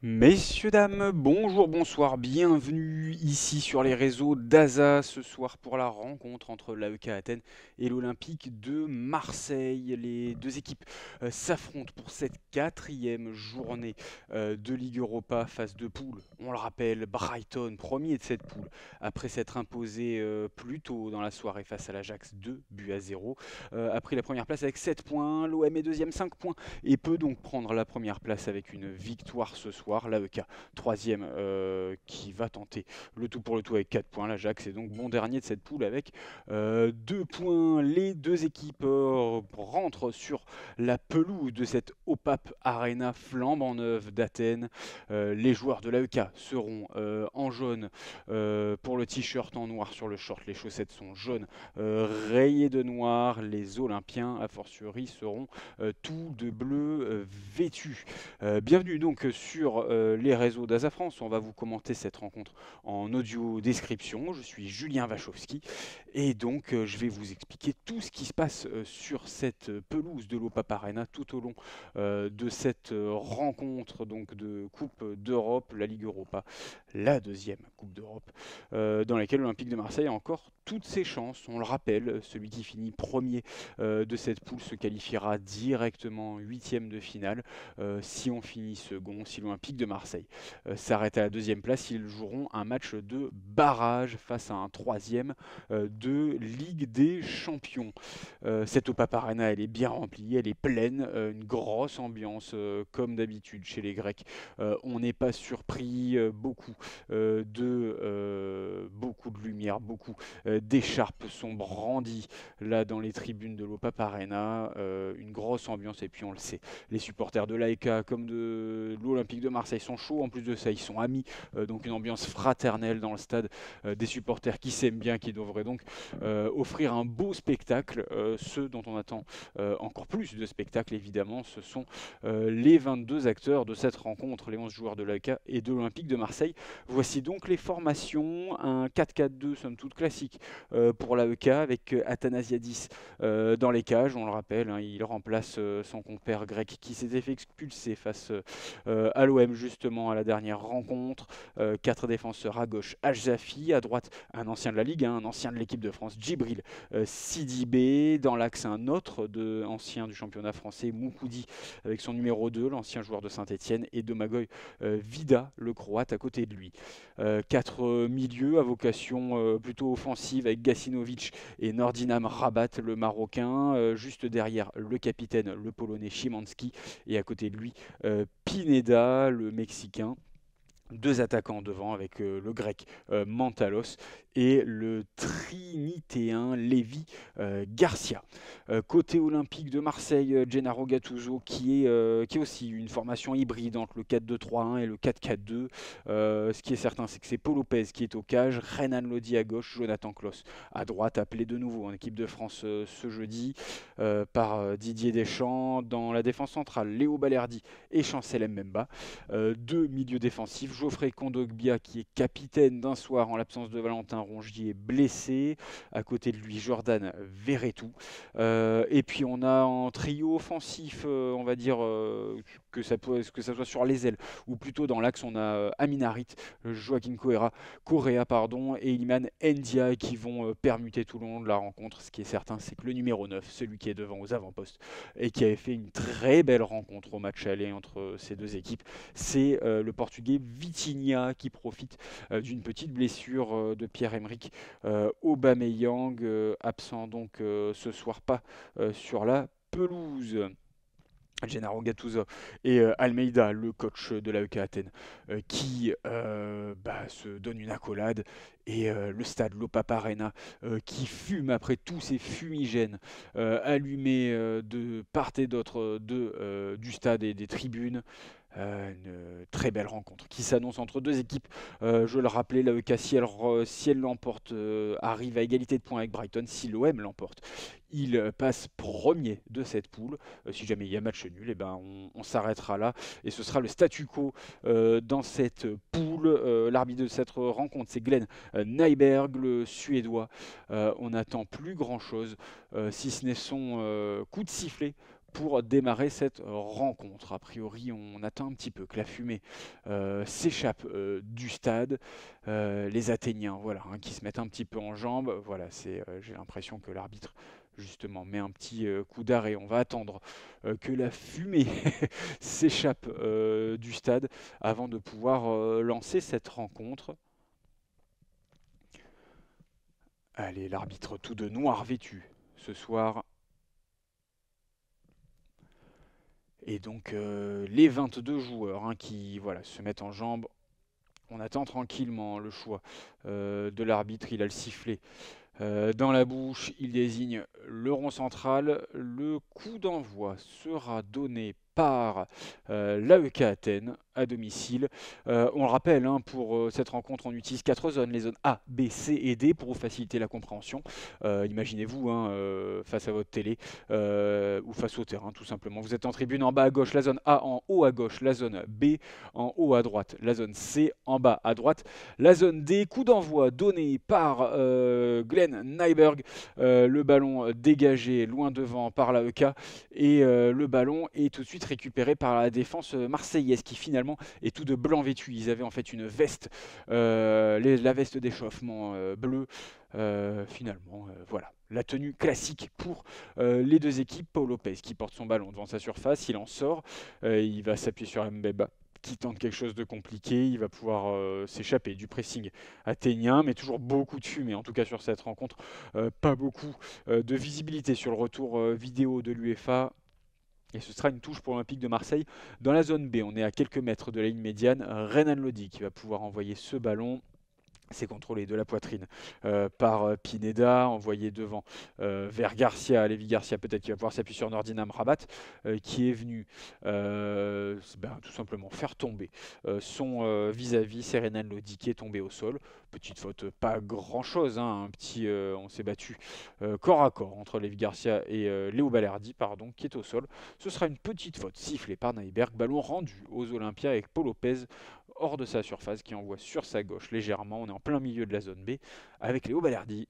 Messieurs, dames, bonjour, bonsoir, bienvenue ici sur les réseaux d'Asa ce soir pour la rencontre entre l'AEK Athènes et l'Olympique de Marseille. Les deux équipes s'affrontent pour cette quatrième journée de Ligue Europa phase de poule. On le rappelle, Brighton, premier de cette poule, après s'être imposé plus tôt dans la soirée face à l'Ajax 2-0, a pris la première place avec 7 points, l'OM est deuxième 5 points et peut donc prendre la première place avec une victoire ce soir. L'AEK, troisième, qui va tenter le tout pour le tout avec 4 points. L'Ajax est donc bon dernier de cette poule avec 2 points. Les deux équipes rentrent sur la pelouse de cette OPAP Arena flambant neuve d'Athènes. Les joueurs de l'AEK seront en jaune pour le t-shirt, en noir sur le short. Les chaussettes sont jaunes rayées de noir. Les Olympiens, a fortiori, seront tout de bleu vêtus. Bienvenue donc sur les réseaux d'Asa France. On va vous commenter cette rencontre en audio description. Je suis Julien Wachowski et donc je vais vous expliquer tout ce qui se passe sur cette pelouse de l'OPAP Arena tout au long de cette rencontre donc de Coupe d'Europe, la Ligue Europa, la deuxième Coupe d'Europe, dans laquelle l'Olympique de Marseille a encore toutes ses chances. On le rappelle, celui qui finit premier de cette poule se qualifiera directement huitième de finale. Si on finit second, si l'Olympique de Marseille s'arrête à la deuxième place, ils joueront un match de barrage face à un troisième de Ligue des Champions. Cette OPAP Arena, elle est bien remplie, elle est pleine, une grosse ambiance comme d'habitude chez les Grecs. On n'est pas surpris, beaucoup de lumière, beaucoup d'écharpes sont brandies là dans les tribunes de l'OPAP Arena, une grosse ambiance et puis on le sait, les supporters de l'AEK comme de l'Olympique de Marseille sont chauds, en plus de ça ils sont amis, donc une ambiance fraternelle dans le stade, des supporters qui s'aiment bien, qui devraient donc offrir un beau spectacle. Ceux dont on attend encore plus de spectacles évidemment, ce sont les 22 acteurs de cette rencontre, les 11 joueurs de l'AEK et de l'Olympique de Marseille. Voici donc les formations, un 4-4-2 somme toute classique pour l'AEK avec Athanasiadis dans les cages, on le rappelle, hein, il remplace son compère grec qui s'était fait expulser face à l'OM justement à la dernière rencontre. 4 défenseurs à gauche, Ajzafi, à droite un ancien de la Ligue, hein, un ancien de l'équipe de France, Djibril Sidibé, dans l'axe un autre ancien du championnat français, Moukoudi avec son numéro 2, l'ancien joueur de Saint-Etienne, et Domagoj Vida, le croate, à côté de lui. 4 milieux à vocation plutôt offensive avec Gacinovic et Nordinam Rabat, le Marocain, juste derrière le capitaine, le Polonais Szymanski, et à côté de lui Pineda, le Mexicain. Deux attaquants devant avec le grec Mantalos et le trinitéen Lévi Garcia. Côté olympique de Marseille, Gennaro Gattuso qui est aussi une formation hybride entre le 4-2-3-1 et le 4-4-2. Ce qui est certain, c'est que c'est Paul Lopez qui est au cage, Renan Lodi à gauche, Jonathan Klaus à droite, appelé de nouveau en équipe de France ce jeudi par Didier Deschamps. Dans la défense centrale, Léo Balerdi et Chancel Mbemba. Deux milieux défensifs, Geoffrey Kondogbia qui est capitaine d'un soir en l'absence de Valentin Rongier blessé, à côté de lui Jordan Verretou, et puis on a en trio offensif, on va dire que ça soit sur les ailes ou plutôt dans l'axe, on a Amin Harit, Joaquin Correa pardon, et Iliman Ndiaye qui vont permuter tout le long de la rencontre. Ce qui est certain, c'est que le numéro 9, celui qui est devant aux avant-postes et qui avait fait une très belle rencontre au match aller entre ces deux équipes, c'est le portugais Vitinha qui profite d'une petite blessure de Pierre-Emerick Aubameyang, absent donc ce soir, pas sur la pelouse. Gennaro Gattuso et Almeida, le coach de l'AEK Athènes, qui se donne une accolade, et le stade Lopap Arena qui fume après tous ces fumigènes allumés de part et d'autre du stade et des tribunes. Une très belle rencontre qui s'annonce entre deux équipes. Je le rappelais, l'AEK, si elle l'emporte, arrive à égalité de points avec Brighton. Si l'OM l'emporte, il passe premier de cette poule. Si jamais il y a match nul, on s'arrêtera là et ce sera le statu quo dans cette poule. L'arbitre de cette rencontre, c'est Glenn Nyberg, le Suédois. On n'attend plus grand chose, si ce n'est son coup de sifflet pour démarrer cette rencontre. A priori, on attend un petit peu que la fumée s'échappe du stade. Les Athéniens, voilà, hein, qui se mettent un petit peu en jambes. Voilà, j'ai l'impression que l'arbitre justement met un petit coup d'arrêt. On va attendre que la fumée s'échappe du stade avant de pouvoir lancer cette rencontre. Allez, l'arbitre tout de noir vêtu ce soir. Et donc les 22 joueurs, hein, qui voilà, se mettent en jambes. On attend tranquillement le choix de l'arbitre. Il a le sifflet dans la bouche. Il désigne le rond central. Le coup d'envoi sera donné par l'AEK Athènes à domicile. On le rappelle, hein, pour cette rencontre, on utilise 4 zones, les zones A, B, C et D pour vous faciliter la compréhension. Imaginez-vous, hein, face à votre télé ou face au terrain, tout simplement. Vous êtes en tribune en bas à gauche, la zone A, en haut à gauche, la zone B, en haut à droite, la zone C, en bas à droite, la zone D. Coup d'envoi donné par Glenn Nyberg. Le ballon dégagé loin devant par l'AEK et le ballon est tout de suite récupéré par la défense marseillaise qui finalement est tout de blanc vêtu. Ils avaient en fait une veste, la veste d'échauffement bleue. Finalement, voilà, la tenue classique pour les deux équipes. Paul Lopez qui porte son ballon devant sa surface, il en sort, il va s'appuyer sur Mbeba qui tente quelque chose de compliqué. Il va pouvoir s'échapper du pressing athénien, mais toujours beaucoup de fumée, en tout cas sur cette rencontre. Pas beaucoup de visibilité sur le retour vidéo de l'UEFA. Et ce sera une touche pour l'Olympique de Marseille. Dans la zone B, on est à quelques mètres de la ligne médiane. Renan Lodi qui va pouvoir envoyer ce ballon. C'est contrôlé de la poitrine par Pineda, envoyé devant vers Garcia. Lévi Garcia peut-être qui va pouvoir s'appuyer sur Nordin Amrabat qui est venu tout simplement faire tomber son vis-à-vis. C'est Renan Lodi qui est tombé au sol. Petite faute, pas grand-chose, hein, on s'est battu corps à corps entre Lévi Garcia et Léo Balerdi, pardon, qui est au sol. Ce sera une petite faute sifflée par Nyberg. Ballon rendu aux Olympiens avec Paul Lopez hors de sa surface qui envoie sur sa gauche légèrement. On est en plein milieu de la zone B avec Léo Balerdi.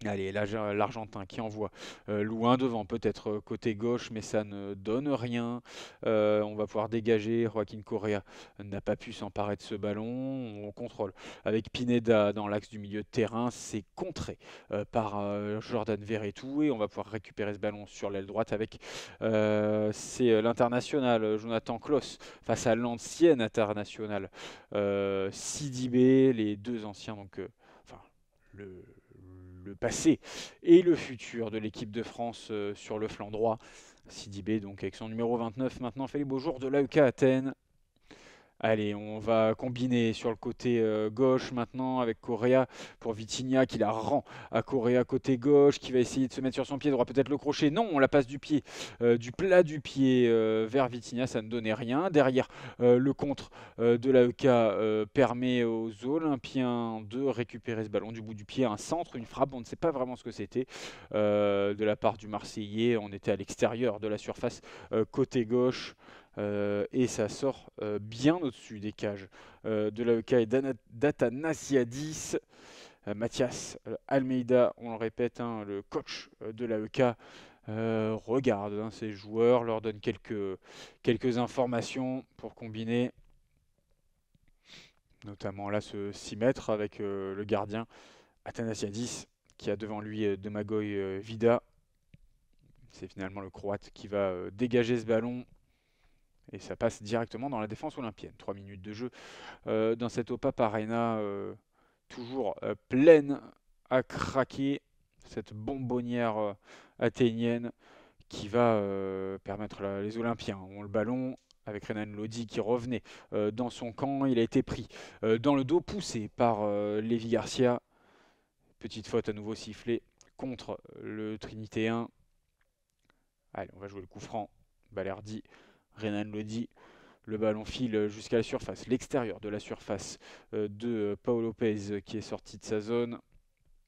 Allez, l'Argentin qui envoie loin devant, peut-être côté gauche, mais ça ne donne rien. On va pouvoir dégager. Joaquin Correa n'a pas pu s'emparer de ce ballon. On contrôle avec Pineda dans l'axe du milieu de terrain. C'est contré par Jordan Verretou et on va pouvoir récupérer ce ballon sur l'aile droite avec c'est l'international Jonathan Klaus face à l'ancienne international Sidibé, les deux anciens, donc le passé et le futur de l'équipe de France sur le flanc droit. Sidibé, donc avec son numéro 29, maintenant fait les beaux jours de l'AEK Athènes. Allez, on va combiner sur le côté gauche maintenant avec Correa pour Vitinha qui la rend à Correa côté gauche, qui va essayer de se mettre sur son pied droit, peut-être le crochet. Non, on la passe du pied, du plat du pied vers Vitinha, ça ne donnait rien. Derrière, le contre de l'AEK permet aux Olympiens de récupérer ce ballon du bout du pied, un centre, une frappe, on ne sait pas vraiment ce que c'était de la part du Marseillais. On était à l'extérieur de la surface côté gauche. Et ça sort bien au-dessus des cages de l'AEK et d'Athanasiadis. Mathias Almeida, on le répète, hein, le coach de l'AEK, regarde ses joueurs, leur donne quelques informations pour combiner, notamment là ce 6 mètres avec le gardien Athanasiadis qui a devant lui Domagoj Vida. C'est finalement le Croate qui va dégager ce ballon. Et ça passe directement dans la défense olympienne. 3 minutes de jeu dans cette OPAP Arena, toujours pleine à craquer. Cette bonbonnière athénienne qui va permettre les Olympiens ont le ballon avec Renan Lodi qui revenait dans son camp. Il a été pris dans le dos, poussé par Lévi Garcia. Petite faute à nouveau sifflée contre le Trinitéen. Allez, on va jouer le coup franc. Balerdi. Renan Lodi, le ballon file jusqu'à la surface, l'extérieur de la surface de Paul Lopez qui est sorti de sa zone.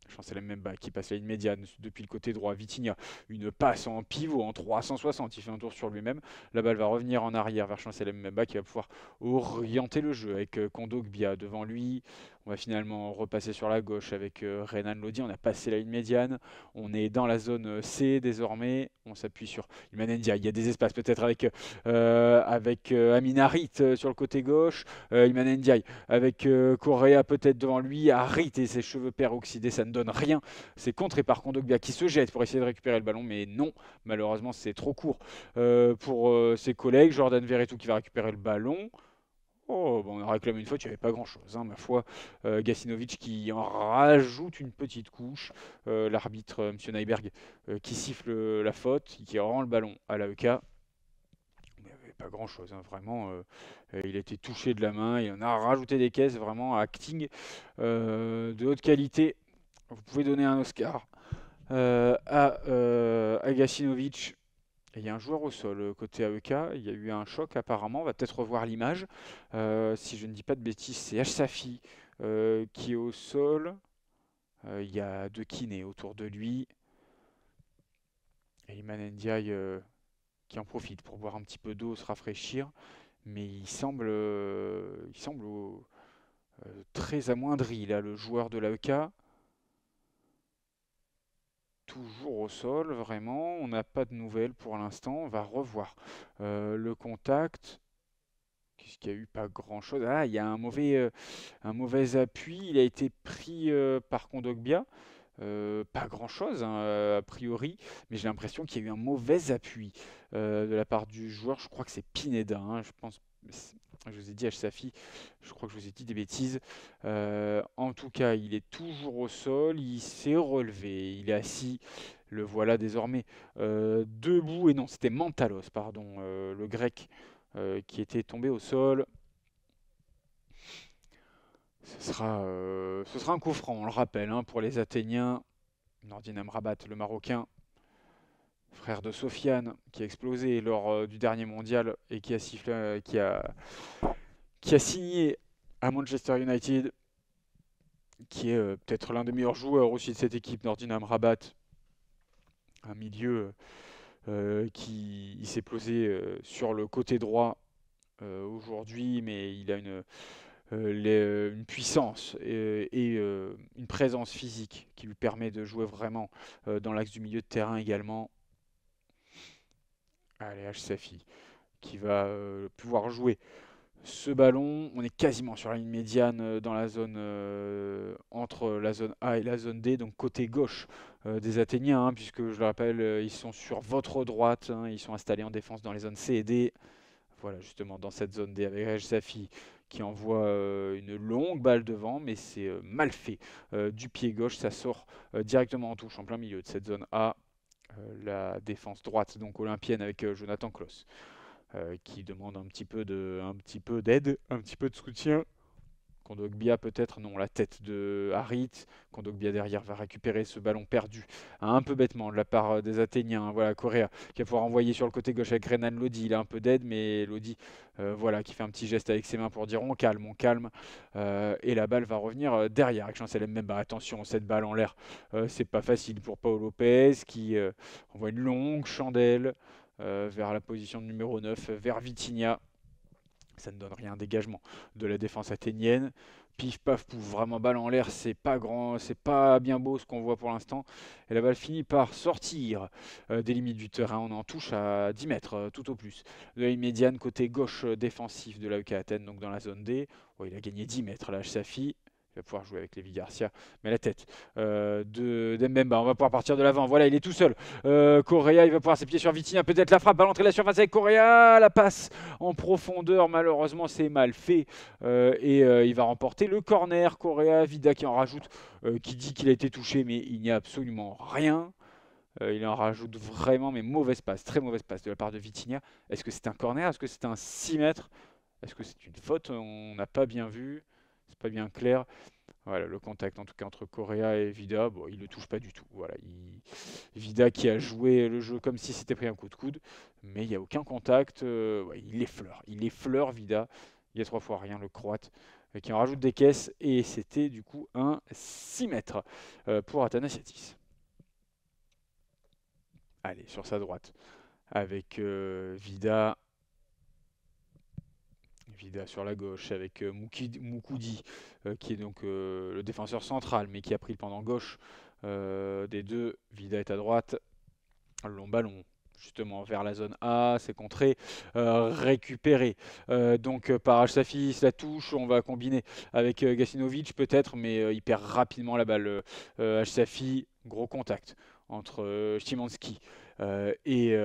Chancel Mbemba qui passe la ligne médiane depuis le côté droit. Vitinha, une passe en pivot en 360, il fait un tour sur lui-même. La balle va revenir en arrière vers Chancel Mbemba qui va pouvoir orienter le jeu avec Kondogbia devant lui. On va finalement repasser sur la gauche avec Renan Lodi. On a passé la ligne médiane. On est dans la zone C désormais. On s'appuie sur Iliman Ndiaye. Il y a des espaces peut-être avec Amin Harit sur le côté gauche. Iliman Ndiaye avec Correa peut-être devant lui. Harit et ses cheveux peroxydés, ça ne donne rien. C'est contré par Kondogbia qui se jette pour essayer de récupérer le ballon. Mais non, malheureusement, c'est trop court pour ses collègues. Jordan Verretou qui va récupérer le ballon. Oh, bon, on a réclamé une faute, il n'y avait pas grand-chose, hein, ma foi. Gacinovic qui en rajoute une petite couche. L'arbitre, M. Nyberg, qui siffle la faute, qui rend le ballon à l'AEK. Il n'y avait pas grand-chose, hein, vraiment. Il a été touché de la main, il en a rajouté des caisses, vraiment acting de haute qualité. Vous pouvez donner un Oscar à Gacinovic. Il y a un joueur au sol côté AEK, il y a eu un choc apparemment, on va peut-être revoir l'image. Si je ne dis pas de bêtises, c'est H-Safi qui est au sol. Il y a deux kinés autour de lui. Et Iliman Ndiaye qui en profite pour boire un petit peu d'eau, se rafraîchir. Mais il semble très amoindri là, le joueur de l'AEK. Toujours au sol, vraiment. On n'a pas de nouvelles pour l'instant. On va revoir le contact. Qu'est-ce qu'il y a eu? Pas grand-chose. Ah, il y a un mauvais appui. Il a été pris par Kondogbia. Pas grand-chose, hein, a priori, mais j'ai l'impression qu'il y a eu un mauvais appui de la part du joueur. Je crois que c'est Pineda, hein, je pense. Je vous ai dit H-Safi, je crois que je vous ai dit des bêtises. En tout cas, il est toujours au sol, il s'est relevé, il est assis. Le voilà désormais debout, et non, c'était Mantalos, pardon, le grec qui était tombé au sol. Ce sera un coup franc, on le rappelle, hein, pour les Athéniens. Nordin Amrabat, le Marocain, frère de Sofiane, qui a explosé lors du dernier mondial et qui a sifflé, qui a signé à Manchester United, qui est peut-être l'un des meilleurs joueurs aussi de cette équipe, Nordin Amrabat, un milieu qui s'est posé sur le côté droit aujourd'hui, mais il a une puissance et une présence physique qui lui permet de jouer vraiment dans l'axe du milieu de terrain également. Allez, H-Safi qui va pouvoir jouer ce ballon. On est quasiment sur la ligne médiane dans la zone entre la zone A et la zone D, donc côté gauche des Athéniens, hein, puisque je le rappelle, ils sont sur votre droite, hein, ils sont installés en défense dans les zones C et D. Voilà, justement, dans cette zone D avec H-Safi qui envoie une longue balle devant, mais c'est mal fait. Du pied gauche, ça sort directement en touche, en plein milieu de cette zone A. La défense droite, donc olympienne, avec Jonathan Klaus, qui demande un petit peu d'aide, un petit peu de soutien. Kondogbia peut-être, non, la tête de Harit. Kondogbia derrière va récupérer ce ballon perdu un peu bêtement de la part des Athéniens. Voilà, Correa qui va pouvoir envoyer sur le côté gauche avec Renan Lodi. Il a un peu d'aide, mais Lodi voilà, qui fait un petit geste avec ses mains pour dire on calme, on calme. Et la balle va revenir derrière avec Chancel Mbemba. Attention, cette balle en l'air, c'est pas facile pour Paul Lopez qui envoie une longue chandelle vers la position de numéro 9, vers Vitinha. Ça ne donne rien, dégagement de la défense athénienne. Pif paf pouf, vraiment balle en l'air, c'est pas grand, c'est pas bien beau ce qu'on voit pour l'instant. Et la balle finit par sortir des limites du terrain. On en touche à 10 mètres tout au plus. De la ligne médiane, côté gauche défensif de l'AEK Athènes, donc dans la zone D. Oh, il a gagné 10 mètres là, Safi. Il va pouvoir jouer avec Lévi Garcia. Mais la tête de Mbemba, on va pouvoir partir de l'avant. Voilà, il est tout seul. Correa, il va pouvoir s'appuyer sur Vitinha. Peut-être la frappe à l'entrée de la surface avec Correa. La passe en profondeur, malheureusement, c'est mal fait. Il va remporter le corner. Correa, Vida qui en rajoute, qui dit qu'il a été touché, mais il n'y a absolument rien. Il en rajoute vraiment, mais mauvaise passe, très mauvaise passe de la part de Vitinha. Est-ce que c'est un corner? Est-ce que c'est un 6 mètres? Est-ce que c'est une faute? On n'a pas bien vu. C'est pas bien clair. Voilà, le contact en tout cas entre Correa et Vida, bon, il ne le touche pas du tout. Voilà, Vida qui a joué le jeu comme si c'était pris un coup de coude, mais il n'y a aucun contact. Ouais, il effleure Vida. Il y a 3 fois rien, le Croate qui en rajoute des caisses, et c'était du coup un 6 mètres pour Athanasiatis. Allez, sur sa droite, avec Vida. Il Vida sur la gauche avec Moukoudi, qui est donc le défenseur central, mais qui a pris le pendant gauche des deux. Vida est à droite. Le long ballon, justement, vers la zone A, c'est contré, récupéré. Donc par Hsafi, la touche, on va combiner avec Gacinovic peut-être, mais il perd rapidement la balle. Hsafi, gros contact entre Szymanski et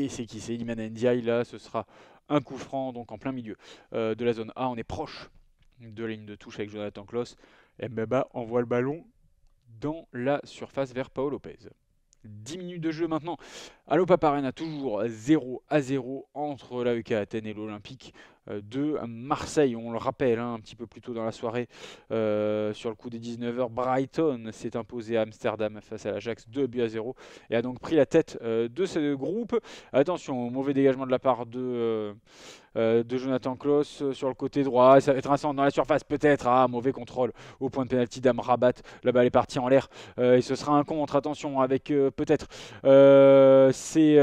c'est qui? C'est Iliman Ndiaye, là, ce sera un coup franc, donc en plein milieu de la zone A. On est proche de la ligne de touche avec Jonathan Klaus. Mbemba envoie le ballon dans la surface vers Paul Lopez. 10 minutes de jeu maintenant. À l'Opaparena, toujours 0-0 entre l'AEK Athènes et l'Olympique de Marseille. On le rappelle, un petit peu plus tôt dans la soirée, sur le coup des 19h, Brighton s'est imposé à Amsterdam face à l'Ajax 2-0 et a donc pris la tête de ce groupe. Attention, mauvais dégagement de la part de Jonathan Klaus sur le côté droit. Ça va être un centre dans la surface, peut-être. Mauvais contrôle au point de pénalty d'Amrabat. La balle est partie en l'air et ce sera un contre. Attention, avec peut-être c'est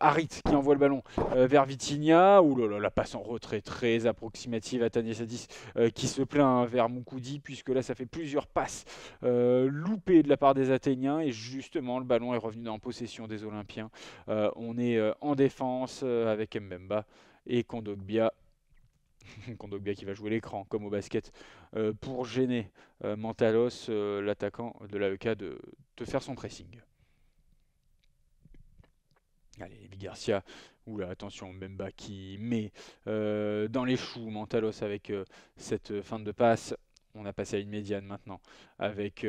Harit qui envoie le ballon vers Vitinha. Ouh là là, la passe en retrait très approximative à Taniasadis qui se plaint vers Moukoudi, puisque là ça fait plusieurs passes loupées de la part des Athéniens et justement le ballon est revenu en possession des Olympiens. On est en défense avec Mbemba et Kondogbia. Kondogbia qui va jouer l'écran comme au basket pour gêner Mantalos, l'attaquant de l'AEK, de faire son pressing. Allez, Lévi Garcia, oula, attention, Mbemba qui met dans les choux Mantalos avec cette fin de passe. On a passé à une médiane maintenant avec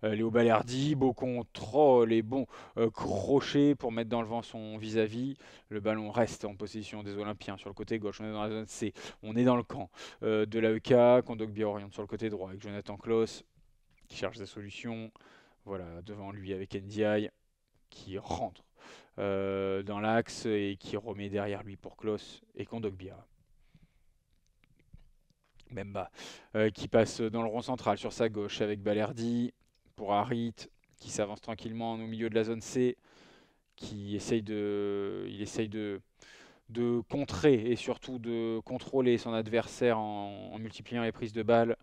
Léo Balerdi. Beau contrôle et bon crochet pour mettre dans le vent son vis-à-vis. Le ballon reste en possession des Olympiens sur le côté gauche. On est dans la zone C. On est dans le camp de l'AEK. Kondogbia oriente sur le côté droit avec Jonathan Klaus qui cherche des solutions. Voilà, devant lui avec Ndiaye qui rentre dans l'axe et qui remet derrière lui pour Klaus et Kondogbia. Mbemba qui passe dans le rond central sur sa gauche avec Balerdi pour Harit qui s'avance tranquillement au milieu de la zone C, qui essaye de contrer et surtout de contrôler son adversaire en multipliant les prises de balles.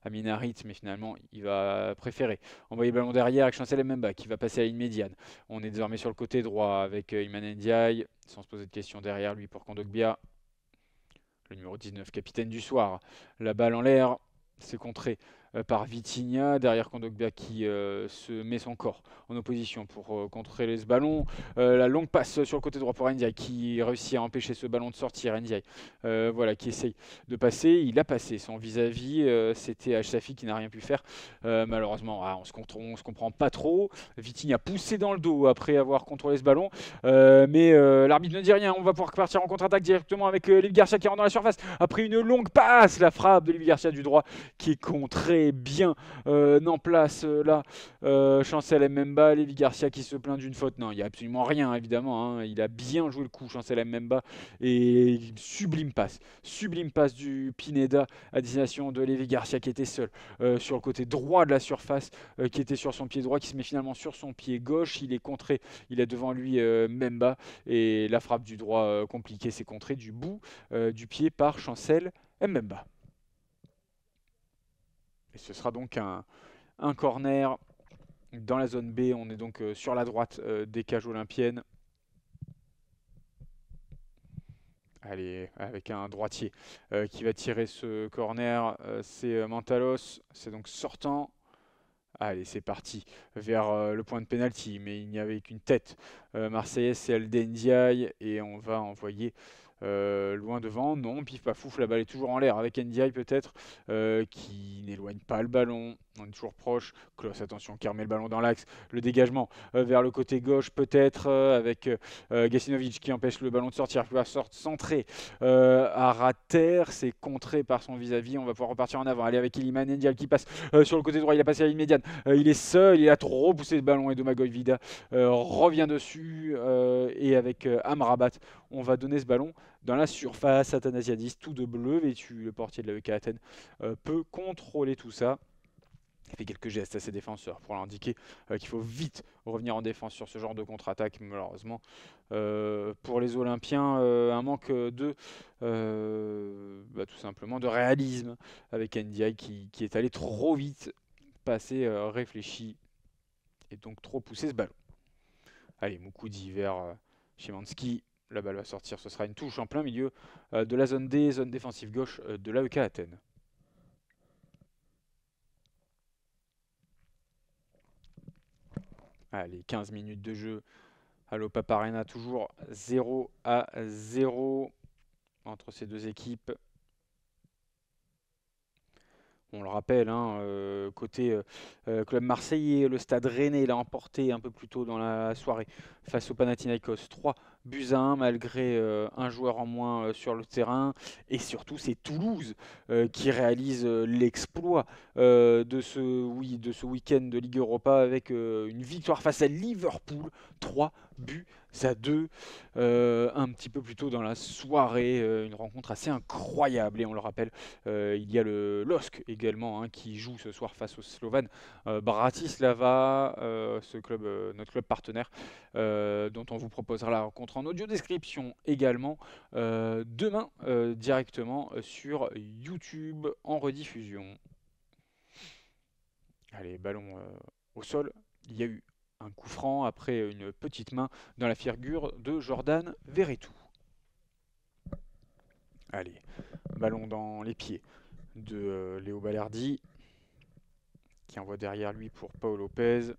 Amin Harit, mais finalement il va préférer envoyer le ballon derrière avec Chancel Mbemba qui va passer à une médiane. On est désormais sur le côté droit avec Iliman Ndiaye, sans se poser de questions derrière lui pour Kondogbia. Le numéro 19, capitaine du soir. La balle en l'air, c'est contré par Vitinha, derrière Kondogbia qui se met son corps en opposition pour contrer ce ballon. La longue passe sur le côté droit pour Ndiaye qui réussit à empêcher ce ballon de sortir. Ndiaye voilà, qui essaye de passer. Il a passé son vis-à-vis. C'était Hsafi qui n'a rien pu faire. Malheureusement, on se comprend pas trop. Vitinha a poussé dans le dos après avoir contrôlé ce ballon. Mais l'arbitre ne dit rien. On va pouvoir partir en contre-attaque directement avec Lévi Garcia qui rentre dans la surface. Après une longue passe, la frappe de Lévi Garcia du droit qui est contrée bien en place là. Chancel Mbemba, Lévi Garcia qui se plaint d'une faute. Non, il n'y a absolument rien évidemment. Il a bien joué le coup, Chancel Mbemba. Et sublime passe du Pineda à destination de Lévi Garcia qui était seul sur le côté droit de la surface, qui était sur son pied droit, qui se met finalement sur son pied gauche. Il est contré, il a devant lui Mbemba et la frappe du droit compliquée, c'est contré du bout du pied par Chancel Mbemba. Et ce sera donc un corner dans la zone B. On est donc sur la droite des cages olympiennes. Allez, avec un droitier qui va tirer ce corner. C'est Mantalos, c'est donc sortant. Allez, c'est parti vers le point de pénalty, mais il n'y avait qu'une tête marseillaise, c'est Eldé Ndiaye, et on va envoyer loin devant. Non, pif pas fouf, la balle est toujours en l'air avec Ndiaye peut-être, qui n'éloigne pas le ballon. On est toujours proche. Klaus, attention, qui remet le ballon dans l'axe. Le dégagement vers le côté gauche peut-être, avec Gacinovic qui empêche le ballon de sortir, qui va centrer à rater. C'est contré par son vis-à-vis. On va pouvoir repartir en avant. Allez, avec Iliman Ndiaye qui passe sur le côté droit. Il a passé à l'immédiate. Il est seul. Il a trop poussé le ballon et Domagoj Vida revient dessus. Et avec Amrabat, on va donner ce ballon dans la surface. Athanasiadis, tout de bleu vêtu, le portier de l'AEK Athènes, peut contrôler tout ça. Il fait quelques gestes à ses défenseurs pour leur indiquer qu'il faut vite revenir en défense sur ce genre de contre-attaque. Malheureusement, pour les Olympiens, un manque tout simplement de réalisme avec Ndiaye qui est allé trop vite, pas assez réfléchi et donc trop poussé ce ballon. Allez, Moukoudi vers Szymanski. La balle va sortir, ce sera une touche en plein milieu de la zone D, zone défensive gauche de l'AEK Athènes. Allez, 15 minutes de jeu à l'Opap Arena, toujours 0-0 entre ces deux équipes. On le rappelle, hein, côté club marseillais, le Stade Rennais l'a emporté un peu plus tôt dans la soirée face au Panathinaikos. 3-1 malgré un joueur en moins sur le terrain. Et surtout, c'est Toulouse qui réalise l'exploit de ce week-end de Ligue Europa avec une victoire face à Liverpool. 3-2 un petit peu plus tôt dans la soirée. Une rencontre assez incroyable. Et on le rappelle, il y a le LOSC également qui joue ce soir face aux Slovènes. Bratislava, notre club partenaire, dont on vous proposera la rencontre en audio description également demain directement sur YouTube en rediffusion. Allez, ballon au sol. Il y a eu un coup franc après une petite main dans la figure de Jordan Verretou. Allez, ballon dans les pieds de Léo Balerdi qui envoie derrière lui pour Pau Lopez.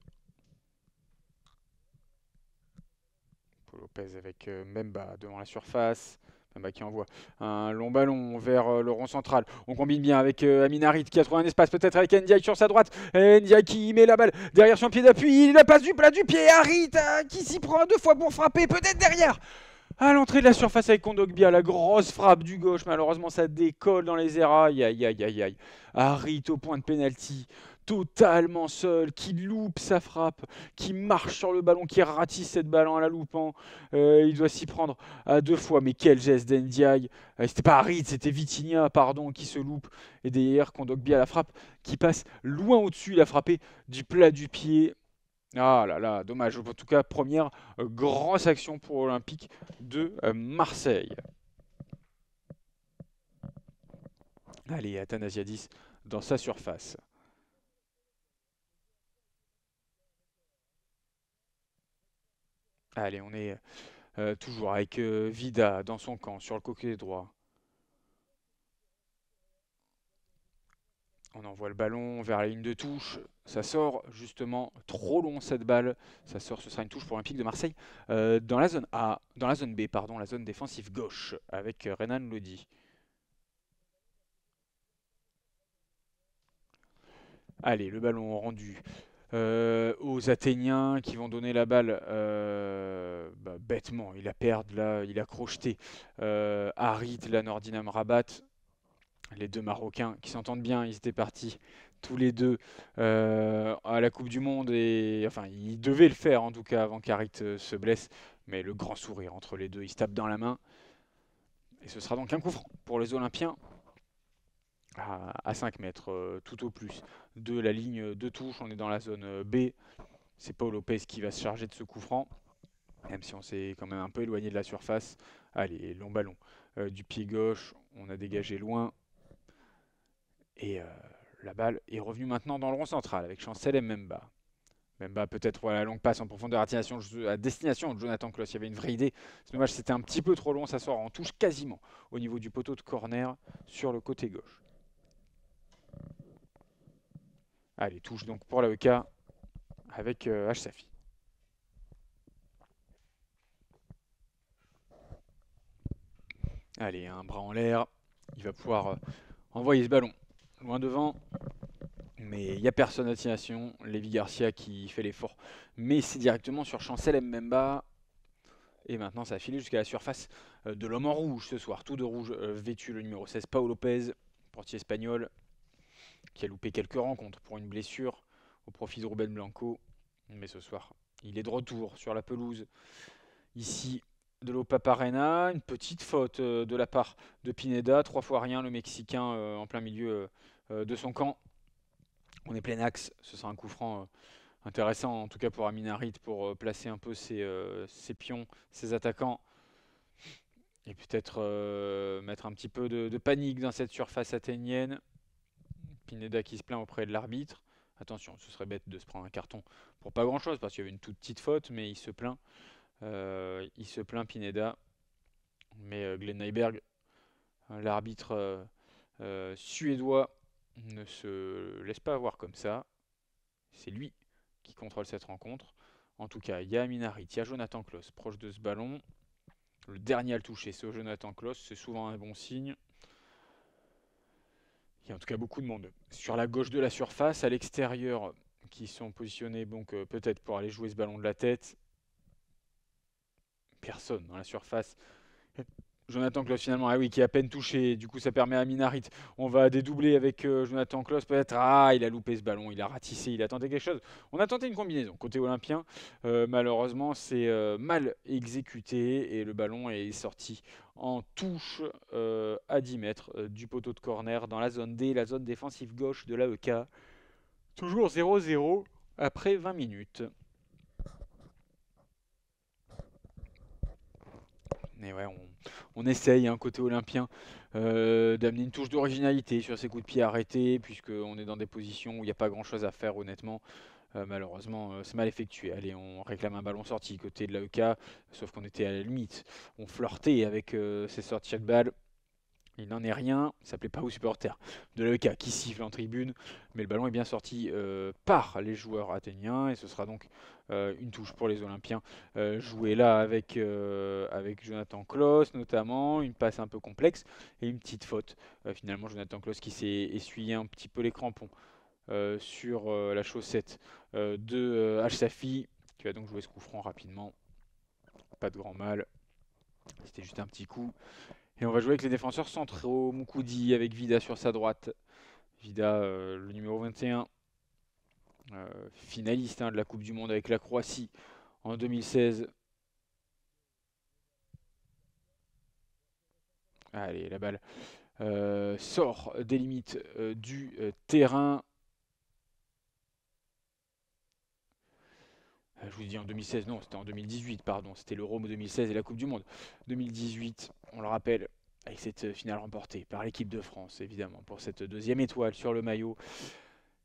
Pau Lopez avec Mbemba devant la surface. Mbemba qui envoie un long ballon vers le rond central. On combine bien avec Amin Harit qui a trouvé un espace peut-être avec Ndiaye sur sa droite. Ndiaye qui met la balle derrière son pied d'appui. La passe du plat du pied. Harit qui s'y prend 2 fois pour frapper. Peut-être derrière. À l'entrée de la surface avec Kondogbia, la grosse frappe du gauche, malheureusement ça décolle dans les airs, aïe aïe aïe aïe aïe. Harit au point de pénalty, totalement seul, qui loupe sa frappe, qui marche sur le ballon, qui ratisse cette balle en la loupant. Il doit s'y prendre à 2 fois, mais quel geste d'Ndiaye. C'était pas Harit, c'était Vitinha, pardon, qui se loupe. Et derrière Kondogbia, la frappe qui passe loin au-dessus, il a frappé du plat du pied. Ah là là, dommage. En tout cas, première grosse action pour l'Olympique de Marseille. Allez, Athanasiadis dans sa surface. Allez, on est toujours avec Vida dans son camp, sur le côté droit. On envoie le ballon vers la ligne de touche. Ça sort justement trop long cette balle. Ça sort, ce sera une touche pour l'Olympique de Marseille dans la zone A, dans la zone B, pardon, la zone défensive gauche avec Renan Lodi. Allez, le ballon rendu aux Athéniens qui vont donner la balle bêtement. Il a perdu là, il a crocheté Harit, la Nordinam Rabat. Les deux Marocains qui s'entendent bien, ils étaient partis tous les deux à la Coupe du Monde et enfin ils devaient le faire en tout cas avant qu'Harit se blesse. Mais le grand sourire entre les deux, ils se tapent dans la main. Et ce sera donc un coup franc pour les Olympiens à 5 mètres tout au plus de la ligne de touche. On est dans la zone B. C'est Pau Lopez qui va se charger de ce coup franc, même si on s'est quand même un peu éloigné de la surface. Allez, long ballon du pied gauche, on a dégagé loin. Et la balle est revenue maintenant dans le rond central avec Chancel et Mbemba. Mbemba peut-être la longue passe en profondeur à destination de Jonathan Kloss. Il y avait une vraie idée. C'est dommage, c'était un petit peu trop long. Ça sort en touche quasiment au niveau du poteau de corner sur le côté gauche. Allez, touche donc pour l'AEK avec H-Safi. Allez, un bras en l'air. Il va pouvoir envoyer ce ballon loin devant. Mais il n'y a personne à destination. Lévi Garcia qui fait l'effort. Mais c'est directement sur Chancel Mbemba. Et maintenant, ça a filé jusqu'à la surface de l'homme en rouge ce soir. Tout de rouge vêtu, le numéro 16, Pau Lopez, portier espagnol, qui a loupé quelques rencontres pour une blessure au profit de Ruben Blanco. Mais ce soir, il est de retour sur la pelouse. Ici, de l'Opap Arena, une petite faute de la part de Pineda. 3 fois rien, le Mexicain en plein milieu de son camp. On est plein axe, ce sera un coup franc intéressant en tout cas pour Aminarit pour placer un peu ses pions, ses attaquants et peut-être mettre un petit peu de panique dans cette surface athénienne. Pineda qui se plaint auprès de l'arbitre. Attention, ce serait bête de se prendre un carton pour pas grand chose parce qu'il y avait une toute petite faute, mais il se plaint. Il se plaint Pineda. Mais Glenn Nyberg, l'arbitre suédois, ne se laisse pas avoir comme ça. C'est lui qui contrôle cette rencontre. En tout cas, il y a Aminarit, il y a Jonathan Klaus proche de ce ballon. Le dernier à le toucher, c'est Jonathan Klaus, c'est souvent un bon signe. Il y a en tout cas beaucoup de monde sur la gauche de la surface, à l'extérieur, qui sont positionnés donc peut-être pour aller jouer ce ballon de la tête. Personne dans la surface. Jonathan Klaus finalement, ah oui, qui est à peine touché, du coup ça permet à Minarit. On va dédoubler avec Jonathan Klaus peut-être. Ah, il a loupé ce ballon, il a ratissé, il a tenté quelque chose. On a tenté une combinaison côté olympien, malheureusement c'est mal exécuté et le ballon est sorti en touche à 10 mètres du poteau de corner dans la zone D, la zone défensive gauche de l'AEK. Toujours 0-0 après 20 minutes. Et ouais, on essaye, côté olympien, d'amener une touche d'originalité sur ces coups de pied arrêtés, puisqu'on est dans des positions où il n'y a pas grand-chose à faire, honnêtement. Malheureusement, c'est mal effectué. Allez, on réclame un ballon sorti côté de l'AEK, sauf qu'on était à la limite. On flirtait avec ces sorties de balles. Il n'en est rien, ça plaît pas aux supporters de l'AEK qui sifflent en tribune, mais le ballon est bien sorti par les joueurs athéniens et ce sera donc une touche pour les Olympiens jouée là avec Jonathan Klaus notamment, une passe un peu complexe et une petite faute. Finalement Jonathan Klaus qui s'est essuyé un petit peu les crampons sur la chaussette de H-Safi qui va donc jouer ce coup franc rapidement. Pas de grand mal, c'était juste un petit coup. Et on va jouer avec les défenseurs centraux, Moukoudi avec Vida sur sa droite. Vida, le numéro 21, finaliste de la Coupe du Monde avec la Croatie en 2016. Allez, la balle sort des limites du terrain. Je vous dis en 2016, non, c'était en 2018, pardon. C'était l'Euro 2016 et la Coupe du Monde 2018, on le rappelle, avec cette finale remportée par l'équipe de France, évidemment, pour cette deuxième étoile sur le maillot.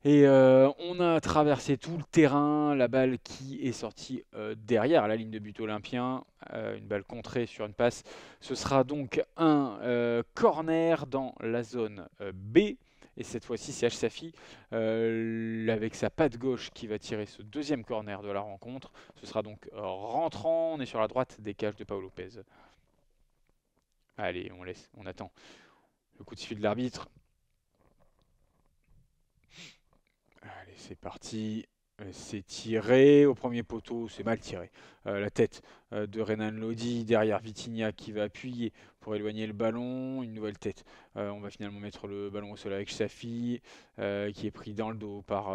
Et on a traversé tout le terrain, la balle qui est sortie derrière la ligne de but olympien, une balle contrée sur une passe. Ce sera donc un corner dans la zone B. Et cette fois-ci, c'est H-Safi avec sa patte gauche qui va tirer ce deuxième corner de la rencontre. Ce sera donc rentrant. On est sur la droite des cages de Paolo Lopez. Allez, on laisse, on attend le coup de sifflet de l'arbitre. Allez, c'est parti. C'est tiré au premier poteau, c'est mal tiré. La tête de Renan Lodi derrière Vitinha qui va appuyer pour éloigner le ballon. Une nouvelle tête. On va finalement mettre le ballon au sol avec Safi qui est pris dans le dos par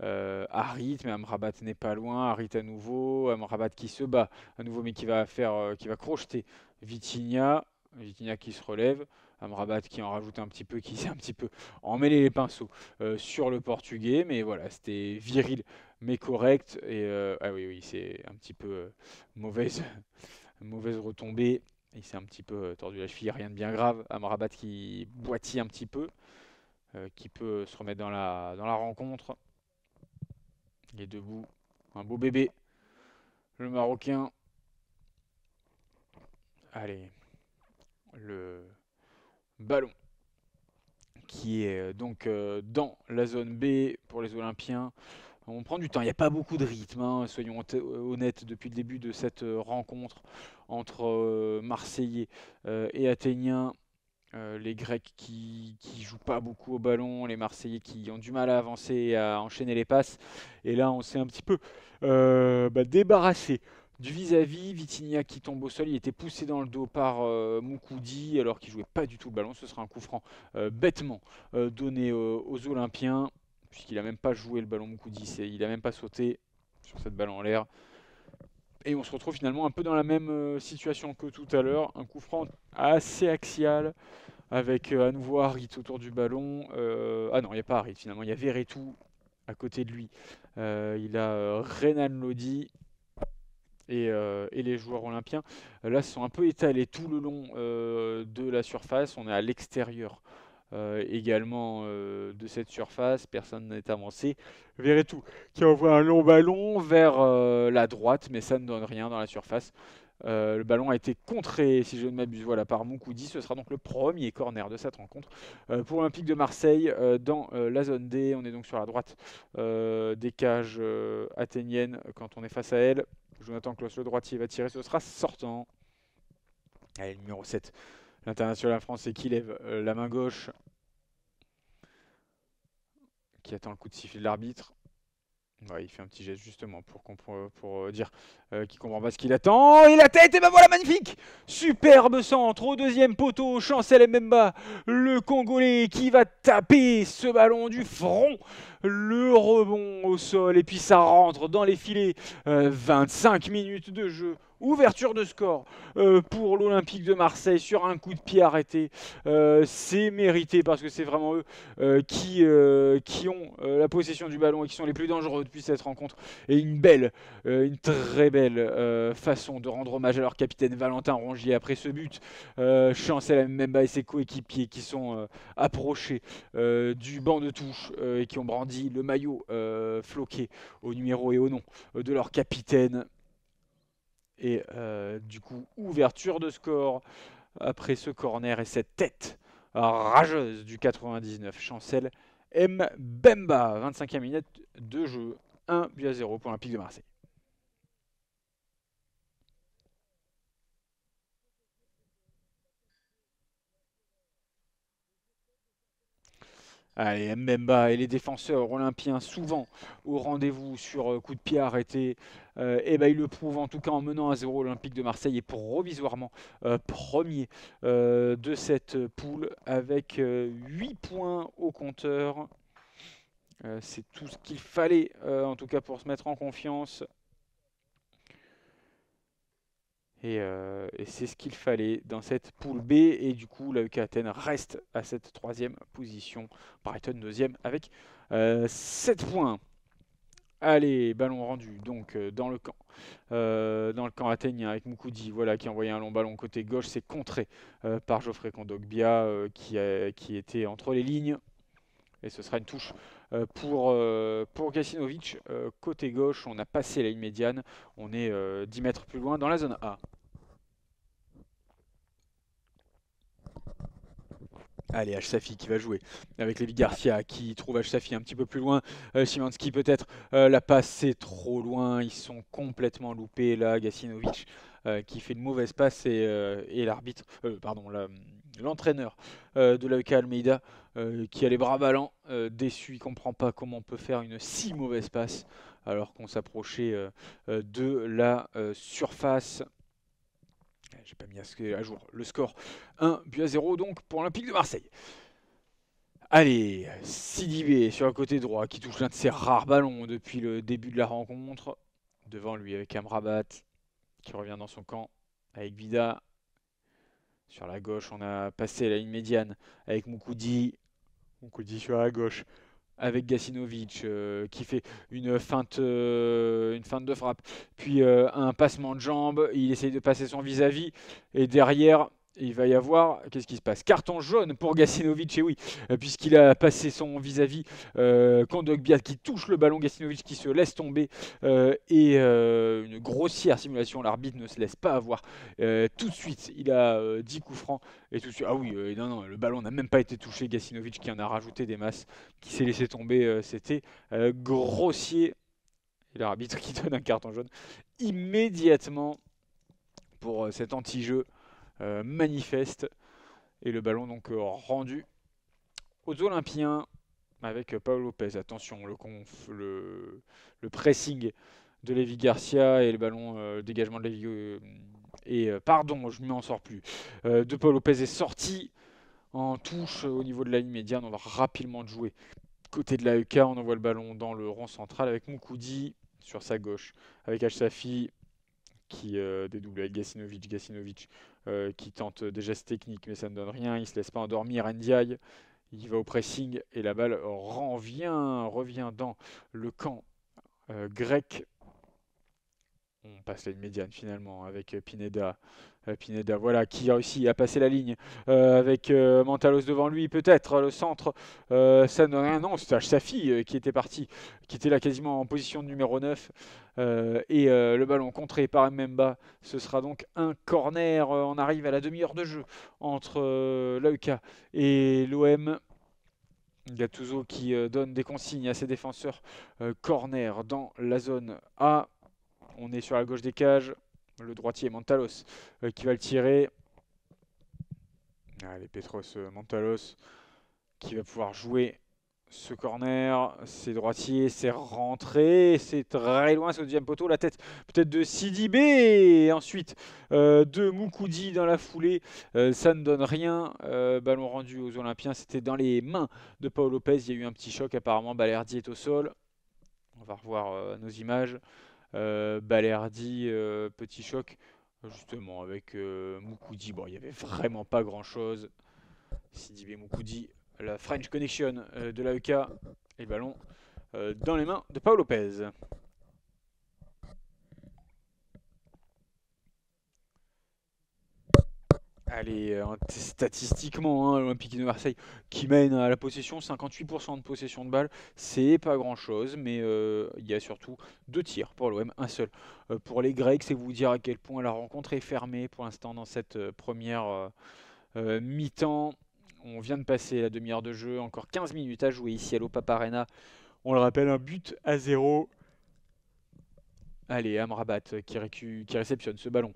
Harit, mais Amrabat n'est pas loin. Harit à nouveau, Amrabat qui se bat à nouveau, mais qui va crocheter Vitinha. Vitinha qui se relève. Amrabat qui en rajoute un petit peu, qui s'est un petit peu emmêlé les pinceaux sur le portugais, mais voilà, c'était viril mais correct. Et ah oui, c'est un petit peu mauvaise, mauvaise retombée. Il s'est un petit peu tordu la cheville, rien de bien grave. Amrabat qui boitille un petit peu, qui peut se remettre dans la rencontre. Il est debout, un beau bébé, le Marocain. Allez, le ballon qui est donc dans la zone B pour les Olympiens. On prend du temps, il n'y a pas beaucoup de rythme, soyons honnêtes, depuis le début de cette rencontre entre Marseillais et Athéniens. Les Grecs qui jouent pas beaucoup au ballon, les Marseillais qui ont du mal à avancer et à enchaîner les passes. Et là, on s'est un petit peu débarrassé du vis-à-vis. Vitinha qui tombe au sol, il était poussé dans le dos par Moukoudi alors qu'il jouait pas du tout le ballon. Ce sera un coup franc bêtement donné aux Olympiens, puisqu'il a même pas joué le ballon Moukoudi, il n'a même pas sauté sur cette balle en l'air. Et on se retrouve finalement un peu dans la même situation que tout à l'heure, un coup franc assez axial avec à nouveau Harit autour du ballon. Ah non, il n'y a pas Harit finalement, il y a Verretou à côté de lui. Il a Renan Lodi et les joueurs olympiens. Là, se sont un peu étalés tout le long de la surface. On est à l'extérieur également de cette surface. Personne n'est avancé. Verretou qui envoie un long ballon vers la droite, mais ça ne donne rien dans la surface. Le ballon a été contré, si je ne m'abuse, voilà, par Moukoudi. Ce sera donc le premier corner de cette rencontre pour l'Olympique de Marseille dans la zone D. On est donc sur la droite des cages athéniennes quand on est face à elle. Jonathan Klaus, le droitier, va tirer, ce sera sortant. Allez, le numéro 7, l'international français qui lève la main gauche, qui attend le coup de sifflet de l'arbitre. Ouais, il fait un petit geste justement pour dire qu'il comprend pas ce qu'il attend. Et la tête, et ben voilà, magnifique! Superbe centre au deuxième poteau, Chancel Mbemba, le Congolais qui va taper ce ballon du front. Le rebond au sol et puis ça rentre dans les filets. 25 minutes de jeu. Ouverture de score pour l'Olympique de Marseille sur un coup de pied arrêté. C'est mérité parce que c'est vraiment eux qui ont la possession du ballon et qui sont les plus dangereux depuis cette rencontre. Et une très belle façon de rendre hommage à leur capitaine Valentin Rongier après ce but. Chancel Mbemba et ses coéquipiers qui sont approchés du banc de touche et qui ont brandi le maillot floqué au numéro et au nom de leur capitaine. Et du coup, ouverture de score après ce corner et cette tête rageuse du 99. Chancel Mbemba, 25e minute de jeu, 1-0 pour l'Olympique de Marseille. Allez, Mbemba et les défenseurs olympiens souvent au rendez-vous sur coup de pied arrêté. Et ben, ils le prouvent en tout cas en menant 1-0. L'Olympique de Marseille est provisoirement premier de cette poule avec 8 points au compteur. C'est tout ce qu'il fallait en tout cas pour se mettre en confiance. Et c'est ce qu'il fallait dans cette poule B. Et du coup, l'AEK Athènes reste à cette troisième position. Brighton deuxième avec 7 points. Allez, ballon rendu donc dans le camp athénien avec Moukoudi, voilà, qui a envoyé un long ballon côté gauche. C'est contré par Geoffrey Kondogbia qui était entre les lignes. Et ce sera une touche pour Gacinovic. Côté gauche, on a passé la ligne médiane. On est 10 mètres plus loin dans la zone A. Allez, H-Safi qui va jouer avec Lévi Garcia qui trouve H-Safi un petit peu plus loin. Szymanski peut-être. La passe c'est trop loin. Ils sont complètement loupés là. Gacinovic qui fait une mauvaise passe et l'arbitre, l'entraîneur de l'AEK Almeida qui a les bras ballants, déçu. Il ne comprend pas comment on peut faire une si mauvaise passe alors qu'on s'approchait de la surface. J'ai pas mis à jour le score. 1-0 donc pour l'Olympique de Marseille. Allez, Sidibé sur le côté droit qui touche l'un de ses rares ballons depuis le début de la rencontre. Devant lui avec Amrabat qui revient dans son camp avec Vida. Sur la gauche, on a passé la ligne médiane avec Moukoudi. Moukoudi sur la gauche avec Gacinovic qui fait une feinte de frappe, puis un passement de jambe, il essaye de passer son vis-à-vis, et derrière, il va y avoir, qu'est-ce qui se passe? Carton jaune pour Gacinovic, et oui, puisqu'il a passé son vis-à-vis, Kondogbia qui touche le ballon, Gacinovic qui se laisse tomber, et une grossière simulation, l'arbitre ne se laisse pas avoir. Tout de suite, il a 10 coups francs, et tout de suite, ah oui, non, le ballon n'a même pas été touché, Gacinovic qui en a rajouté des masses, qui s'est laissé tomber, c'était grossier. Et l'arbitre qui donne un carton jaune immédiatement pour cet anti-jeu manifeste. Et le ballon donc rendu aux Olympiens avec Paul Lopez. Attention, le pressing de Lévi Garcia et le ballon, le dégagement de Lévi. Pardon, je ne m'en sors plus. De Paul Lopez est sorti en touche au niveau de la ligne médiane. On va rapidement jouer côté de l'AEK. On envoie le ballon dans le rond central avec Moukoudi sur sa gauche, avec H-Safi qui dédouble avec Gacinovic. Gacinovic qui tente des gestes techniques, mais ça ne donne rien. Il ne se laisse pas endormir. Ndiaye, il va au pressing et la balle revient dans le camp grec. On passe la ligne médiane finalement avec Pineda. Pineda, voilà, qui a réussi à passer la ligne avec Mantalos devant lui, peut-être le centre. Ça ne donne rien, non, c'était Safi qui était parti, qui était là quasiment en position de numéro 9. Le ballon contré par Mbemba. Ce sera donc un corner. On arrive à la demi-heure de jeu entre l'AEK et l'OM. Gattuso qui donne des consignes à ses défenseurs. Corner dans la zone A. On est sur la gauche des cages. Le droitier Mantalos qui va le tirer. Allez, Petros Mantalos qui va pouvoir jouer ce corner. C'est droitier, c'est rentré. C'est très loin, c'est au deuxième poteau. La tête peut-être de Sidibé. Et ensuite de Moukoudi dans la foulée. Ça ne donne rien. Ballon rendu aux Olympiens. C'était dans les mains de Paul Lopez. Il y a eu un petit choc. Apparemment, Balerdi est au sol. On va revoir nos images. Balerdi, petit choc justement avec Moukoudi. Bon, il n'y avait vraiment pas grand chose. Sidibé Moukoudi, la French Connection de l'AEK et le ballon dans les mains de Paul Lopez. Allez, statistiquement, l'Olympique de Marseille qui mène à la possession, 58% de possession de balle, c'est pas grand chose, mais il y a surtout 2 tirs pour l'OM, un seul. Pour les Grecs, c'est vous dire à quel point la rencontre est fermée pour l'instant dans cette première mi-temps. On vient de passer la demi-heure de jeu, encore 15 minutes à jouer ici à l'Opapa Arena. On le rappelle, un but à 0. Allez, Amrabat qui réceptionne ce ballon,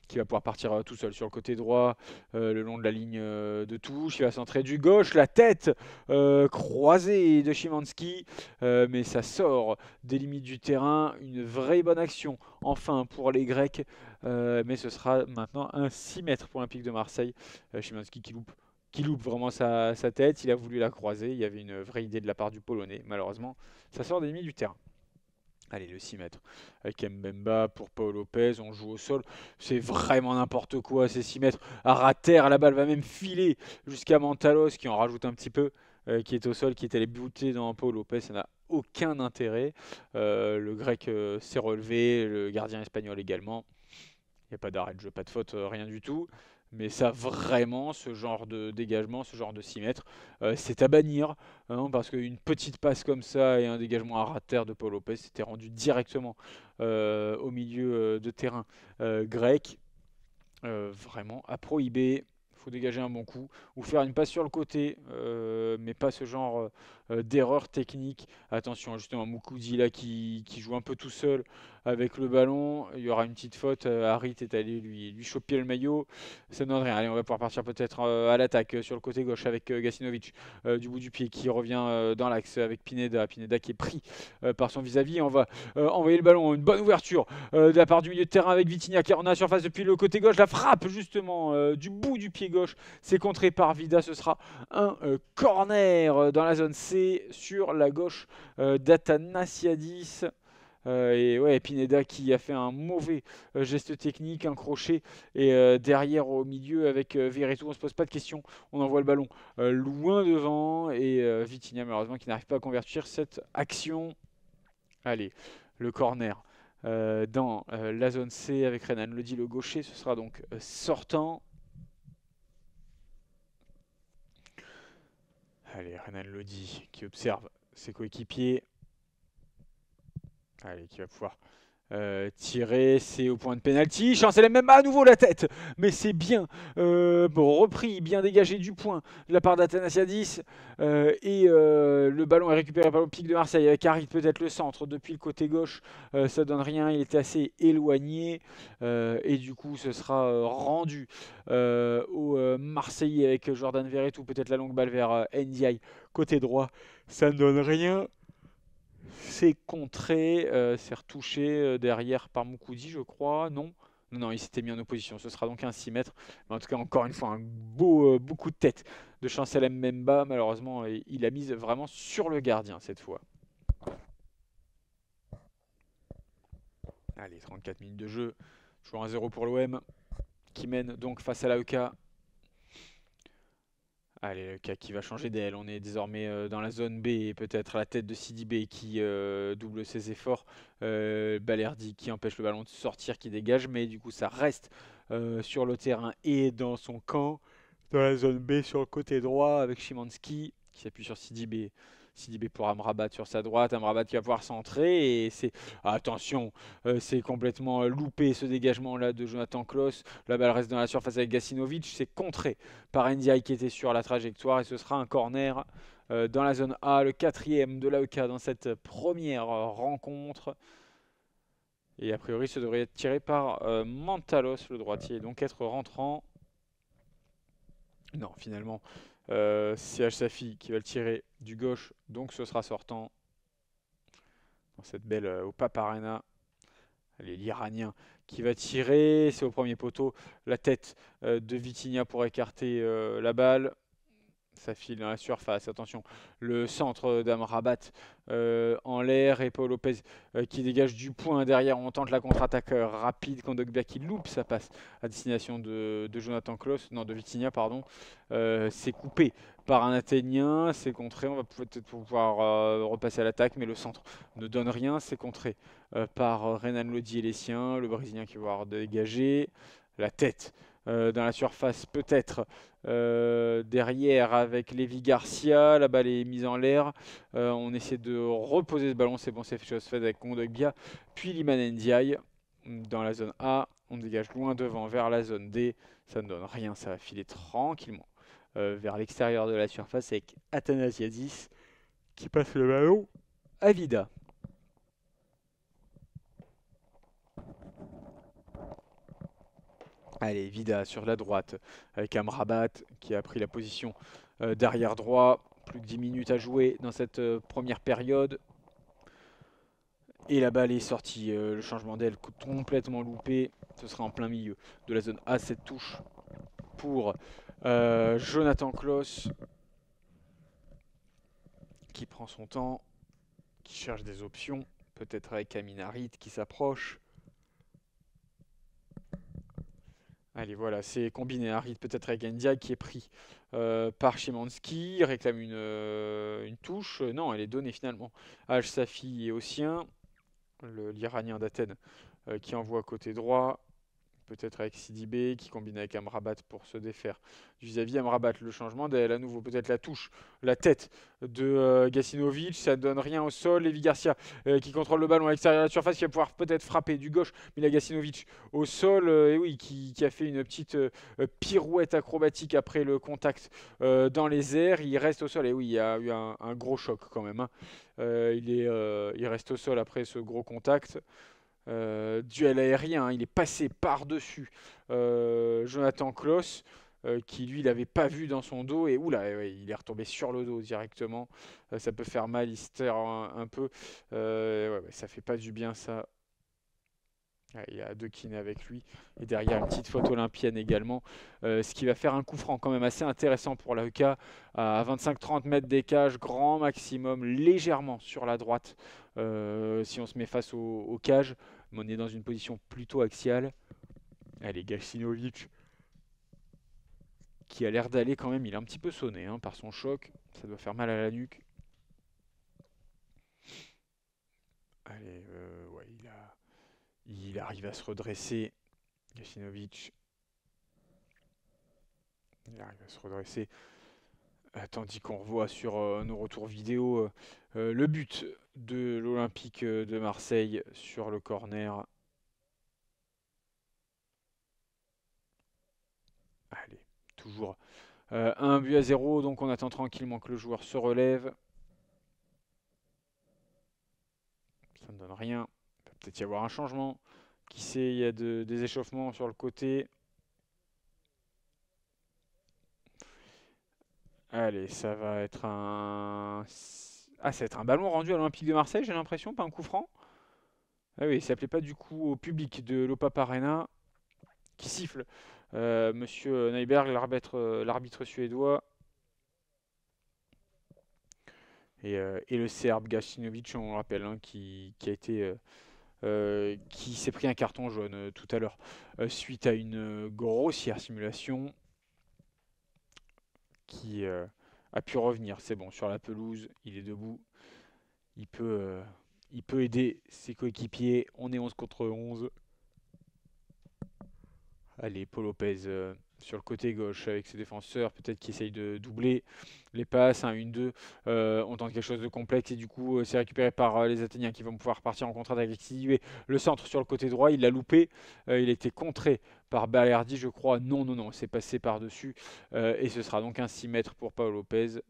qui va pouvoir partir tout seul sur le côté droit, le long de la ligne de touche. Il va centrer du gauche, la tête croisée de Szymanski, mais ça sort des limites du terrain. Une vraie bonne action, enfin, pour les Grecs, mais ce sera maintenant un 6 mètres pour l'Olympique de Marseille. Szymanski qui loupe vraiment sa tête. Il a voulu la croiser. Il y avait une vraie idée de la part du Polonais. Malheureusement, ça sort des limites du terrain. Allez, le 6 mètres avec Mbemba pour Paul Lopez, on joue au sol, c'est vraiment n'importe quoi ces 6 mètres. À rater, la balle va même filer jusqu'à Mantalos qui en rajoute un petit peu, qui est au sol, qui est allé buter dans Paul Lopez, ça n'a aucun intérêt. Le grec s'est relevé, le gardien espagnol également. Il n'y a pas d'arrêt de jeu, pas de faute, rien du tout. Mais ça, vraiment, ce genre de dégagement, ce genre de 6 mètres, c'est à bannir. Hein, parce qu'une petite passe comme ça et un dégagement à ras de terre de Paul Lopez, c'était rendu directement au milieu de terrain grec. Vraiment à prohiber. Il faut dégager un bon coup ou faire une passe sur le côté, mais pas ce genre d'erreur technique. Attention, justement, Moukoudi là qui joue un peu tout seul avec le ballon. Il y aura une petite faute. Harit est allé lui choper le maillot. Ça ne donne rien. Allez, on va pouvoir partir peut-être à l'attaque sur le côté gauche avec Gacinovic du bout du pied qui revient dans l'axe avec Pineda. Pineda qui est pris par son vis-à-vis. On va envoyer le ballon. Une bonne ouverture de la part du milieu de terrain avec Vitinha qui en a surface depuis le côté gauche. La frappe justement du bout du pied gauche. C'est contré par Vida. Ce sera un corner dans la zone C sur la gauche d'Athanasiadis. Et ouais, Pineda qui a fait un mauvais geste technique, un crochet. Et derrière au milieu avec Veretout, on ne se pose pas de questions. On envoie le ballon loin devant. Et Vitinha malheureusement qui n'arrive pas à convertir cette action. Allez, le corner dans la zone C avec Renan Lodi, le gaucher. Ce sera donc sortant. Allez, Renan Lodi qui observe ses coéquipiers. Allez, qui va pouvoir tirer, c'est au point de pénalty. Chancel même à nouveau la tête, mais c'est bien repris, bien dégagé du point de la part d'Athanasiadis. Le ballon est récupéré par l'Olympique de Marseille avec Harit, peut-être le centre depuis le côté gauche. Ça donne rien, il était assez éloigné. Et du coup, ce sera rendu au Marseillais avec Jordan Verretou, peut-être la longue balle vers Ndiaye, côté droit. Ça ne donne rien. C'est contré, c'est retouché derrière par Moukoudi, je crois. Non, non, il s'était mis en opposition. Ce sera donc un 6 mètres. Mais en tout cas, encore une fois, un beau coup de tête de Chancel Mbemba. Malheureusement, il a mis vraiment sur le gardien cette fois. Allez, 34 minutes de jeu. Toujours 1-0 pour l'OM qui mène donc face à l'AEK. Allez, l'AEK qui va changer d'aile. On est désormais dans la zone B et peut-être à la tête de Sidibé qui double ses efforts. Balerdi qui empêche le ballon de sortir, qui dégage, mais du coup ça reste sur le terrain et dans son camp. Dans la zone B sur le côté droit avec Szymanski qui s'appuie sur Sidibé. Sidibé pour Amrabat sur sa droite. Amrabat qui va pouvoir centrer et c'est... Attention, c'est complètement loupé ce dégagement-là de Jonathan Klaus. La balle reste dans la surface avec Gacinovic. C'est contré par Ndiaye qui était sur la trajectoire et ce sera un corner dans la zone A, le 4e de l'AEK dans cette première rencontre. Et a priori, ça devrait être tiré par Mantalos, le droitier, donc être rentrant. Non, finalement, c'est Safi qui va le tirer du gauche, donc ce sera sortant dans cette belle Opap Arena. Allez, l'Iranien qui va tirer, c'est au premier poteau, la tête de Vitinha pour écarter la balle. Ça file dans la surface, attention, le centre d'Amrabat en l'air et Paul Lopez qui dégage du point derrière. On tente la contre-attaque rapide. Kondogbia qui loupe sa passe à destination de Jonathan Klaus, non de Vitinha pardon. C'est coupé par un Athénien, c'est contré. On va peut-être pouvoir repasser à l'attaque, mais le centre ne donne rien. C'est contré par Renan Lodi et les siens. Le Brésilien qui va avoir dégagé la tête dans la surface peut-être derrière avec Lévi Garcia. La balle est mise en l'air. On essaie de reposer ce ballon. C'est bon, c'est chose faite avec Kondogbia. Puis Liman Ndiaye dans la zone A. On dégage loin devant vers la zone D. Ça ne donne rien. Ça va filer tranquillement vers l'extérieur de la surface avec Athanasiadis qui passe le ballon à Vida. Allez, Vida sur la droite avec Amrabat qui a pris la position d'arrière droit. Plus que 10 minutes à jouer dans cette première période. Et la balle est sortie. Le changement d'aile complètement loupé. Ce sera en plein milieu de la zone A. Cette touche pour Jonathan Klaus qui prend son temps, qui cherche des options. Peut-être avec Aminarit qui s'approche. Allez, voilà, c'est combiné. Harit peut-être avec Ndiaye qui est pris par Szymanski. Il réclame une touche. Non, elle est donnée finalement à Safi et au sien. L'Iranien d'Athènes qui envoie côté droit. Peut-être avec Sidibé qui combine avec Amrabat pour se défaire vis-à-vis Amrabat. Le changement d'aile à nouveau, peut-être la touche, la tête de Gacinovic, ça donne rien au sol. Lévi Garcia qui contrôle le ballon à l'extérieur de la surface, qui va pouvoir peut-être frapper du gauche, mais la Gacinovic au sol, et oui, qui a fait une petite pirouette acrobatique après le contact dans les airs. Il reste au sol, et oui, il y a eu un gros choc quand même. Hein. Il reste au sol après ce gros contact. Duel aérien, hein, il est passé par-dessus Jonathan Klaus, qui lui l'avait pas vu dans son dos, et oula, ouais, il est retombé sur le dos directement. Ça peut faire mal, il se terre un peu. Ouais, ça fait pas du bien ça. Il y a deux kinés avec lui. Et derrière, une petite faute olympienne également. Ce qui va faire un coup franc quand même assez intéressant pour l'AEK. À 25-30 mètres des cages, grand maximum, légèrement sur la droite. Si on se met face aux cages, mais on est dans une position plutôt axiale. Allez, Gacinovic, qui a l'air d'aller quand même. Il est un petit peu sonné hein, par son choc. Ça doit faire mal à la nuque. Allez, ouais, il arrive à se redresser. Gacinovic. Il arrive à se redresser. Tandis qu'on revoit sur nos retours vidéo le but de l'Olympique de Marseille sur le corner. Allez, toujours 1-0, donc on attend tranquillement que le joueur se relève. Ça ne donne rien. Il va peut-être y avoir un changement. Qui sait, il y a des échauffements sur le côté. Allez, ça va être un... Ah, ça va être un ballon rendu à l'Olympique de Marseille, j'ai l'impression, pas un coup franc. Ah oui, il s'appelait pas du coup au public de l'Opap Arena qui siffle. Monsieur Neuberg, l'arbitre suédois. Et le Serbe Gacinovic, on le rappelle, hein, qui a été qui s'est pris un carton jaune tout à l'heure suite à une grossière simulation qui a pu revenir. C'est bon, sur la pelouse, il est debout, il peut, euh, il peut aider ses coéquipiers. On est 11 contre 11. Allez, Paul Lopez sur le côté gauche avec ses défenseurs, peut-être qui essayent de doubler les passes, 1-1-2. On tente quelque chose de complexe et du coup c'est récupéré par les Athéniens qui vont pouvoir partir en contre-attaque avec Sidibé. Le centre sur le côté droit, il l'a loupé. Il a été contré par Balerdi, je crois. Non, non, non, c'est passé par-dessus. Et ce sera donc un 6 mètres pour Paul Lopez,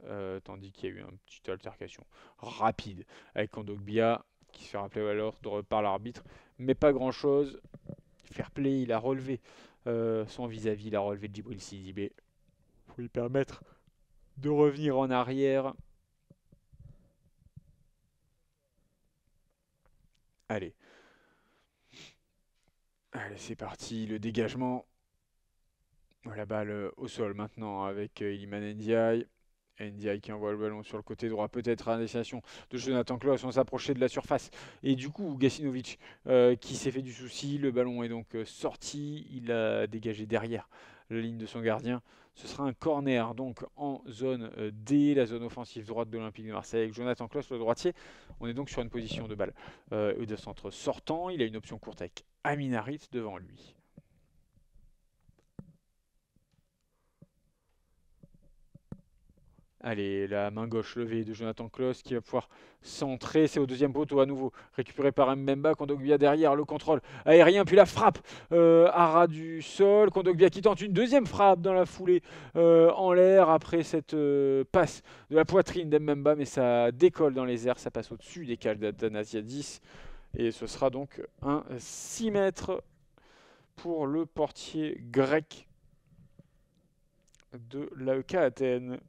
tandis qu'il y a eu une petite altercation rapide avec Kondogbia qui se fait rappeler à l'ordre par l'arbitre. Mais pas grand-chose. Fair play, il a relevé son vis-à-vis, il a relevé Djibril Sidibé pour lui permettre de revenir en arrière. Allez, allez, c'est parti, le dégagement. La balle au sol maintenant avec Iliman Ndiaye. Ndiaye qui envoie le ballon sur le côté droit, peut-être à destination de Jonathan Klaus, on s'approchait de la surface. Et du coup, Gacinovic qui s'est fait du souci, le ballon est donc sorti, il a dégagé derrière la ligne de son gardien. Ce sera un corner donc en zone D, la zone offensive droite de l'Olympique de Marseille avec Jonathan Klaus, le droitier. On est donc sur une position de balle de centre sortant, il a une option courte avec Amin Harit devant lui. Allez, la main gauche levée de Jonathan Klaus qui va pouvoir centrer. C'est au deuxième poteau à nouveau. Récupéré par Mbemba. Kondogbia derrière. Le contrôle aérien. Puis la frappe à ras du sol. Kondogbia qui tente une deuxième frappe dans la foulée en l'air après cette passe de la poitrine d'Mbemba. Mais ça décolle dans les airs. Ça passe au-dessus des cales d'Athanasiadis. Et ce sera donc un 6 mètres pour le portier grec de l'AEK Athènes.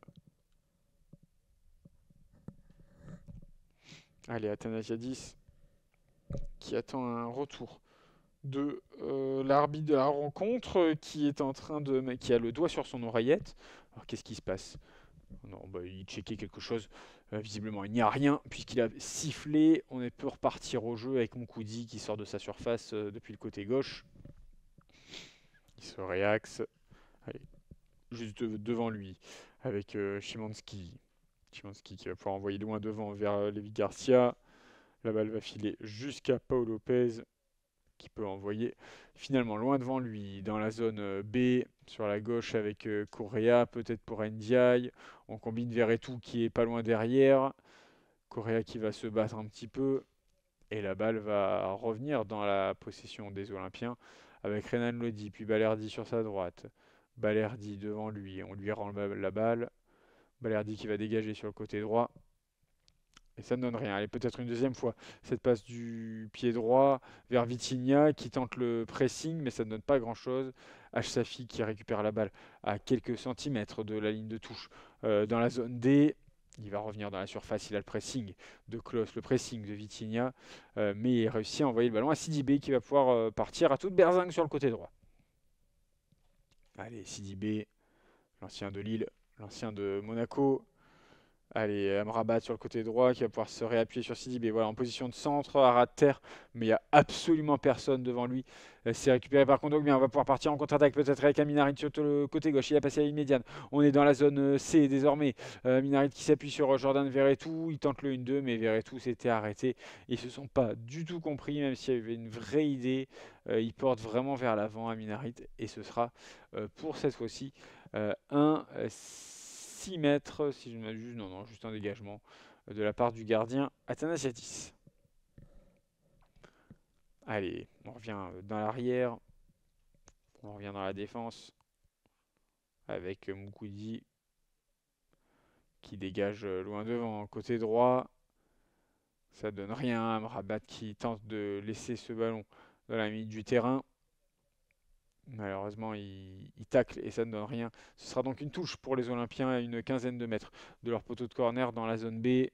Allez, Athanasiadis qui attend un retour de l'arbitre de la rencontre qui est en train qui a le doigt sur son oreillette. Alors qu'est-ce qui se passe? Non, bah, il checkait quelque chose. Visiblement, il n'y a rien puisqu'il a sifflé. On peut repartir au jeu avec Moukoudi qui sort de sa surface depuis le côté gauche. Il se réaxe. Allez, juste devant lui avec Szymanski. Szymanski qui va pouvoir envoyer loin devant vers Lévi Garcia. La balle va filer jusqu'à Paul Lopez qui peut envoyer finalement loin devant lui dans la zone B sur la gauche avec Correa, peut-être pour Ndiaye. On combine Verretou qui est pas loin derrière. Correa qui va se battre un petit peu et la balle va revenir dans la possession des Olympiens avec Renan Lodi puis Balerdi sur sa droite. Balerdi devant lui, on lui rend la balle. Balerdi qui va dégager sur le côté droit. Et ça ne donne rien. Allez, peut-être une deuxième fois. Cette passe du pied droit vers Vitinha qui tente le pressing, mais ça ne donne pas grand-chose. Safi qui récupère la balle à quelques centimètres de la ligne de touche dans la zone D. Il va revenir dans la surface. Il a le pressing de Klaus, le pressing de Vitinha. Mais il réussit à envoyer le ballon à Sidibé qui va pouvoir partir à toute berzingue sur le côté droit. Allez, Sidibé, l'ancien de Lille, l'ancien de Monaco. Allez, Amrabat sur le côté droit qui va pouvoir se réappuyer sur Sidibé. Voilà, en position de centre, à ras de terre, mais il n'y a absolument personne devant lui. C'est récupéré par Kondogbia. On va pouvoir partir en contre-attaque peut-être avec Aminarit sur le côté gauche. Il a passé à la ligne médiane. On est dans la zone C désormais. Aminarit qui s'appuie sur Jordan Verretou. Il tente le 1-2, mais Verretou s'était arrêté. Ils ne se sont pas du tout compris, même s'il y avait une vraie idée. Il porte vraiment vers l'avant Aminarit. Et ce sera pour cette fois-ci un 6 mètres, si je ne m'abuse, non, non, juste un dégagement de la part du gardien Athanasiadis. Allez, on revient dans l'arrière, on revient dans la défense avec Moukoudi qui dégage loin devant, côté droit. Ça donne rien, Amrabat qui tente de laisser ce ballon dans la limite du terrain. Malheureusement, il tacle et ça ne donne rien. Ce sera donc une touche pour les Olympiens à une quinzaine de mètres de leur poteau de corner dans la zone B.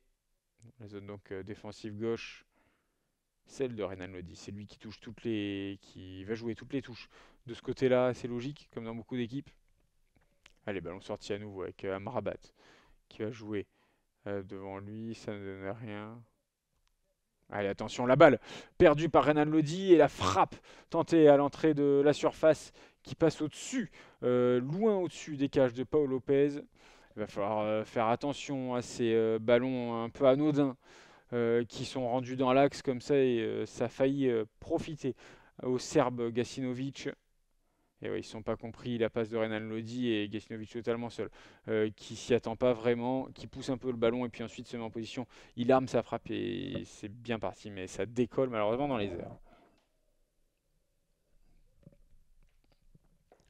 La zone donc défensive gauche, celle de Renan Lodi. C'est lui qui touche qui va jouer toutes les touches de ce côté-là. C'est logique, comme dans beaucoup d'équipes. Allez, ballon sorti à nouveau avec Amrabat qui va jouer devant lui. Ça ne donne rien. Allez, attention, la balle perdue par Renan Lodi et la frappe tentée à l'entrée de la surface qui passe au-dessus, loin au-dessus des cages de Paul Lopez. Il va falloir faire attention à ces ballons un peu anodins qui sont rendus dans l'axe comme ça et ça a failli profiter au Serbe Gacinovic. Et ouais, ils ne sont pas compris la passe de Renan Lodi et Gacinovic totalement seul, qui s'y attend pas vraiment, qui pousse un peu le ballon et puis ensuite se met en position. Il arme sa frappe et c'est bien parti, mais ça décolle malheureusement dans les airs.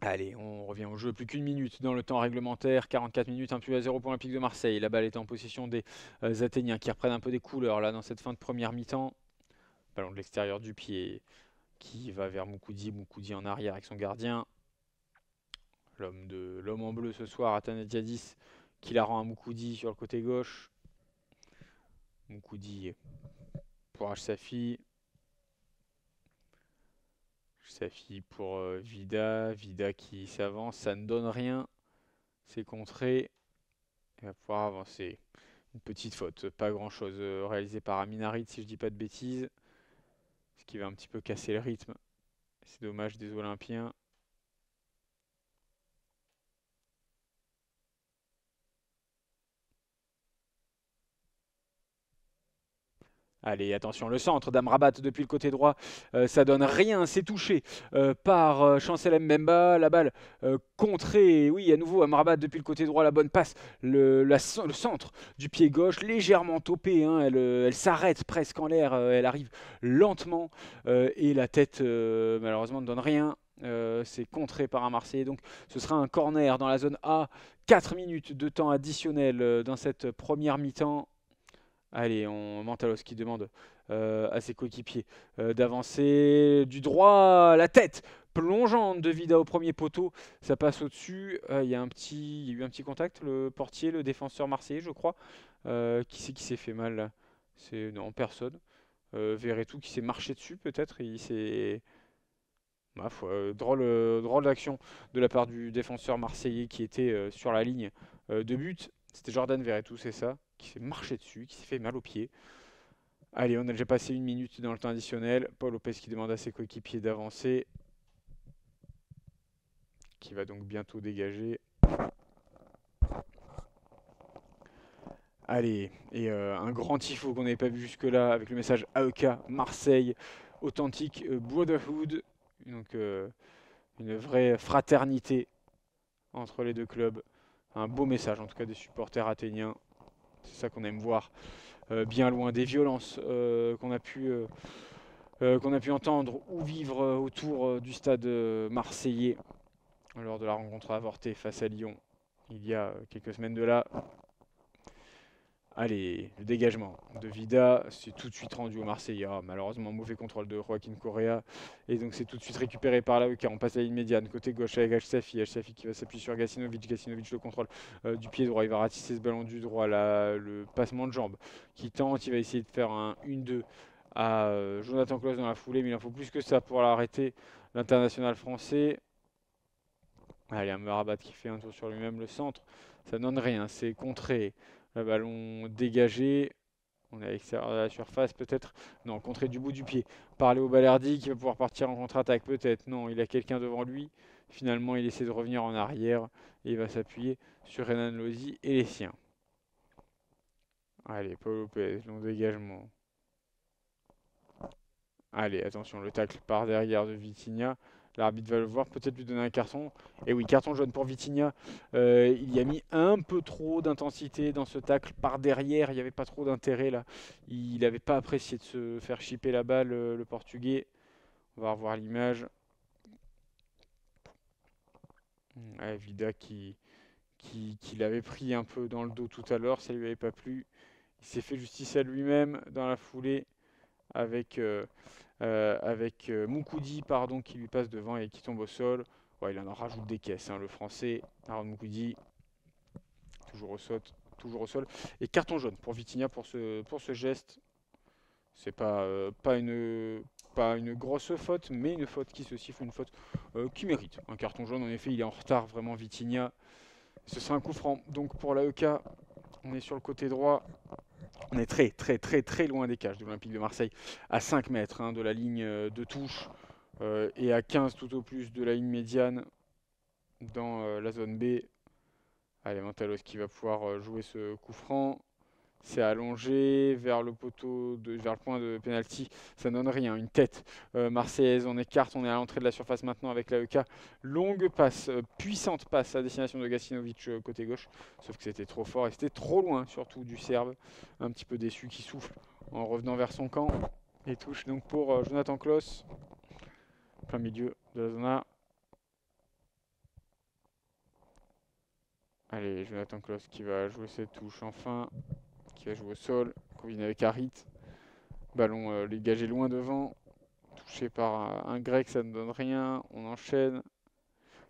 Allez, on revient au jeu, plus qu'une minute dans le temps réglementaire, 44 minutes, 1-0 pour l'Olympique de Marseille. La balle est en possession des Athéniens qui reprennent un peu des couleurs là dans cette fin de première mi-temps. Ballon de l'extérieur du pied qui va vers Moukoudi, Moukoudi en arrière avec son gardien. L'homme en bleu ce soir, Athanasiadis, qui la rend à Moukoudi sur le côté gauche. Moukoudi pour H-Safi. Safi pour Vida. Vida qui s'avance, ça ne donne rien. C'est contré. Il va pouvoir avancer. Une petite faute, pas grand chose réalisée par Aminarit si je dis pas de bêtises. Ce qui va un petit peu casser le rythme. C'est dommage des Olympiens. Allez, attention, le centre d'Amrabat depuis le côté droit, ça donne rien, c'est touché par Chancel Mbemba, la balle contrée, oui, à nouveau Amrabat depuis le côté droit, la bonne passe, le centre du pied gauche, légèrement topé, hein, elle s'arrête presque en l'air, elle arrive lentement, et la tête malheureusement ne donne rien. C'est contré par un Marseillais, donc ce sera un corner dans la zone A, 4 minutes de temps additionnel dans cette première mi-temps. Allez, Mantalos qui demande à ses coéquipiers d'avancer du droit, la tête plongeante de Vida au premier poteau, ça passe au-dessus. Il y a eu un petit contact, le portier, le défenseur marseillais, je crois. Qui c'est qui s'est fait mal là? C'est non, personne. Verretou qui s'est marché dessus peut-être. Il s'est ma foi, drôle d'action de la part du défenseur marseillais qui était sur la ligne de but. C'était Jordan Verretou, c'est ça, qui s'est marché dessus, qui s'est fait mal au pied. Allez, on a déjà passé une minute dans le temps additionnel. Paul Lopez qui demande à ses coéquipiers d'avancer. Qui va donc bientôt dégager. Allez, et un grand tifo qu'on n'avait pas vu jusque-là avec le message AEK Marseille, authentique Brotherhood. Donc une vraie fraternité entre les deux clubs. Un beau message en tout cas des supporters athéniens. C'est ça qu'on aime voir, bien loin des violences qu'on a pu entendre ou vivre autour du stade marseillais lors de la rencontre avortée face à Lyon il y a quelques semaines de là. Allez, le dégagement de Vida, c'est tout de suite rendu au Marseillais. Malheureusement, mauvais contrôle de Joaquin Correa. Et donc c'est tout de suite récupéré par l'AEK. On passe à la ligne médiane, côté gauche avec H-Safi. H-Safi qui va s'appuyer sur Gacinovic. Gacinovic le contrôle du pied droit. Il va ratisser ce ballon du droit. Là, le passement de jambe qui tente. Il va essayer de faire un 1-2 à Jonathan Clauss dans la foulée. Mais il en faut plus que ça pour l'arrêter. L'international français. Allez, un Amrabat qui fait un tour sur lui-même. Le centre, ça donne rien. C'est contré. Le ballon dégagé. On est à l'extérieur de la surface, peut-être. Non, contré du bout du pied. Par Léo Balerdi qui va pouvoir partir en contre-attaque, peut-être. Non, il a quelqu'un devant lui. Finalement, il essaie de revenir en arrière. Et il va s'appuyer sur Renan Lodi et les siens. Allez, Paul Lopez, long dégagement. Allez, attention, le tacle par derrière de Vitinha. L'arbitre va le voir, peut-être lui donner un carton. Et oui, carton jaune pour Vitinha. Il y a mis un peu trop d'intensité dans ce tacle par derrière. Il n'y avait pas trop d'intérêt là. Il n'avait pas apprécié de se faire chipper la balle, le Portugais. On va revoir l'image. Vida qui l'avait pris un peu dans le dos tout à l'heure. Ça ne lui avait pas plu. Il s'est fait justice à lui-même dans la foulée avec Moukoudi qui lui passe devant et qui tombe au sol. Ouais, il en rajoute des caisses, hein, le français. Aaron Moukoudi, toujours au sol. Et carton jaune pour Vitinha pour ce geste. C'est pas une grosse faute, mais une faute qui se siffle, une faute qui mérite un carton jaune. En effet, il est en retard vraiment Vitinha. Ce sera un coup franc donc pour l'AEK On est sur le côté droit. On est très très très très loin des cages de l'Olympique de Marseille, à 5 mètres hein, de la ligne de touche et à 15 tout au plus de la ligne médiane dans la zone B. Allez, Mantalos qui va pouvoir jouer ce coup franc. C'est allongé vers le poteau, vers le point de penalty. Ça ne donne rien. Une tête marseillaise. On écarte. On est à l'entrée de la surface maintenant avec l'AEK. Longue passe, puissante passe à destination de Gacinovic côté gauche. Sauf que c'était trop fort et c'était trop loin, surtout du Serbe. Un petit peu déçu qui souffle en revenant vers son camp. Et touche donc pour Jonathan Klaus. Plein milieu de la zone. Allez, Jonathan Klaus qui va jouer cette touche enfin. Qui va jouer au sol, combiné avec Harit. Ballon dégagé loin devant. Touché par un grec, ça ne donne rien. On enchaîne.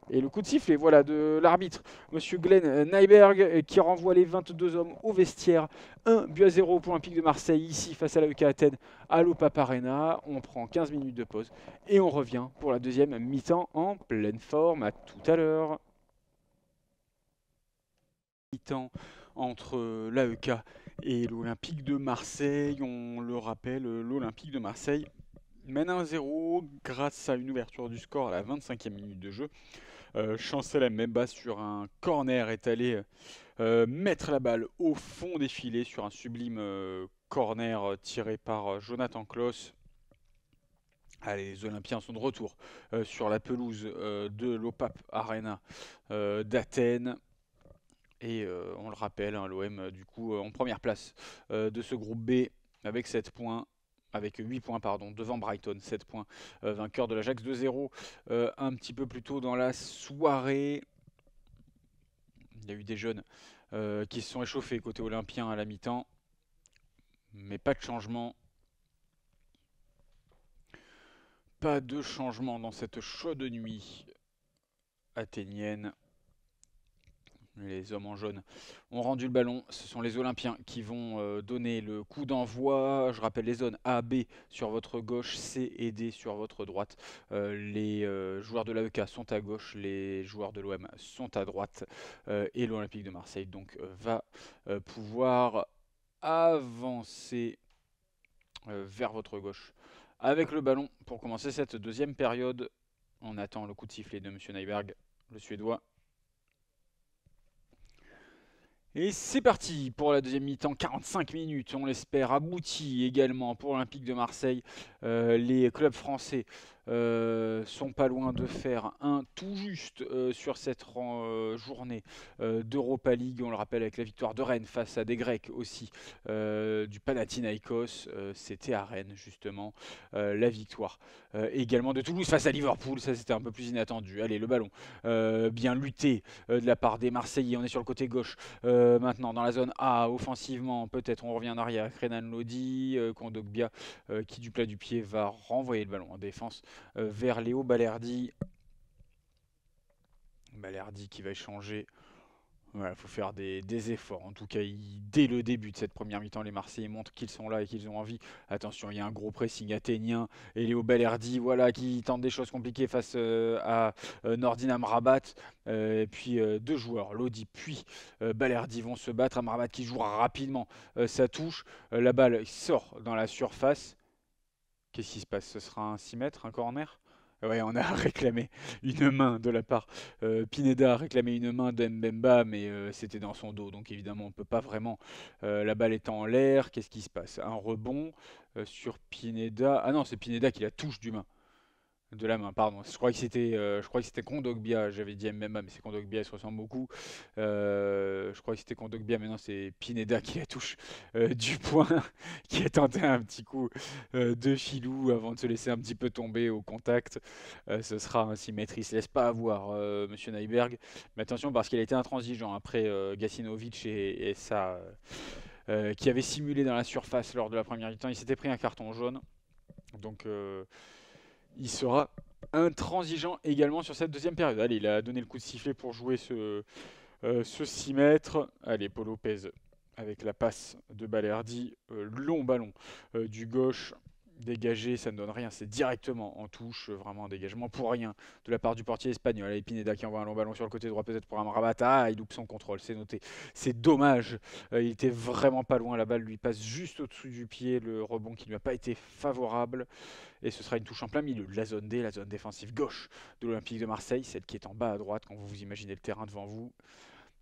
Et le coup de sifflet, voilà, de l'arbitre, Monsieur Glenn Nyberg, qui renvoie les 22 hommes au vestiaire. 1-0 pour l'Olympique de Marseille, ici face à l'AEK Athènes, à l'OPAP Arena. On prend 15 minutes de pause et on revient pour la deuxième mi-temps en pleine forme. À tout à l'heure. Mi-temps entre l'AEK et l'Olympique de Marseille. On le rappelle, l'Olympique de Marseille mène 1-0 grâce à une ouverture du score à la 25e minute de jeu. Chancel Mbemba sur un corner est allé mettre la balle au fond des filets sur un sublime corner tiré par Jonathan Klaus. Allez, les Olympiens sont de retour sur la pelouse de l'OPAP Arena d'Athènes. Et on le rappelle, hein, l'OM du coup en première place de ce groupe B avec 7 points. Avec 8 points pardon, devant Brighton, 7 points, vainqueur de l'Ajax 2-0 un petit peu plus tôt dans la soirée. Il y a eu des jeunes qui se sont échauffés côté olympien à la mi-temps, mais pas de changement. Pas de changement dans cette chaude nuit athénienne. Les hommes en jaune ont rendu le ballon. Ce sont les Olympiens qui vont donner le coup d'envoi. Je rappelle les zones A, B sur votre gauche, C et D sur votre droite. Les joueurs de l'AEK sont à gauche, les joueurs de l'OM sont à droite. Et l'Olympique de Marseille donc va pouvoir avancer vers votre gauche avec le ballon pour commencer cette deuxième période. On attend le coup de sifflet de M. Nyberg, le Suédois. Et c'est parti pour la deuxième mi-temps, 45 minutes, on l'espère, abouti également pour l'Olympique de Marseille. Les clubs français sont pas loin de faire un tout juste sur cette journée d'Europa League. On le rappelle avec la victoire de Rennes face à des Grecs aussi, du Panathinaikos. C'était à Rennes justement la victoire. Également de Toulouse face à Liverpool, ça c'était un peu plus inattendu. Allez, le ballon bien lutté de la part des Marseillais, on est sur le côté gauche. Maintenant dans la zone A, offensivement, peut-être on revient en arrière. Renan Lodi, Kondogbia qui du plat du pied va renvoyer le ballon en défense vers Léo Balerdi. Balerdi qui va échanger. Voilà, il faut faire des efforts. En tout cas, dès le début de cette première mi-temps, les Marseillais montrent qu'ils sont là et qu'ils ont envie. Attention, il y a un gros pressing athénien. Et Léo Balerdi, voilà, qui tente des choses compliquées face à Nordin Amrabat. Et puis deux joueurs, Lodi puis Balerdi, vont se battre. Amrabat qui jouera rapidement sa touche. La balle sort dans la surface. Qu'est-ce qui se passe? Ce sera un 6 mètres, un corner? Ouais, on a réclamé une main de la part. Pineda a réclamé une main de Mbemba, mais c'était dans son dos. Donc évidemment, on ne peut pas vraiment. La balle étant en l'air, qu'est-ce qui se passe? Un rebond sur Pineda. Ah non, c'est Pineda qui la touche de la main, pardon. Je crois que c'était Kondogbia. J'avais dit Mbemba, mais c'est Kondogbia, il se ressemble beaucoup. Je crois que c'était Kondogbia, mais non, c'est Pineda qui la touche du poing, qui a tenté un petit coup de filou avant de se laisser un petit peu tomber au contact. Ce sera un 6 mètres. Il ne se laisse pas avoir, Monsieur Nyberg. Mais attention, parce qu'il a été intransigeant après Gacinovic et ça. Qui avait simulé dans la surface lors de la première mi-temps. Il s'était pris un carton jaune. Donc il sera intransigeant également sur cette deuxième période. Allez, il a donné le coup de sifflet pour jouer ce 6 mètres. Allez, Paul Lopez avec la passe de Balerdi. Long ballon du gauche Dégagé, ça ne donne rien, c'est directement en touche, vraiment un dégagement pour rien de la part du portier espagnol. Et Pineda qui envoie un long ballon sur le côté droit peut-être pour Amrabat. Ah, il loupe son contrôle, c'est noté. C'est dommage, il était vraiment pas loin, la balle lui passe juste au-dessus du pied, le rebond qui ne lui a pas été favorable. Et ce sera une touche en plein milieu de la zone D, la zone défensive gauche de l'Olympique de Marseille, celle qui est en bas à droite quand vous imaginez le terrain devant vous.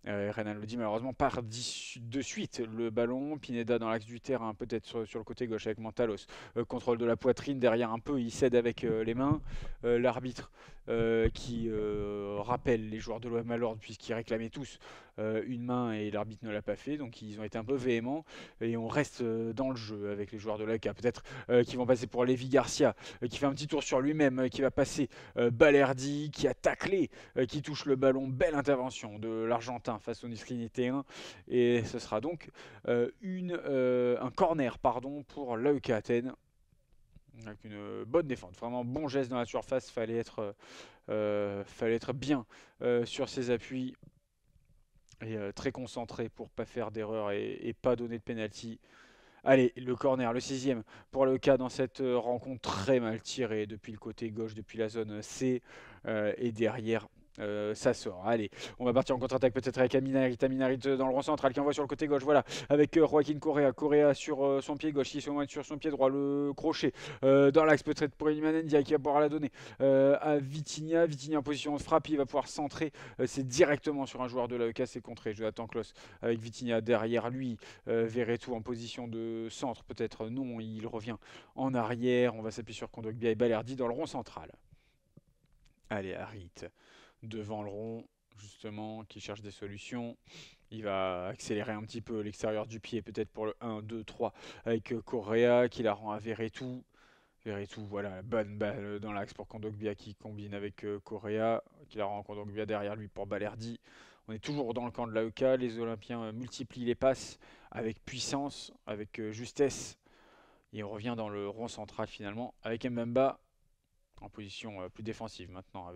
Renan le dit malheureusement part de suite le ballon. Pineda dans l'axe du terrain, peut-être sur le côté gauche avec Mantalos. Contrôle de la poitrine, derrière un peu, il cède avec les mains. L'arbitre qui rappelle les joueurs de l'OM à l'ordre puisqu'ils réclamaient tous une main et l'arbitre ne l'a pas fait. Donc ils ont été un peu véhéments et on reste dans le jeu avec les joueurs de l'AK. Peut-être qui vont passer pour Lévi Garcia qui fait un petit tour sur lui-même, qui va passer Balerdi qui a taclé, qui touche le ballon. Belle intervention de l'Argentin face au Nice Trinité 1 et ce sera donc un corner pour l'AEK Athènes avec une bonne défense, vraiment bon geste dans la surface, fallait être bien sur ses appuis et très concentré pour pas faire d'erreur et pas donner de penalty. Allez, le corner, le 6e pour le cas dans cette rencontre, très mal tiré depuis le côté gauche, depuis la zone C et derrière. Ça sort. Allez, on va partir en contre-attaque peut-être avec Aminarit dans le rond central qui envoie sur le côté gauche. Voilà, avec Joaquin Correa. Correa sur son pied gauche, qui se met sur son pied droit. Le crochet dans l'axe peut-être pour Iliman Ndiaye qui va pouvoir la donner à Vitinha. Vitinha en position de frappe, il va pouvoir centrer. C'est directement sur un joueur de l'AEK, c'est contré. Jonathan Klaus avec Vitinha derrière lui. Verretou en position de centre, peut-être non, il revient en arrière. On va s'appuyer sur Kondogbia et Balerdi dans le rond central. Allez, Harit devant le rond, justement, qui cherche des solutions. Il va accélérer un petit peu l'extérieur du pied, peut-être pour le 1, 2, 3, avec Correa qui la rend à Verretou. Verretou, voilà, bonne balle dans l'axe pour Kondogbia qui combine avec Correa, qui la rend Kondogbia derrière lui pour Balerdi. On est toujours dans le camp de l'AEK, les Olympiens multiplient les passes avec puissance, avec justesse. Et on revient dans le rond central finalement, avec Mbemba en position plus défensive maintenant,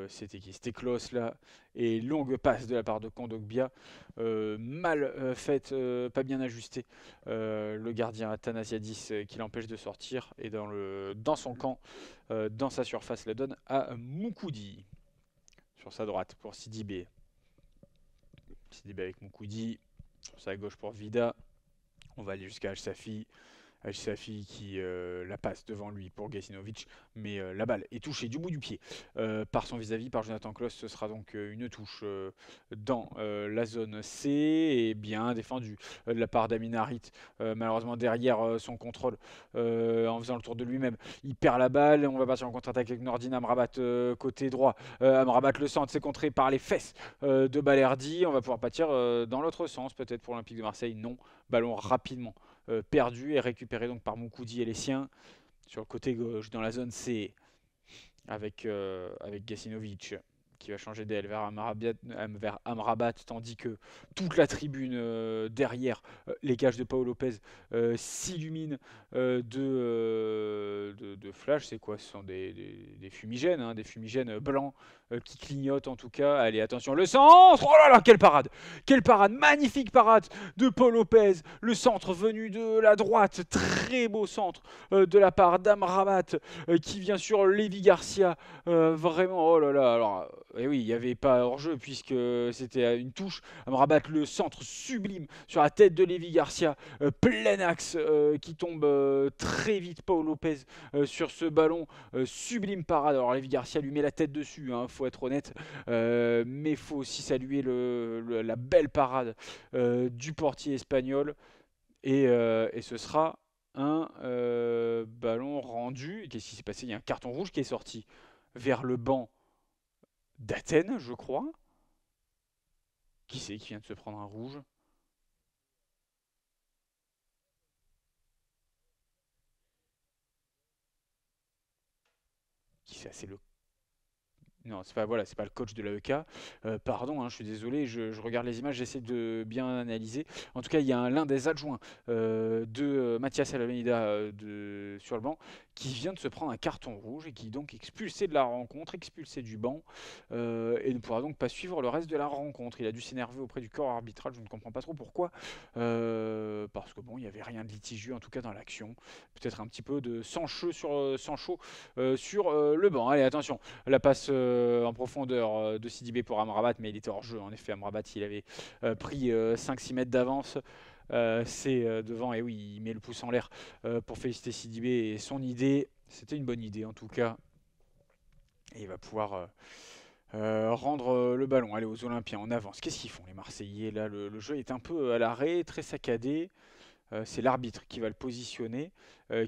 c'était qui? C'était Klaus là, et longue passe de la part de Kondogbia, mal faite, pas bien ajustée. Le gardien Athanasiadis qui l'empêche de sortir, et dans son camp, dans sa surface, la donne à Moukoudi sur sa droite pour Sidibé. Sidibé avec Moukoudi, sur sa gauche pour Vida. On va aller jusqu'à Al-Safi. Al-Safi qui la passe devant lui pour Gacinovic, mais la balle est touchée du bout du pied par son vis-à-vis, par Jonathan Klaus. Ce sera donc une touche dans la zone C, et bien défendu de la part d'Amin Harit. Malheureusement derrière son contrôle en faisant le tour de lui-même, il perd la balle. On va partir en contre-attaque avec Nordin Amrabat côté droit. Amrabat le centre, c'est contré par les fesses de Balerdi. On va pouvoir partir dans l'autre sens, peut-être pour l'Olympique de Marseille. Non, ballon rapidement perdu et récupéré donc par Moukoudi et les siens sur le côté gauche dans la zone C avec Gacinovic qui va changer d'aile vers Amrabat, tandis que toute la tribune derrière les cages de Paul Lopez s'illumine de flash. C'est quoi? Ce sont des fumigènes, hein, des fumigènes blancs qui clignotent en tout cas. Allez, attention, le centre! Oh là là, quelle parade! Quelle parade! Magnifique parade de Paul Lopez. Le centre venu de la droite, très beau centre de la part d'Amrabat qui vient sur Lévi Garcia. Vraiment, oh là là, alors... Et oui, il n'y avait pas hors-jeu puisque c'était une touche. Amrabat, le centre sublime sur la tête de Lévi Garcia. Plein axe qui tombe très vite. Paul Lopez sur ce ballon. Sublime parade. Alors Lévi Garcia lui met la tête dessus, hein, faut être honnête. Mais il faut aussi saluer la belle parade du portier espagnol. Et ce sera un ballon rendu. Qu'est-ce qui s'est passé? Il y a un carton rouge qui est sorti vers le banc d'Athènes, je crois. Qui c'est qui vient de se prendre un rouge? Qui c'est? C'est le... Non, c'est pas, voilà, c'est pas le coach de l'AEK. Pardon, hein, je suis désolé, je regarde les images, j'essaie de bien analyser. En tout cas, il y a l'un des adjoints de Mathias Almeida sur le banc qui vient de se prendre un carton rouge et qui est donc expulsé de la rencontre, expulsé du banc, et ne pourra donc pas suivre le reste de la rencontre. Il a dû s'énerver auprès du corps arbitral, je ne comprends pas trop pourquoi, parce que bon, il n'y avait rien de litigieux en tout cas dans l'action. Peut-être un petit peu de sang chaud sur le banc. Allez, attention, la passe en profondeur de Sidibé pour Amrabat, mais il était hors jeu. En effet, Amrabat, il avait pris 5-6 mètres d'avance. C'est devant, et oui, il met le pouce en l'air pour féliciter Sidibé et son idée. C'était une bonne idée en tout cas. Et il va pouvoir rendre le ballon. Allez, aux Olympiens, on avance. Qu'est-ce qu'ils font les Marseillais là, le jeu est un peu à l'arrêt, très saccadé. C'est l'arbitre qui va le positionner,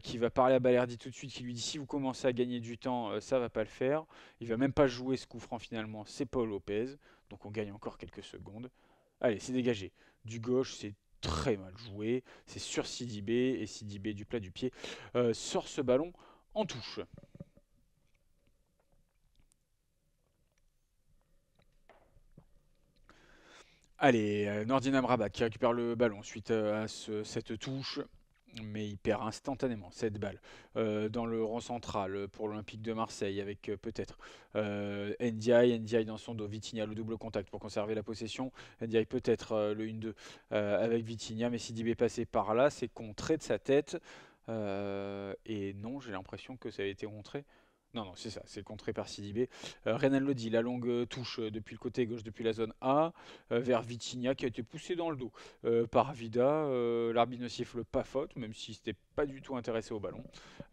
qui va parler à Balerdi tout de suite, qui lui dit si vous commencez à gagner du temps, ça va pas le faire. Il va même pas jouer ce coup franc finalement, c'est Paul Lopez. Donc on gagne encore quelques secondes. Allez, c'est dégagé. Du gauche, c'est très mal joué. C'est sur Sidibé, et Sidibé du plat du pied sort ce ballon en touche. Allez, Nordin Amrabat qui récupère le ballon suite à cette touche, mais il perd instantanément cette balle dans le rond central pour l'Olympique de Marseille avec peut-être Ndiaye dans son dos, Vitinha le double contact pour conserver la possession, Ndiaye peut-être le 1-2 avec Vitinha, mais Sidibé passé par là, c'est contré de sa tête, et non, j'ai l'impression que ça a été contré. Non, non, c'est ça, c'est le contré par Sidibé. Renan Lodi, la longue touche depuis le côté gauche, depuis la zone A, vers Vitinha qui a été poussé dans le dos par Vida. L'arbitre ne siffle pas faute, même s'il n'était pas du tout intéressé au ballon.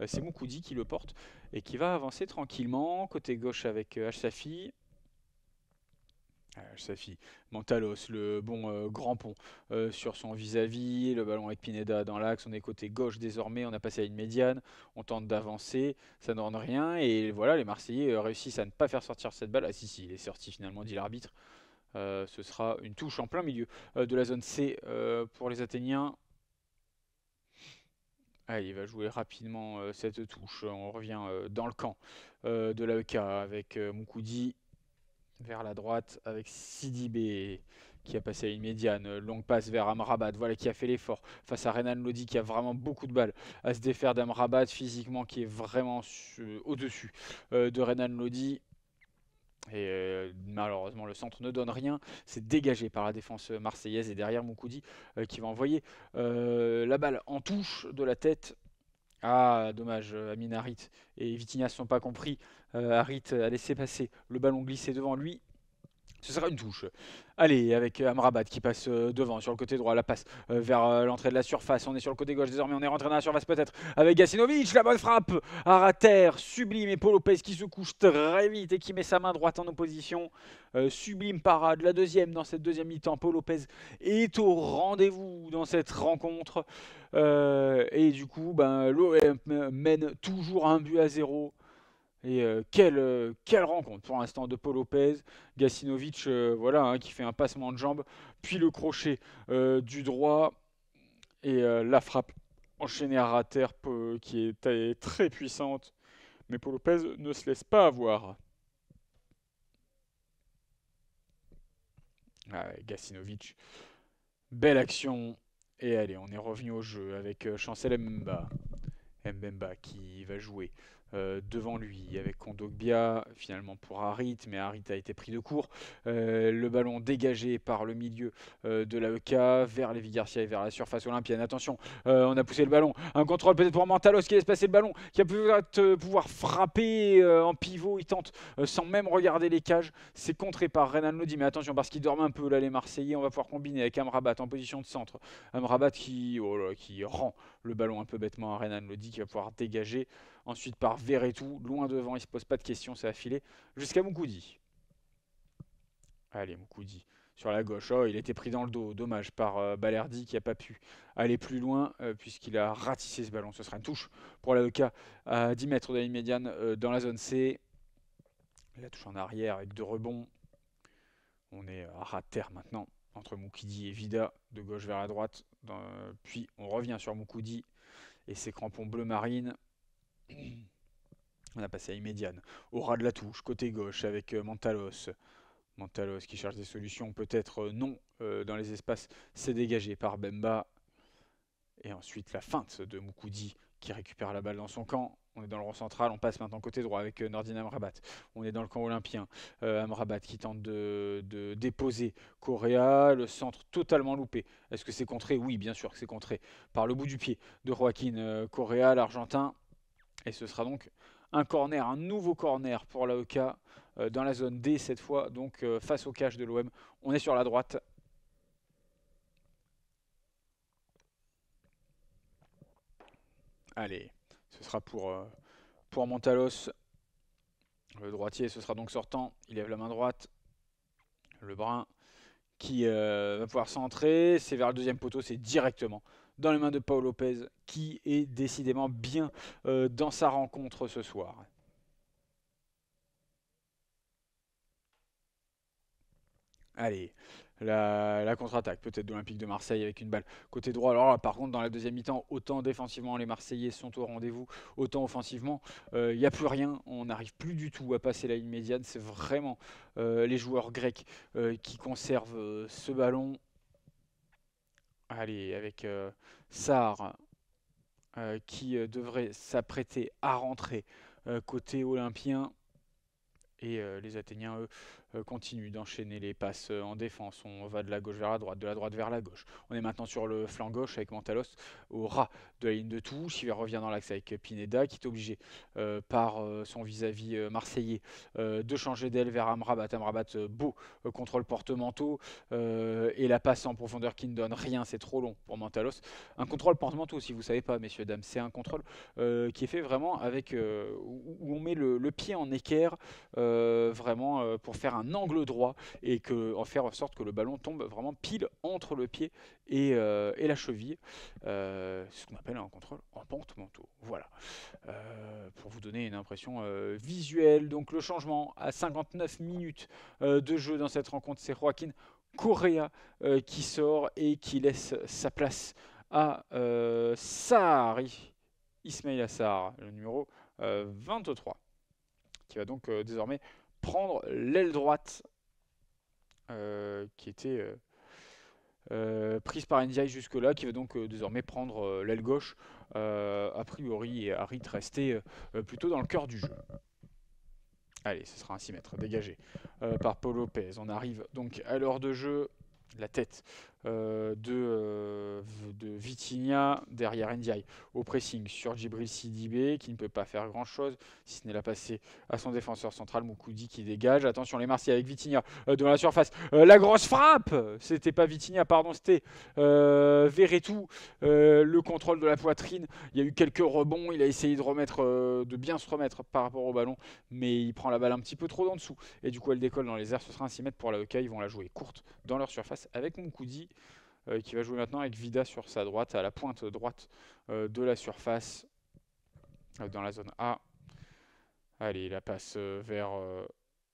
C'est Moukoudi qui le porte et qui va avancer tranquillement. Côté gauche avec Safi. Safi, Mantalos, le bon grand pont sur son vis-à-vis, le ballon avec Pineda dans l'axe, on est côté gauche désormais, on a passé à une médiane, on tente d'avancer, ça ne donne rien, et voilà, les Marseillais réussissent à ne pas faire sortir cette balle. Ah si, il est sorti finalement, dit l'arbitre. Ce sera une touche en plein milieu de la zone C pour les Athéniens. Ah, il va jouer rapidement cette touche, on revient dans le camp de l'AEK avec Moukoudi vers la droite avec Sidibé qui a passé à une médiane, longue passe vers Amrabat, voilà qui a fait l'effort face à Renan Lodi qui a vraiment beaucoup de balles à se défaire d'Amrabat physiquement qui est vraiment au-dessus de Renan Lodi. Et malheureusement le centre ne donne rien, c'est dégagé par la défense marseillaise et derrière Moukoudi qui va envoyer la balle en touche de la tête. Ah, dommage, Amin Harit et Vitinha ne sont pas compris. Harit a laissé passer le ballon glissé devant lui. Ce sera une touche. Allez, avec Amrabat qui passe devant sur le côté droit, la passe vers l'entrée de la surface. On est sur le côté gauche désormais, on est rentré dans la surface peut-être avec Gacinovic. La bonne frappe à terre, sublime. Et Paul Lopez qui se couche très vite et qui met sa main droite en opposition. Sublime parade, la deuxième dans cette deuxième mi-temps. Paul Lopez est au rendez-vous dans cette rencontre. Et du coup, l'OM mène toujours 1-0. Et quelle rencontre pour l'instant de Paul Lopez, Gacinovic, voilà, hein, qui fait un passement de jambe, puis le crochet du droit et la frappe enchaînée à rater qui est très puissante. Mais Paul Lopez ne se laisse pas avoir. Ah, Gacinovic, belle action. Et allez, on est revenu au jeu avec Chancel Mbemba qui va jouer devant lui avec Kondogbia finalement pour Harit, mais Harit a été pris de court. Le ballon dégagé par le milieu de l'AEK vers Lévi Garcia et vers la surface olympienne. Attention, on a poussé le ballon. Un contrôle peut-être pour Mantalos qui laisse passer le ballon, qui va pouvoir frapper en pivot. Il tente sans même regarder les cages. C'est contré par Renan Lodi, mais attention parce qu'il dorment un peu là les Marseillais. On va pouvoir combiner avec Amrabat en position de centre. Amrabat qui rend le ballon un peu bêtement à Renan Lodi qui va pouvoir dégager. Ensuite par Verretou, loin devant, il ne se pose pas de questions, ça a filé jusqu'à Moukoudi. Allez, Moukoudi sur la gauche. Oh, il était pris dans le dos, dommage, par Balerdi qui n'a pas pu aller plus loin puisqu'il a ratissé ce ballon. Ce sera une touche pour l'AEK à 10 mètres de la ligne médiane dans la zone C. La touche en arrière avec deux rebonds. On est à ras de terre maintenant entre Moukoudi et Vida, de gauche vers la droite. Puis on revient sur Moukoudi et ses crampons bleu marine. On a passé à une médiane au ras de la touche, côté gauche avec Mantalos. Mantalos qui cherche des solutions, peut-être non dans les espaces. C'est dégagé par Bemba. Et ensuite la feinte de Moukoudi qui récupère la balle dans son camp. On est dans le rond central, on passe maintenant côté droit avec Nordin Amrabat. On est dans le camp olympien. Amrabat qui tente de déposer Correa, le centre totalement loupé. Est-ce que c'est contré? Oui, bien sûr que c'est contré par le bout du pied de Joaquin Correa, l'Argentin. Et ce sera donc un corner, un nouveau corner pour l'AEK dans la zone D cette fois, donc face au cache de l'OM. On est sur la droite. Allez, ce sera pour Montalos. Le droitier, ce sera donc sortant. Il lève la main droite. Le brun qui va pouvoir centrer. C'est vers le deuxième poteau, c'est directement dans les mains de Paul Lopez qui est décidément bien dans sa rencontre ce soir. Allez, la contre-attaque peut-être d'Olympique de Marseille avec une balle côté droit. Alors là, par contre, dans la deuxième mi-temps, autant défensivement les Marseillais sont au rendez-vous, autant offensivement, il n'y a plus rien. On n'arrive plus du tout à passer la ligne médiane. C'est vraiment les joueurs grecs qui conservent ce ballon. Allez, avec Sarr qui devrait s'apprêter à rentrer côté olympien. Et les Athéniens, eux, continuent d'enchaîner les passes en défense. On va de la gauche vers la droite, de la droite vers la gauche. On est maintenant sur le flanc gauche avec Mantalos au ras de la ligne de touche. Il revient dans l'axe avec Pineda qui est obligé par son vis-à-vis marseillais de changer d'aile vers Amrabat. Amrabat, beau contrôle porte-manteau et la passe en profondeur qui ne donne rien, c'est trop long pour Mantalos. Un contrôle porte-manteau, si vous ne savez pas, messieurs, dames, c'est un contrôle qui est fait vraiment avec où on met le pied en équerre. Vraiment pour faire un angle droit et en faire en sorte que le ballon tombe vraiment pile entre le pied et la cheville. Ce qu'on appelle un contrôle en porte-manteau. Voilà. Pour vous donner une impression visuelle. Donc le changement à 59 minutes de jeu dans cette rencontre, c'est Joaquin Correa qui sort et qui laisse sa place à Sarr, Ismaïla Sarr, le numéro 23. Qui va donc désormais prendre l'aile droite qui était prise par Ndiaye jusque-là, qui va donc désormais prendre l'aile gauche, a priori, et Harit rester plutôt dans le cœur du jeu. Allez, ce sera un 6 mètres dégagé par Paul Lopez. On arrive donc à l'heure de jeu. La tête de Vitinha derrière Ndiaye au pressing sur Djibril Sidibé qui ne peut pas faire grand chose si ce n'est la passer à son défenseur central Moukoudi qui dégage. Attention les Marseillais avec Vitinha dans la surface. La grosse frappe, c'était pas Vitinha, pardon, c'était Verretou. Le contrôle de la poitrine. Il y a eu quelques rebonds. Il a essayé de bien se remettre par rapport au ballon, mais il prend la balle un petit peu trop d'en dessous et du coup elle décolle dans les airs. Ce sera un 6 mètres pour l'AEK. Ils vont la jouer courte dans leur surface avec Moukoudi qui va jouer maintenant avec Vida sur sa droite, à la pointe droite de la surface dans la zone A. Allez, la passe vers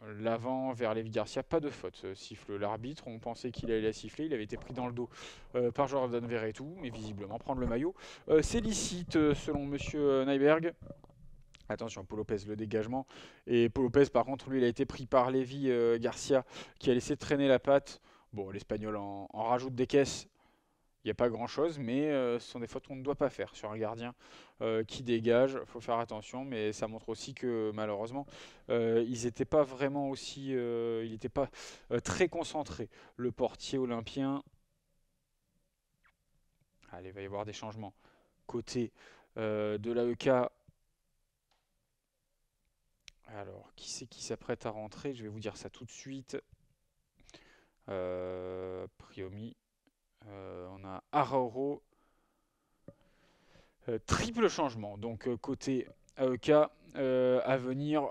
l'avant, vers Lévi Garcia. Pas de faute, siffle l'arbitre. On pensait qu'il allait la siffler. Il avait été pris dans le dos par Jordan Verretou, mais visiblement prendre le maillot, c'est licite selon monsieur Nyberg. Attention, Paul Lopez, le dégagement. Et Paul Lopez, par contre, lui, il a été pris par Lévi Garcia, qui a laissé traîner la patte. Bon, l'Espagnol en rajoute des caisses. Il n'y a pas grand-chose, mais ce sont des fautes qu'on ne doit pas faire sur un gardien qui dégage. Il faut faire attention, mais ça montre aussi que, malheureusement, ils n'étaient pas vraiment aussi... il n'était pas très concentré. Le portier olympien... Allez, il va y avoir des changements. Côté de l'AEK... Alors, qui c'est qui s'apprête à rentrer? Je vais vous dire ça tout de suite. Priomi. On a Arauro. Triple changement. Donc, côté AEK, à venir,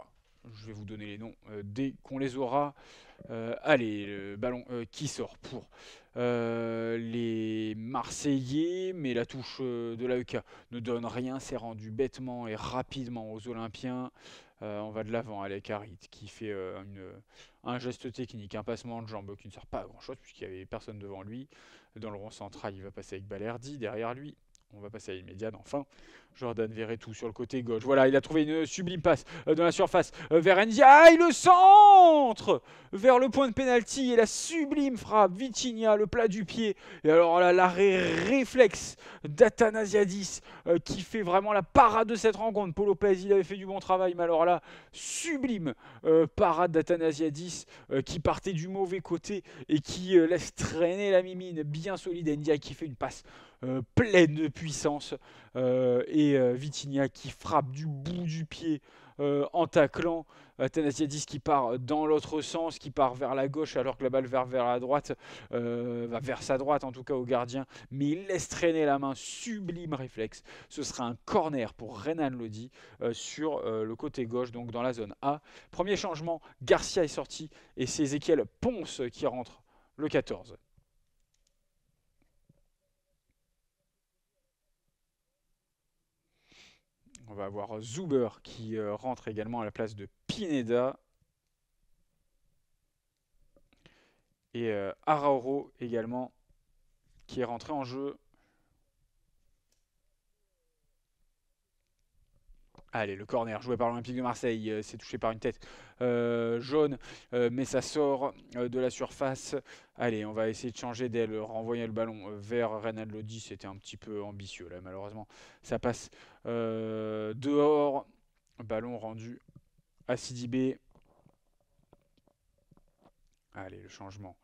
je vais vous donner les noms dès qu'on les aura. Allez, le ballon qui sort pour les Marseillais, mais la touche de l'AEK ne donne rien. C'est rendu bêtement et rapidement aux Olympiens. On va de l'avant avec Harit qui fait un geste technique, un passement de jambe qui ne sert pas à grand chose puisqu'il n'y avait personne devant lui. Dans le rond central, il va passer avec Balerdi. Derrière lui, On va passer à l'immédiat, enfin. Jordan Verretou sur le côté gauche. Voilà, il a trouvé une sublime passe dans la surface vers Ndiaye, le centre vers le point de pénalty et la sublime frappe. Vitinha, le plat du pied. Et alors là, l'arrêt réflexe d'Athanasiadis qui fait vraiment la parade de cette rencontre. Paul Lopez, il avait fait du bon travail, mais alors là, sublime parade d'Athanasiadis qui partait du mauvais côté et qui laisse traîner la mimine bien solide. Ndiaye qui fait une passe pleine de puissance et Vitinha qui frappe du bout du pied en taclant. Athanasiadis qui part dans l'autre sens, qui part vers la gauche alors que la balle va vers la droite, va vers sa droite en tout cas au gardien, mais il laisse traîner la main, sublime réflexe. Ce sera un corner pour Renan Lodi sur le côté gauche, donc dans la zone A. Premier changement, Garcia est sorti et c'est Ezequiel Ponce qui rentre, le 14. On va avoir Zuber qui rentre également à la place de Pineda. Et Arauro également qui est rentré en jeu. Allez, le corner joué par l'Olympique de Marseille, c'est touché par une tête jaune, mais ça sort de la surface. Allez, on va essayer de changer d'aile, renvoyer le ballon vers Renan Lodi. C'était un petit peu ambitieux là, malheureusement. Ça passe dehors. Ballon rendu à Sidibé. Allez, le changement.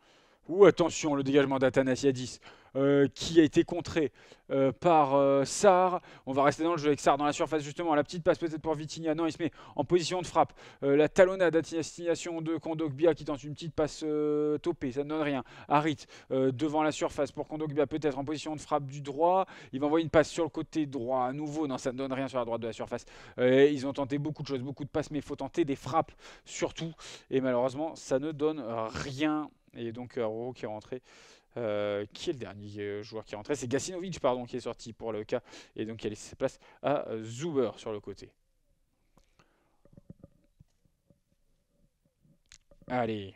Ouh, attention, le dégagement d'Athanasiadis qui a été contré par Sarr. On va rester dans le jeu avec Sarr dans la surface justement. La petite passe peut-être pour Vitinha. Non, il se met en position de frappe. La talonnade à destination de Kondogbia qui tente une petite passe topée. Ça ne donne rien. Harit devant la surface pour Kondogbia peut-être en position de frappe du droit. Il va envoyer une passe sur le côté droit à nouveau. Non, ça ne donne rien sur la droite de la surface. Ils ont tenté beaucoup de choses, beaucoup de passes, mais il faut tenter des frappes surtout. Et malheureusement, ça ne donne rien. Et donc Arauro qui est rentré. Qui est le dernier joueur qui est rentré? C'est Gacinovic pardon, qui est sorti pour le cas. Et donc il a laissé sa place à Zuber sur le côté. Allez.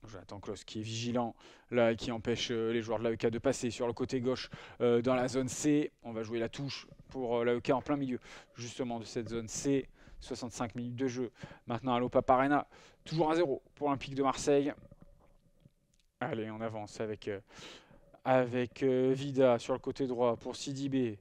Jonathan Klaus qui est vigilant là, qui empêche les joueurs de l'AEK de passer sur le côté gauche dans la zone C. On va jouer la touche pour l'AEK en plein milieu justement de cette zone C. 65 minutes de jeu. Maintenant à l'Opa Arena. Toujours 1-0 pour l'Olympique de Marseille. Allez, on avance avec Vida sur le côté droit pour Sidibé.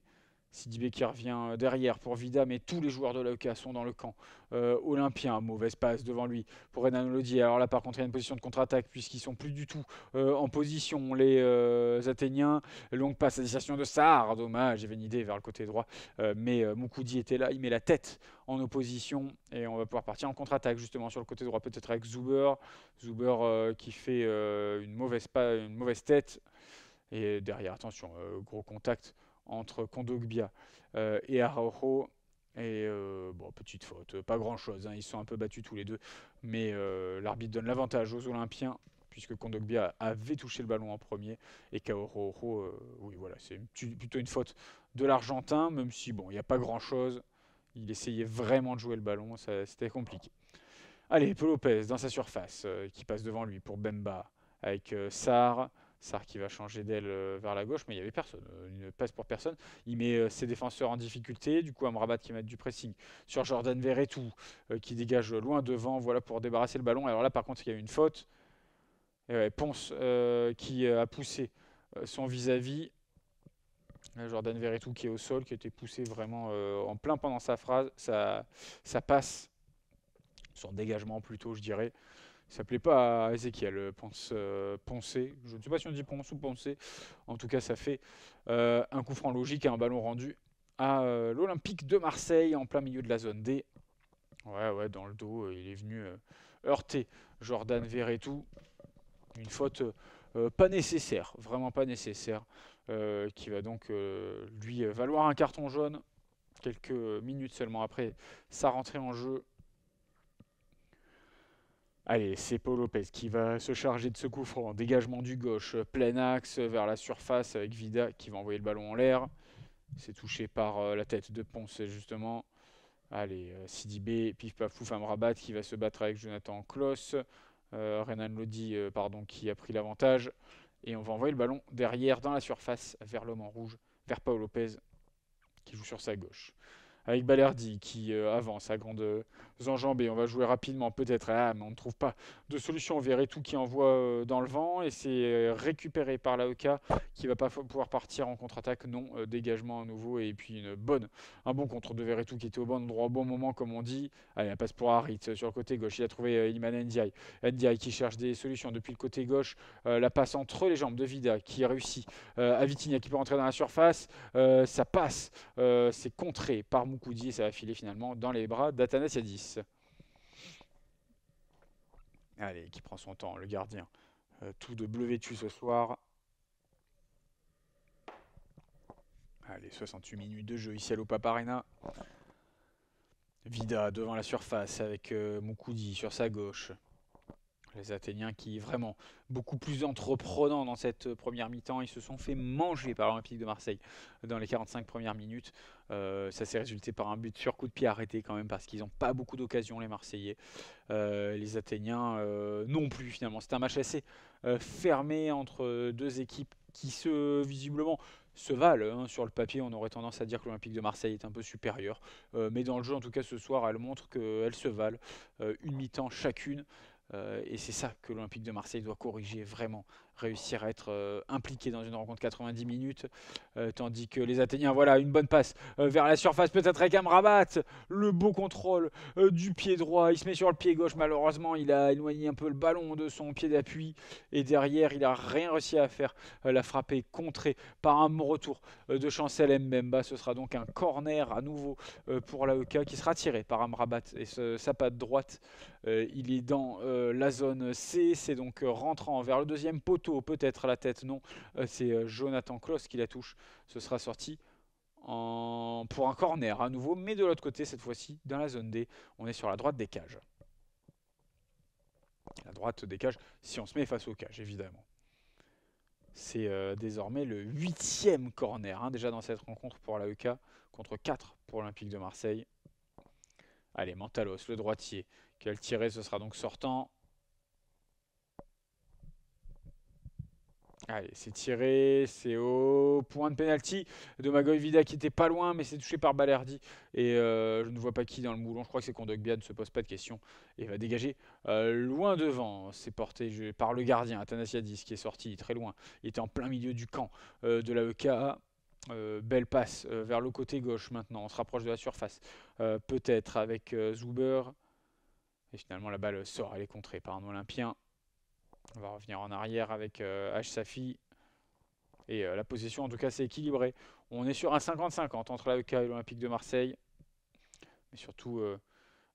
Sidibé qui revient derrière pour Vida, mais tous les joueurs de l'AEK sont dans le camp olympien. Mauvaise passe devant lui pour Renan Lodi. Alors là, par contre, il y a une position de contre-attaque puisqu'ils sont plus du tout en position, les Athéniens. Longue passe à destination de Sarr. Dommage, il y avait une idée vers le côté droit. Mais Moukoudi était là, il met la tête en opposition et on va pouvoir partir en contre-attaque justement sur le côté droit, peut-être avec Zuber. Zuber qui fait une mauvaise tête. Et derrière, attention, gros contact entre Kondogbia et Arauro. Et bon, petite faute, pas grand chose, hein, ils sont un peu battus tous les deux. Mais l'arbitre donne l'avantage aux Olympiens, puisque Kondogbia avait touché le ballon en premier. Et qu'Arauro, oui, voilà, c'est plutôt une faute de l'Argentin, même si, bon, il n'y a pas grand chose. Il essayait vraiment de jouer le ballon, c'était compliqué. Allez, Paul Lopez dans sa surface, qui passe devant lui pour Bemba, avec Sarr. Sarr qui va changer d'aile vers la gauche, mais il n'y avait personne, une passe pour personne. Il met ses défenseurs en difficulté, du coup Amrabat qui met du pressing sur Jordan Verretou, qui dégage loin devant, voilà pour débarrasser le ballon. Alors là par contre il y a eu une faute. Ponce qui a poussé son vis-à-vis. Jordan Verretou qui est au sol, qui a été poussé vraiment en plein pendant sa passe, son dégagement plutôt je dirais. Ça plaît pas à Ezequiel, Poncé. Je ne sais pas si on dit Ponce ou Poncé. En tout cas, ça fait un coup franc logique et un ballon rendu à l'Olympique de Marseille en plein milieu de la zone D. Ouais, dans le dos, il est venu heurter Jordan Verretou. Une faute pas nécessaire, vraiment pas nécessaire, qui va donc lui valoir un carton jaune quelques minutes seulement après sa rentrée en jeu. Allez, c'est Paul Lopez qui va se charger de ce coup franc. Dégagement du gauche, plein axe vers la surface avec Vida qui va envoyer le ballon en l'air. C'est touché par la tête de Ponce justement. Allez, Sidibé, pif paf pouf Amrabat qui va se battre avec Jonathan Klaus. Renan Lodi qui a pris l'avantage. Et on va envoyer le ballon derrière dans la surface vers l'homme en rouge, vers Pau Lopez qui joue sur sa gauche. Avec Balerdi qui avance à grandes enjambées. On va jouer rapidement peut-être. Ah, mais on ne trouve pas de solution. Verretou qui envoie dans le vent et c'est récupéré par l'AEK qui va pas pouvoir partir en contre-attaque. Non, dégagement à nouveau et puis un bon contre de Verretou qui était au bon endroit au bon moment comme on dit. Allez, la passe pour Harit sur le côté gauche. Il a trouvé Iliman Ndiaye. Ndiaye qui cherche des solutions depuis le côté gauche. La passe entre les jambes de Vida qui réussit. À Vitinha qui peut rentrer dans la surface. Ça passe. C'est contré par Moukoudi et ça va filer finalement dans les bras d'Athanasiadis. Allez, qui prend son temps, le gardien. Tout de bleu vêtu ce soir. Allez, 68 minutes de jeu ici à l'Opapa Arena. Vida devant la surface avec Moukoudi sur sa gauche. Les Athéniens qui vraiment beaucoup plus entreprenants dans cette première mi-temps. Ils se sont fait manger par l'Olympique de Marseille dans les 45 premières minutes. Ça s'est résulté par un but sur coup de pied arrêté quand même parce qu'ils n'ont pas beaucoup d'occasions les Marseillais. Les Athéniens non plus finalement. C'est un match assez fermé entre deux équipes qui visiblement se valent. Sur le papier, on aurait tendance à dire que l'Olympique de Marseille est un peu supérieur. Mais dans le jeu, en tout cas ce soir, elles montrent qu'elles se valent. Une mi-temps chacune. Et c'est ça que l'Olympique de Marseille doit corriger vraiment, réussir à être impliqué dans une rencontre 90 minutes, tandis que les Athéniens, voilà, une bonne passe vers la surface, peut-être avec Amrabat, le beau contrôle du pied droit, il se met sur le pied gauche, malheureusement il a éloigné un peu le ballon de son pied d'appui, et derrière il n'a rien réussi à faire, la frappe est contrée par un bon retour de Chancel Mbemba, ce sera donc un corner à nouveau pour l'AEK qui sera tiré par Amrabat et sa patte droite. Il est dans la zone C, c'est donc rentrant vers le deuxième poteau, peut-être à la tête, non, c'est Jonathan Klaus qui la touche, ce sera sorti pour un corner à nouveau, mais de l'autre côté cette fois-ci, dans la zone D, on est sur la droite des cages. La droite des cages, si on se met face aux cages, évidemment. C'est désormais le 8e corner, déjà dans cette rencontre pour l'AEK, contre 4 pour l'Olympique de Marseille. Allez, Mantalos, le droitier, qui va le tirer, ce sera donc sortant. Allez, c'est tiré, c'est au point de pénalty de Magoy Vida qui était pas loin, mais c'est touché par Balerdi. Et je ne vois pas qui dans le moulon, je crois que c'est Kondogbia, ne se pose pas de questions. Et va dégager loin devant, c'est porté par le gardien, Athanasiadis, qui est sorti très loin. Il était en plein milieu du camp de l'AEK. Belle passe vers le côté gauche maintenant, on se rapproche de la surface. Peut-être avec Zuber. Et finalement la balle sort, elle est contrée par un Olympien. On va revenir en arrière avec H. Safi. Et la possession, en tout cas, c'est équilibré. On est sur un 50-50 entre l'AEK et l'Olympique de Marseille. Mais surtout,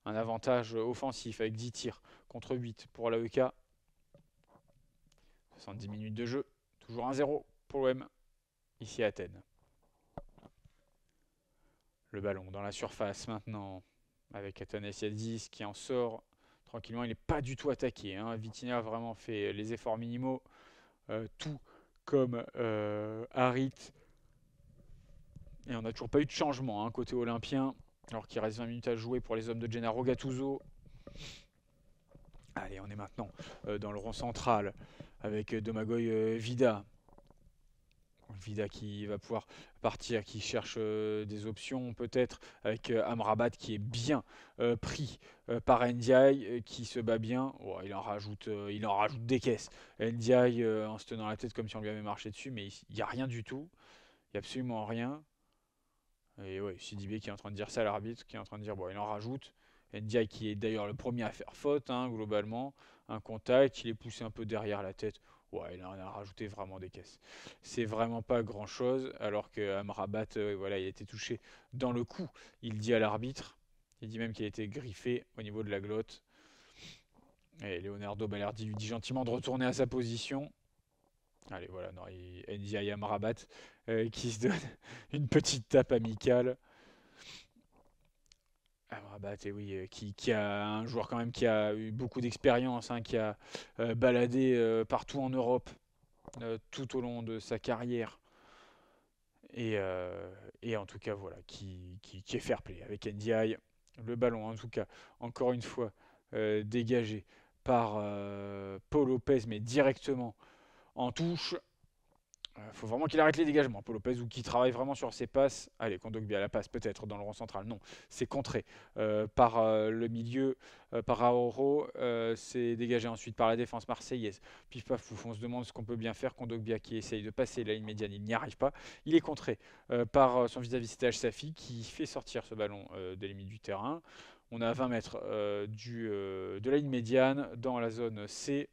un avantage offensif avec 10 tirs contre 8 pour l'AEK. 70 minutes de jeu. Toujours 1-0 pour l'OM, ici à Athènes. Le ballon dans la surface maintenant, avec Athanasiadis qui en sort tranquillement. Il n'est pas du tout attaqué. Vitinha a vraiment fait les efforts minimaux. Tout comme Harit. Et on n'a toujours pas eu de changement côté olympien. Alors qu'il reste 20 minutes à jouer pour les hommes de Gennaro Gattuso. Allez, on est maintenant dans le rond central avec Domagoj Vida. Vida qui va pouvoir partir, qui cherche des options peut-être, avec Amrabat qui est bien pris par Ndiaye qui se bat bien. Oh, il en rajoute des caisses. Ndiaye en se tenant la tête comme si on lui avait marché dessus, mais il n'y a rien du tout. Il n'y a absolument rien. Et ouais, Sidibé qui est en train de dire ça à l'arbitre, qui est en train de dire bon, il en rajoute. Ndiaye qui est d'ailleurs le premier à faire faute, globalement. Un contact, il est poussé un peu derrière la tête. Ouais, il en a rajouté vraiment des caisses. C'est vraiment pas grand chose, alors que Amrabat, voilà, il a été touché dans le cou. Il dit à l'arbitre, il dit même qu'il a été griffé au niveau de la glotte. Et Leonardo Balerdi lui dit gentiment de retourner à sa position. Allez, voilà, non, Ndiaye Amrabat qui se donne une petite tape amicale. Amrabat, et oui, qui a un joueur quand même qui a eu beaucoup d'expérience, qui a baladé partout en Europe tout au long de sa carrière. Et en tout cas, voilà, qui est fair play avec Ndiaye. Le ballon, en tout cas, encore une fois, dégagé par Pau Lopez, mais directement en touche. Faut vraiment qu'il arrête les dégagements, Paul Lopez, ou qu'il travaille vraiment sur ses passes. Allez, Kondogbia la passe peut-être dans le rond central. Non, c'est contré par le milieu, par Aoro. C'est dégagé ensuite par la défense marseillaise. Pif paf pouf, on se demande ce qu'on peut bien faire. Kondogbia qui essaye de passer la ligne médiane, il n'y arrive pas. Il est contré par son vis-à-vis, c'était Safi qui fait sortir ce ballon des limites du terrain. On a 20 mètres de la ligne médiane dans la zone C.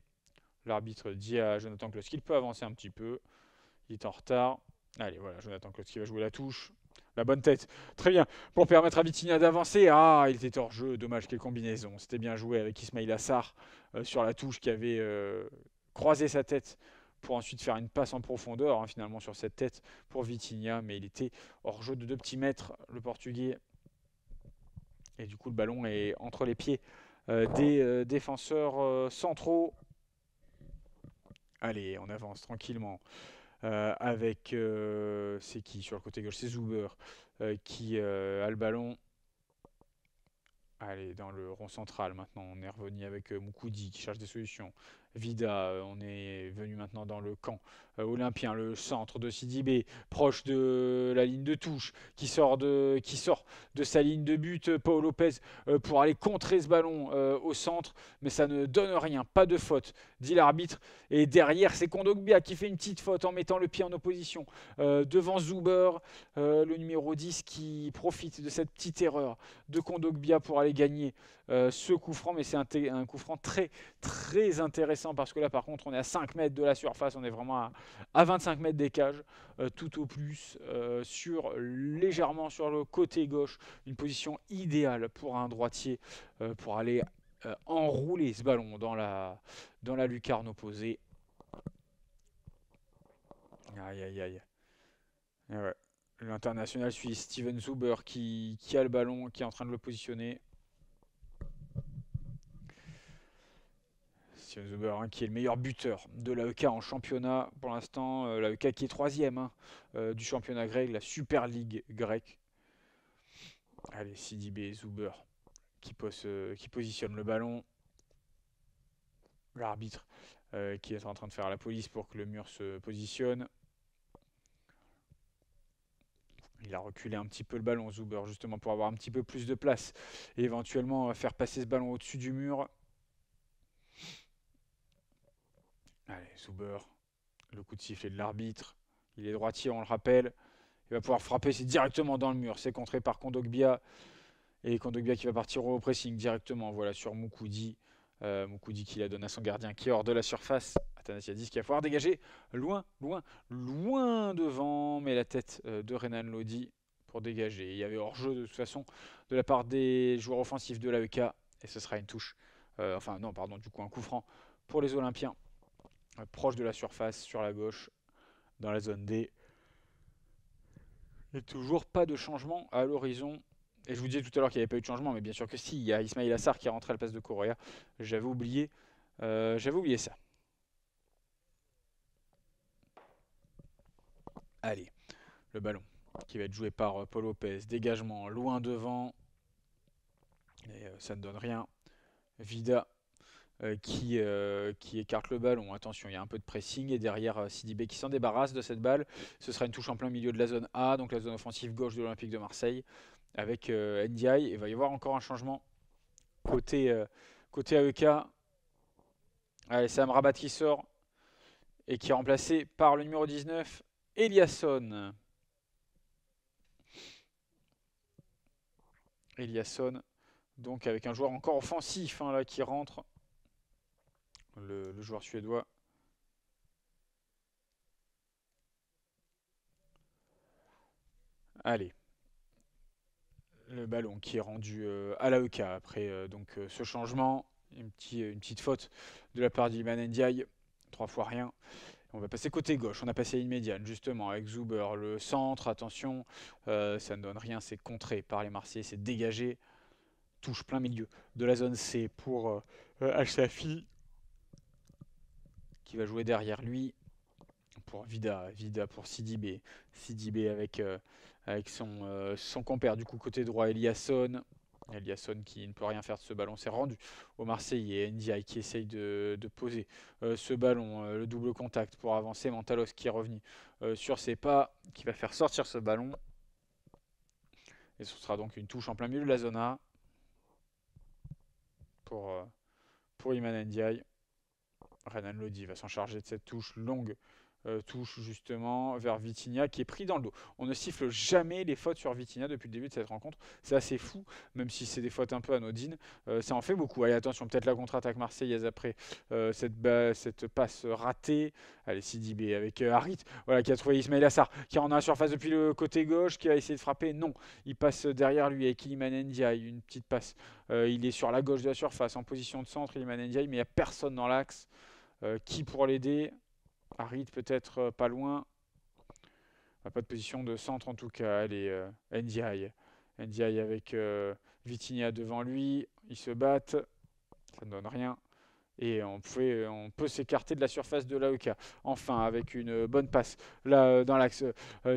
L'arbitre dit à Jonathan Klaus qu'il peut avancer un petit peu. Il est en retard. Allez, voilà, Jonathan Klaus qui va jouer la touche. La bonne tête. Très bien. Pour permettre à Vitinha d'avancer. Ah, il était hors jeu. Dommage, quelle combinaison. C'était bien joué avec Ismail Assar sur la touche qui avait croisé sa tête pour ensuite faire une passe en profondeur, hein, finalement, sur cette tête pour Vitinha. Mais il était hors jeu de 2 petits mètres, le Portugais. Et du coup, le ballon est entre les pieds des défenseurs centraux. Allez, on avance tranquillement. Avec c'est qui sur le côté gauche? C'est Zuber qui a le ballon. Allez, dans le rond central maintenant, on est revenu avec Moukoudi qui cherche des solutions. Vida, on est venu maintenant dans le camp olympien, le centre de Sidibé, proche de la ligne de touche, qui sort de sa ligne de but, Paul Lopez, pour aller contrer ce ballon au centre, mais ça ne donne rien, pas de faute, dit l'arbitre. Et derrière, c'est Kondogbia qui fait une petite faute en mettant le pied en opposition devant Zuber, le numéro 10 qui profite de cette petite erreur de Kondogbia pour aller gagner ce coup franc, mais c'est un coup franc très très intéressant parce que là par contre on est à 5 mètres de la surface, on est vraiment à 25 mètres des cages, tout au plus, légèrement sur le côté gauche, une position idéale pour un droitier pour aller enrouler ce ballon dans la lucarne opposée. Aïe aïe aïe. Et ouais. L'international suisse Steven Zuber qui a le ballon, qui est en train de le positionner. Steven Zuber, hein, qui est le meilleur buteur de l'AEK en championnat pour l'instant. L'AEK qui est 3ème du championnat grec, la Super League grecque. Allez, Sidibé, Zuber qui positionne le ballon. L'arbitre qui est en train de faire la police pour que le mur se positionne. Il a reculé un petit peu le ballon, Zuber, justement pour avoir un petit peu plus de place et éventuellement faire passer ce ballon au-dessus du mur. Allez, Zuber, le coup de sifflet de l'arbitre. Il est droitier, on le rappelle. Il va pouvoir frapper, c'est directement dans le mur. C'est contré par Kondogbia. Et Kondogbia qui va partir au pressing directement, voilà, sur Moukoudi. Moukoudi qui la donne à son gardien qui est hors de la surface. Athanasiadis qui va pouvoir dégager loin, loin, loin devant. Mais la tête de Renan Lodi pour dégager. Il y avait hors-jeu de toute façon de la part des joueurs offensifs de l'AEK. Et ce sera une touche. Enfin non, pardon, du coup un coup franc pour les Olympiens. Proche de la surface, sur la gauche, dans la zone D. Et toujours pas de changement à l'horizon. Et je vous disais tout à l'heure qu'il n'y avait pas eu de changement, mais bien sûr que si. Il y a Ismail Assar qui est rentré à la place de Correa. J'avais oublié ça. Allez, le ballon qui va être joué par Paul Lopez. Dégagement loin devant. Et ça ne donne rien. Vida qui écarte le ballon. Attention, il y a un peu de pressing. Et derrière, Sidibé qui s'en débarrasse de cette balle. Ce sera une touche en plein milieu de la zone A, donc la zone offensive gauche de l'Olympique de Marseille. Avec Ndiaye. Il va y avoir encore un changement côté AEK. Allez, c'est Amrabat qui sort et qui est remplacé par le numéro 19, Eliasson. Eliasson, donc avec un joueur encore offensif hein, là, qui rentre. Le joueur suédois. Allez. Le ballon qui est rendu à l'AEK après ce changement. Une petite faute de la part d'Iliman Ndiaye. 3 fois rien. On va passer côté gauche. On a passé une médiane justement avec Zuber. Le centre, attention. Ça ne donne rien. C'est contré par les Marseillais. C'est dégagé. Touche plein milieu de la zone C pour Al-Shafi. Qui va jouer derrière lui. Pour Vida pour Sidibé avec son compère du coup côté droit Eliasson. Eliasson qui ne peut rien faire de ce ballon, c'est rendu au Marseillais. Ndiaye qui essaye de poser ce ballon, le double contact pour avancer. Mantalos qui est revenu sur ses pas, qui va faire sortir ce ballon. Et ce sera donc une touche en plein milieu de la zona pour Iliman Ndiaye. Renan Lodi va s'en charger de cette touche longue. Touche justement vers Vitinha qui est pris dans le dos. On ne siffle jamais les fautes sur Vitinha depuis le début de cette rencontre. C'est assez fou, même si c'est des fautes un peu anodines. Ça en fait beaucoup. Allez, attention, peut-être la contre-attaque marseillaise après cette passe ratée. Allez, Sidibé avec Harit, voilà, qui a trouvé Ismail Assar, qui en a la surface depuis le côté gauche, qui a essayé de frapper. Non, il passe derrière lui avec Iliman Ndiaye. Une petite passe. Il est sur la gauche de la surface, en position de centre, Iliman Ndiaye, mais il n'y a personne dans l'axe. Qui pour l'aider? Harit peut-être pas loin. Pas de position de centre en tout cas. Allez, Ndiaye. Ndiaye avec Vitinha devant lui. Ils se battent. Ça ne donne rien. Et on peut s'écarter de la surface de l'AEK. Enfin, avec une bonne passe là dans l'axe.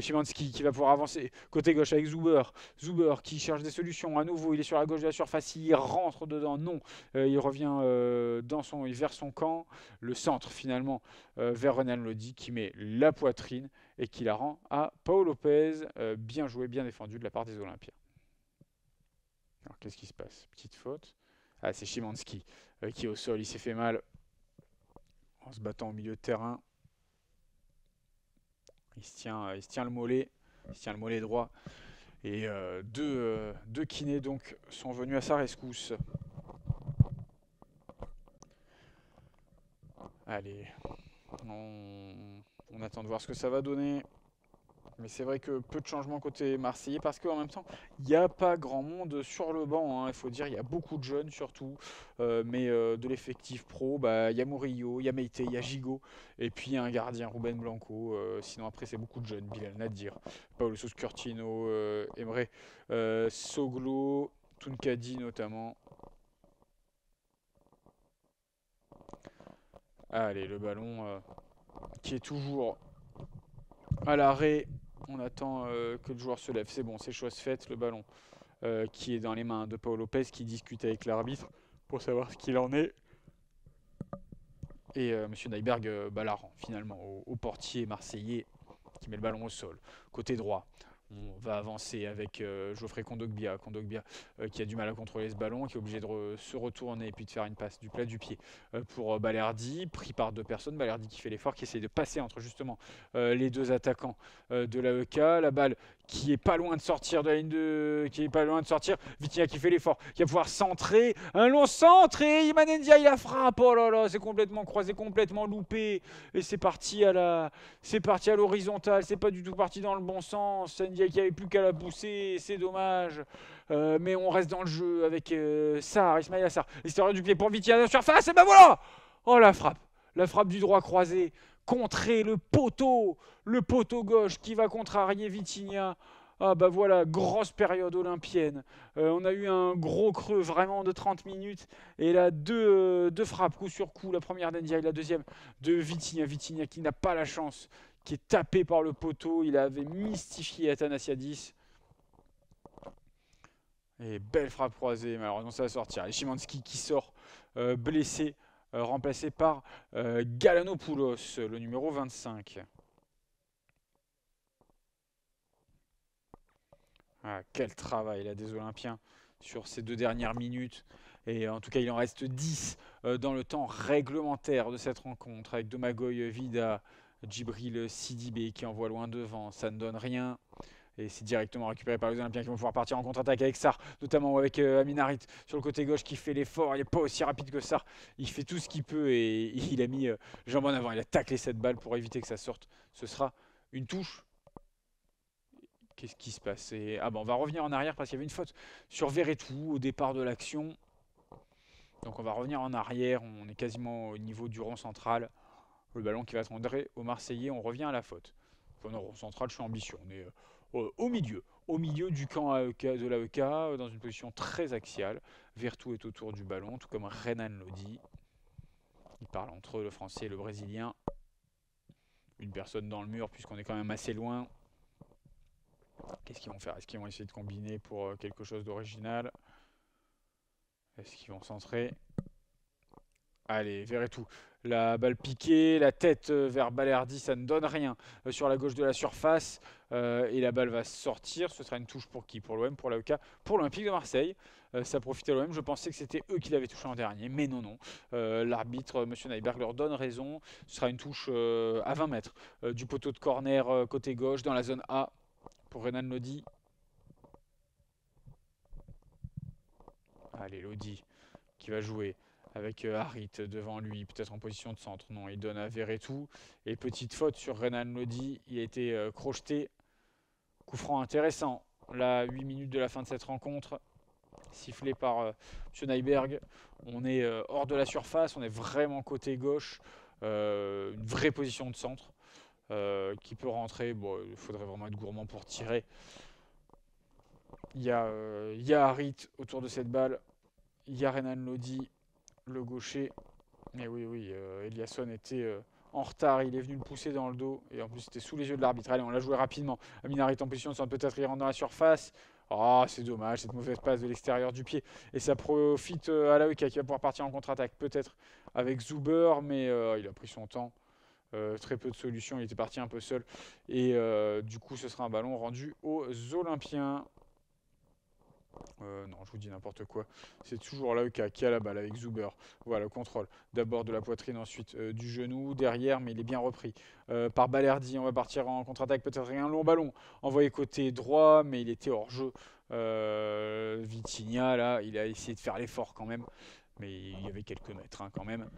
Szymanski qui va pouvoir avancer côté gauche avec Zuber. Zuber qui cherche des solutions. À nouveau, il est sur la gauche de la surface. Il rentre dedans. Non. Il revient vers son camp. Le centre finalement vers Renan Lodi qui met la poitrine et qui la rend à Paul Lopez. Bien joué, bien défendu de la part des Olympiens. Alors qu'est-ce qui se passe? Petite faute. Ah, c'est Szymanski qui est au sol, il s'est fait mal en se battant au milieu de terrain. Il se tient le mollet, droit. Et deux kinés donc sont venus à sa rescousse. Allez, on attend de voir ce que ça va donner. Mais c'est vrai que peu de changements côté marseillais parce qu'en même temps, il n'y a pas grand monde sur le banc. Hein, il faut dire, il y a beaucoup de jeunes surtout. Mais de l'effectif pro, il y a Murillo, il y a Meite, il y a Gigot. Et puis il y a un gardien, Ruben Blanco. Sinon après, c'est beaucoup de jeunes. Bilal Nadir, Paulo Sousa Curtino, Emre Soglo, Tunkadi notamment. Allez, le ballon qui est toujours à l'arrêt. On attend que le joueur se lève. C'est bon, c'est chose faite. Le ballon qui est dans les mains de Paul Lopez qui discute avec l'arbitre pour savoir ce qu'il en est. Et M. Nyberg la rend finalement au portier marseillais qui met le ballon au sol. Côté droit, on va avancer avec Geoffrey Kondogbia. Kondogbia qui a du mal à contrôler ce ballon, qui est obligé de se retourner et puis de faire une passe du plat du pied pour Balerdi, pris par deux personnes. Balerdi qui fait l'effort, qui essaye de passer entre justement les deux attaquants de l'AEK. La balle qui est pas loin de sortir de la ligne de... qui est pas loin de sortir. Vitinha qui fait l'effort, qui va pouvoir centrer. Un long centre et Iliman Ndiaye la frappe. Oh là là, c'est complètement croisé, complètement loupé. Et c'est parti à l'horizontale. C'est pas du tout parti dans le bon sens. Ndiaye qui avait plus qu'à la pousser. C'est dommage. Mais on reste dans le jeu avec Sarr, Ismail Assar. L'histoire du pied pour Vitinha de la surface. Et ben voilà. Oh la frappe. La frappe du droit croisé. Contrer le poteau gauche qui va contrarier Vitinha. Ah bah voilà, grosse période olympienne. On a eu un gros creux vraiment de 30 minutes. Et là, deux frappes coup sur coup. La première d'Ndiaye, la deuxième de Vitinha. Vitinha qui n'a pas la chance, qui est tapé par le poteau. Il avait mystifié Athanasiadis. Et belle frappe croisée, malheureusement ça va sortir. Et Szymanski qui sort blessé. Remplacé par Galanopoulos, le numéro 25. Ah, quel travail là des Olympiens sur ces 2 dernières minutes. Et en tout cas, il en reste 10 dans le temps réglementaire de cette rencontre avec Domagoy Vida, Djibril Sidibé qui envoie loin devant. Ça ne donne rien. Et c'est directement récupéré par les Olympiens qui vont pouvoir partir en contre-attaque avec Sarr, notamment avec Amin Harit sur le côté gauche qui fait l'effort. Il n'est pas aussi rapide que Sarr. Il fait tout ce qu'il peut et il a mis jambes en avant. Il a taclé cette balle pour éviter que ça sorte. Ce sera une touche. Qu'est-ce qui se passe? On va revenir en arrière parce qu'il y avait une faute sur Verretou au départ de l'action. Donc on va revenir en arrière. On est quasiment au niveau du rond central. Le ballon qui va être rentré au Marseillais. On revient à la faute. Enfin, non, rond central, je suis ambitieux. On est au milieu du camp de l'AEK, dans une position très axiale. Vertou est autour du ballon, tout comme Renan Lodi. Ils parlent entre eux, le français et le brésilien. Une personne dans le mur, puisqu'on est quand même assez loin. Qu'est-ce qu'ils vont faire? Est-ce qu'ils vont essayer de combiner pour quelque chose d'original? Est-ce qu'ils vont centrer? Allez, Verretou. La balle piquée, la tête vers Balerdi, ça ne donne rien sur la gauche de la surface. Et la balle va sortir. Ce sera une touche pour qui? Pour l'OM, pour l'AEK, pour l'Olympique de Marseille. Ça profite à l'OM. Je pensais que c'était eux qui l'avaient touché en dernier, mais non, non. L'arbitre, Monsieur Nyberg, leur donne raison. Ce sera une touche à 20 mètres du poteau de corner côté gauche dans la zone A pour Renan Lodi. Allez, Lodi qui va jouer avec Harit devant lui, peut-être en position de centre. Non, il donne à Verretou. Et petite faute sur Renan Lodi. Il a été crocheté. Coup franc intéressant. Là, 8 minutes de la fin de cette rencontre. Sifflé par M. Nyberg. On est hors de la surface. On est vraiment côté gauche. Une vraie position de centre qui peut rentrer. Bon, il faudrait vraiment être gourmand pour tirer. Il y a Harit autour de cette balle. Il y a Renan Lodi, le gaucher. Mais oui, oui, Eliasson était en retard, il est venu le pousser dans le dos, et en plus c'était sous les yeux de l'arbitre. Allez, on l'a joué rapidement. Aminar est en position de centre, peut-être il rentre dans la surface. Oh, c'est dommage, cette mauvaise passe de l'extérieur du pied. Et ça profite à l'AEK qui va pouvoir partir en contre-attaque, peut-être avec Zuber, mais il a pris son temps. Très peu de solutions, il était parti un peu seul. Et du coup, ce sera un ballon rendu aux Olympiens. Non, je vous dis n'importe quoi. C'est toujours l'AEK qui a la balle avec Zuber. Voilà, le contrôle. D'abord de la poitrine, ensuite du genou, derrière, mais il est bien repris par Balerdi. On va partir en contre-attaque, peut-être un long ballon. Envoyé côté droit, mais il était hors jeu. Vitinha, là, il a essayé de faire l'effort quand même. Mais il y avait quelques mètres quand même.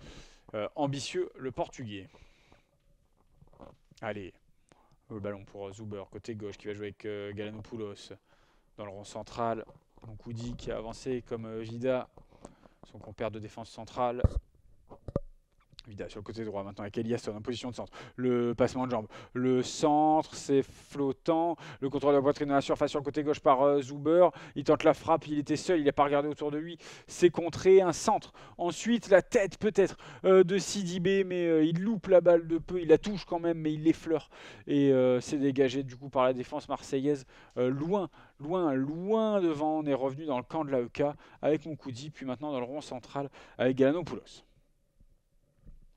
Ambitieux, le Portugais. Allez, le ballon pour Zuber, côté gauche, qui va jouer avec Galanopoulos dans le rond central. Monkoudi qui a avancé comme Vida, son compère de défense centrale. Vida sur le côté droit maintenant avec Eliasson en position de centre. Le passement de jambe. Le centre, c'est flottant. Le contrôle de la poitrine dans la surface sur le côté gauche par Zuber. Il tente la frappe, il était seul, il n'a pas regardé autour de lui. C'est contré, un centre. Ensuite, la tête peut-être de Sidibé, mais il loupe la balle de peu. Il la touche quand même, mais il l'effleure. Et c'est dégagé du coup par la défense marseillaise. Loin devant. On est revenu dans le camp de l'AEK avec Monkoudi, puis maintenant dans le rond central avec Galanopoulos.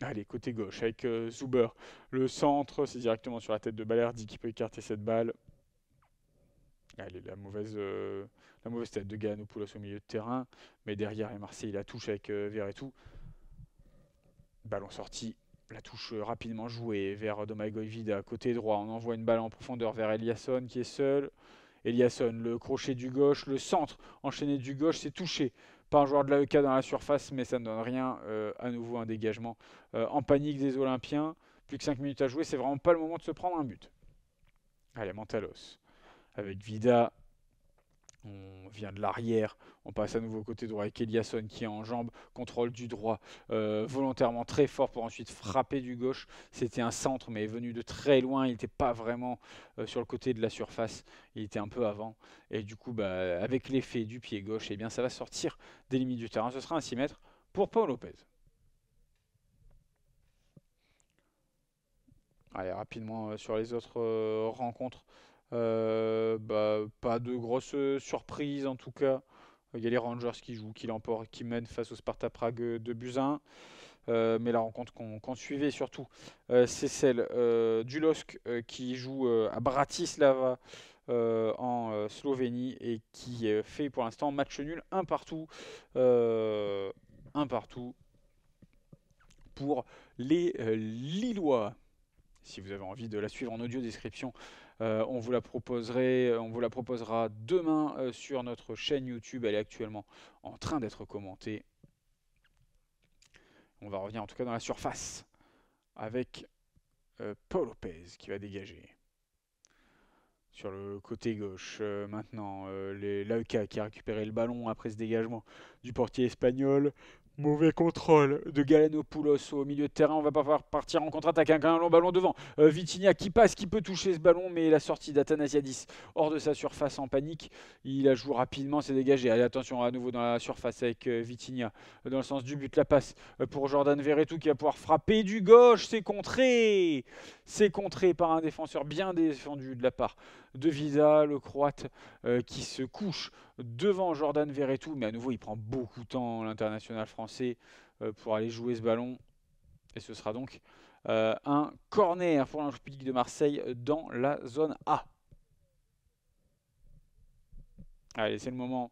Allez, côté gauche avec Zuber. Le centre, c'est directement sur la tête de Balerdi qui peut écarter cette balle. Allez, la mauvaise tête de Galanopoulos au milieu de terrain. Mais derrière, les Marseillais la touche avec Verretou. Ballon sorti. La touche rapidement jouée vers Domagoj Vida. Côté droit, on envoie une balle en profondeur vers Eliasson qui est seul. Eliasson, le crochet du gauche, le centre enchaîné du gauche, c'est touché par un joueur de l'AEK dans la surface, mais ça ne donne rien. À nouveau un dégagement en panique des Olympiens. Plus que 5 minutes à jouer, c'est vraiment pas le moment de se prendre un but. Allez, Mantalos avec Vida. On vient de l'arrière, on passe à nouveau côté droit avec Eliasson qui est en jambe, contrôle du droit volontairement très fort pour ensuite frapper du gauche. C'était un centre mais venu de très loin, il n'était pas vraiment sur le côté de la surface, il était un peu avant. Et du coup, avec l'effet du pied gauche, eh bien, ça va sortir des limites du terrain. Ce sera un 6 mètres pour Paul Lopez. Allez, rapidement sur les autres rencontres. Pas de grosses surprises en tout cas. Il y a les Rangers qui jouent, qui mènent face au Sparta Prague de Buzyn. Mais la rencontre qu'on suivait surtout, c'est celle du LOSC qui joue à Bratislava en Slovénie et qui fait pour l'instant match nul, un partout. Un partout pour les Lillois. Si vous avez envie de la suivre en audio description, on vous la proposera demain sur notre chaîne YouTube. Elle est actuellement en train d'être commentée. On va revenir en tout cas dans la surface avec Paul Lopez qui va dégager. Sur le côté gauche, maintenant, l'AEK qui a récupéré le ballon après ce dégagement du portier espagnol. Mauvais contrôle de Galanopoulos au milieu de terrain. On va pas pouvoir partir en contre-attaque avec un long ballon devant. Vitinha qui passe, qui peut toucher ce ballon, mais la sortie d'Athanasiadis hors de sa surface en panique. Il la joue rapidement, c'est dégagé. Allez, attention à nouveau dans la surface avec Vitinha dans le sens du but. La passe pour Jordan Verretou qui va pouvoir frapper du gauche. C'est contré. C'est contré par un défenseur bien défendu de la part de Vida, le Croate, qui se couche devant Jordan Verretou, mais à nouveau il prend beaucoup de temps l'international français pour aller jouer ce ballon. Et ce sera donc un corner pour l'Olympique de Marseille dans la zone A. Allez, c'est le moment.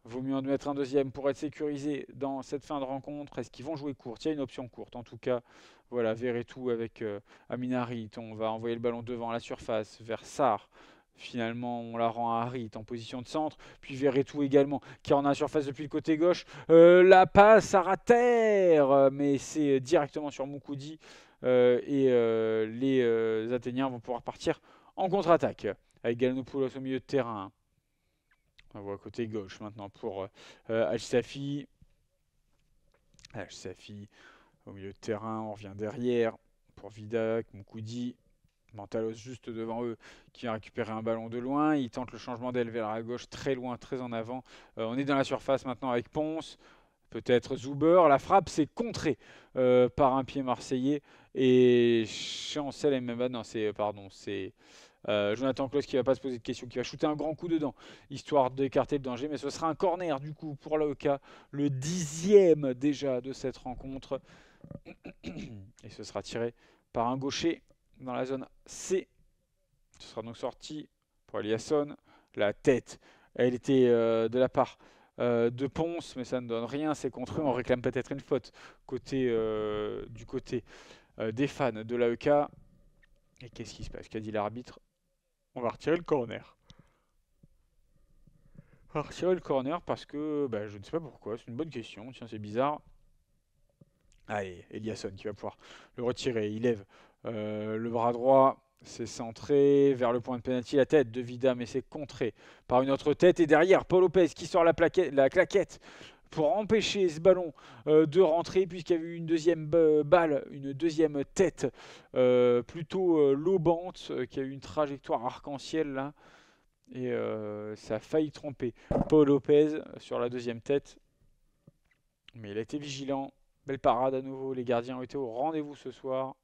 Vaut mieux en mettre un deuxième pour être sécurisé dans cette fin de rencontre. Est-ce qu'ils vont jouer courte? Il y a une option courte. En tout cas, voilà, Verretou avec Aminarit. On va envoyer le ballon devant la surface vers Sarr. Finalement, on la rend à Harit en position de centre. Puis Verretou également, qui est en a surface depuis le côté gauche. La passe à terre, mais c'est directement sur Moukoudi. Les Athéniens vont pouvoir partir en contre-attaque. Avec Galanopoulos au milieu de terrain. On voit côté gauche maintenant pour Al-Safi. Al-Safi au milieu de terrain. On revient derrière pour Vidak, Moukoudi. Mantalos juste devant eux qui a récupéré un ballon de loin. Il tente le changement d'aile vers la gauche, très loin, très en avant. On est dans la surface maintenant avec Ponce. Peut-être Zuber. La frappe, c'est contré par un pied marseillais. Et Chancel Mbemba, non, c'est Jonathan Klaus qui va pas se poser de questions, qui va shooter un grand coup dedans, histoire d'écarter le danger. Mais ce sera un corner du coup pour l'AEK, le 10e déjà de cette rencontre. Et ce sera tiré par un gaucher dans la zone C. Ce sera donc sorti pour Eliasson. La tête, elle était de la part de Ponce, mais ça ne donne rien. C'est contre eux. On réclame peut-être une faute du côté des fans de l'AEK. Et qu'est-ce qui se passe? Qu'a dit l'arbitre? On va retirer le corner. On va retirer le corner parce que je ne sais pas pourquoi. C'est une bonne question. Tiens, c'est bizarre. Allez, Eliasson qui va pouvoir le retirer. Il lève le bras droit. C'est centré vers le point de pénalty. La tête de Vida, mais c'est contré par une autre tête. Et derrière, Paul Lopez qui sort la claquette pour empêcher ce ballon de rentrer, puisqu'il y a eu une deuxième balle, une deuxième tête plutôt lobante, qui a eu une trajectoire arc-en-ciel là. Et ça a failli tromper Paul Lopez sur la deuxième tête. Mais il a été vigilant. Belle parade à nouveau. Les gardiens ont été au rendez-vous ce soir.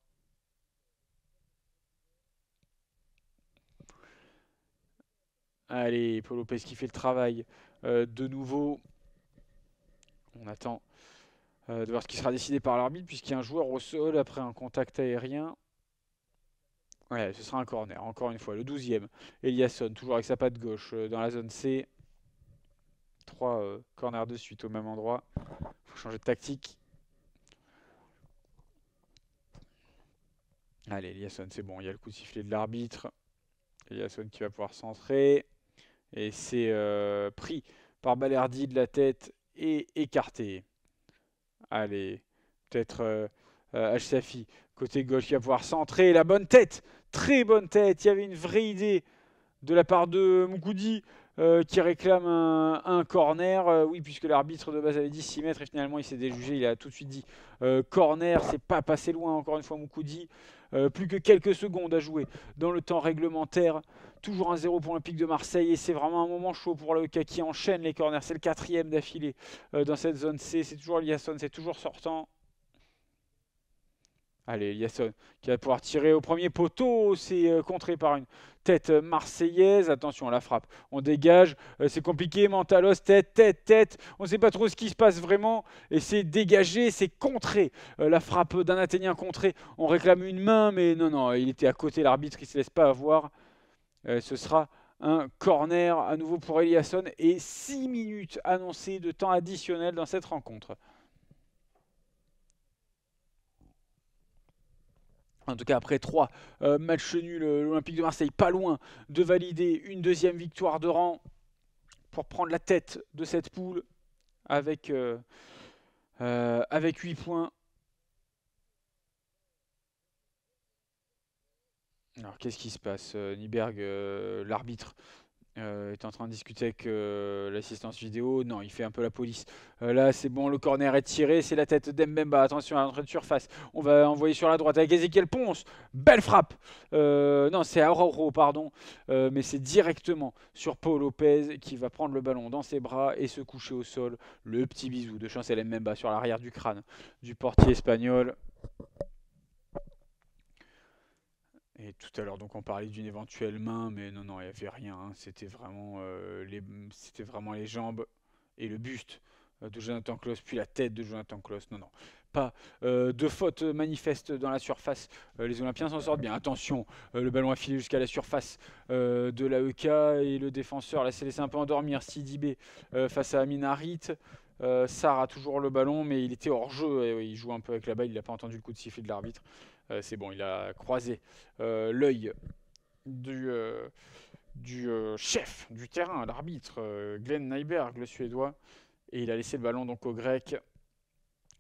Allez, Paul Lopez qui fait le travail. De nouveau, on attend de voir ce qui sera décidé par l'arbitre, puisqu'il y a un joueur au sol après un contact aérien. Ouais, ce sera un corner, encore une fois. Le 12e, Eliasson, toujours avec sa patte gauche dans la zone C. 3 corners de suite au même endroit. Il faut changer de tactique. Allez, Eliasson, c'est bon, il y a le coup de sifflet de l'arbitre. Eliasson qui va pouvoir centrer. Et c'est pris par Balerdi de la tête et écarté. Allez, peut-être Al-Safi, côté gauche, qui va pouvoir centrer. La bonne tête, très bonne tête. Il y avait une vraie idée de la part de Moukoudi qui réclame un corner. Oui, puisque l'arbitre de base avait dit 6 mètres et finalement il s'est déjugé. Il a tout de suite dit corner. C'est pas passé loin, encore une fois, Moukoudi. Plus que quelques secondes à jouer dans le temps réglementaire. Toujours un 0 pour l'Olympique de Marseille et c'est vraiment un moment chaud pour le qui enchaîne les corners. C'est le 4e d'affilée dans cette zone C. C'est toujours Eliasson, c'est toujours sortant. Allez, Eliasson qui va pouvoir tirer au premier poteau. C'est contré par une tête marseillaise. Attention à la frappe. On dégage. C'est compliqué. Mantalos, tête. On ne sait pas trop ce qui se passe vraiment. Et c'est dégagé. C'est contré. La frappe d'un Athénien contré. On réclame une main. Mais non. Il était à côté. L'arbitre. Il ne se laisse pas avoir. Ce sera un corner à nouveau pour Eliasson. Et 6 minutes annoncées de temps additionnel dans cette rencontre. En tout cas, après 3 matchs nuls, l'Olympique de Marseille pas loin de valider une deuxième victoire de rang pour prendre la tête de cette poule avec 8 points. Alors, qu'est-ce qui se passe Nyberg, l'arbitre, est en train de discuter avec l'assistance vidéo. Non, il fait un peu la police. Là, c'est bon, le corner est tiré. C'est la tête d'Mbemba. Attention à l'entrée de surface. On va envoyer sur la droite avec Ezequiel Ponce. Belle frappe. Non, c'est Araujo, pardon. Mais c'est directement sur Paul Lopez qui va prendre le ballon dans ses bras et se coucher au sol. Le petit bisou de Chancel Mbemba sur l'arrière du crâne du portier espagnol. Et tout à l'heure, donc on parlait d'une éventuelle main, mais non, non, il n'y avait rien, hein. C'était vraiment les jambes et le buste de Jonathan Klaus, puis la tête de Jonathan Klaus. Non, non, pas de faute manifeste dans la surface. Les Olympiens s'en sortent bien. Attention, le ballon a filé jusqu'à la surface de l'AEK et le défenseur là s'est laissé un peu endormir. Sidibé face à Amin Harit. Sarr a toujours le ballon, mais il était hors jeu. Et, il joue un peu avec la balle, il n'a pas entendu le coup de sifflet de l'arbitre. C'est bon, il a croisé l'œil du chef du terrain, l'arbitre, Glenn Nyberg, le Suédois. Et il a laissé le ballon donc au Grec.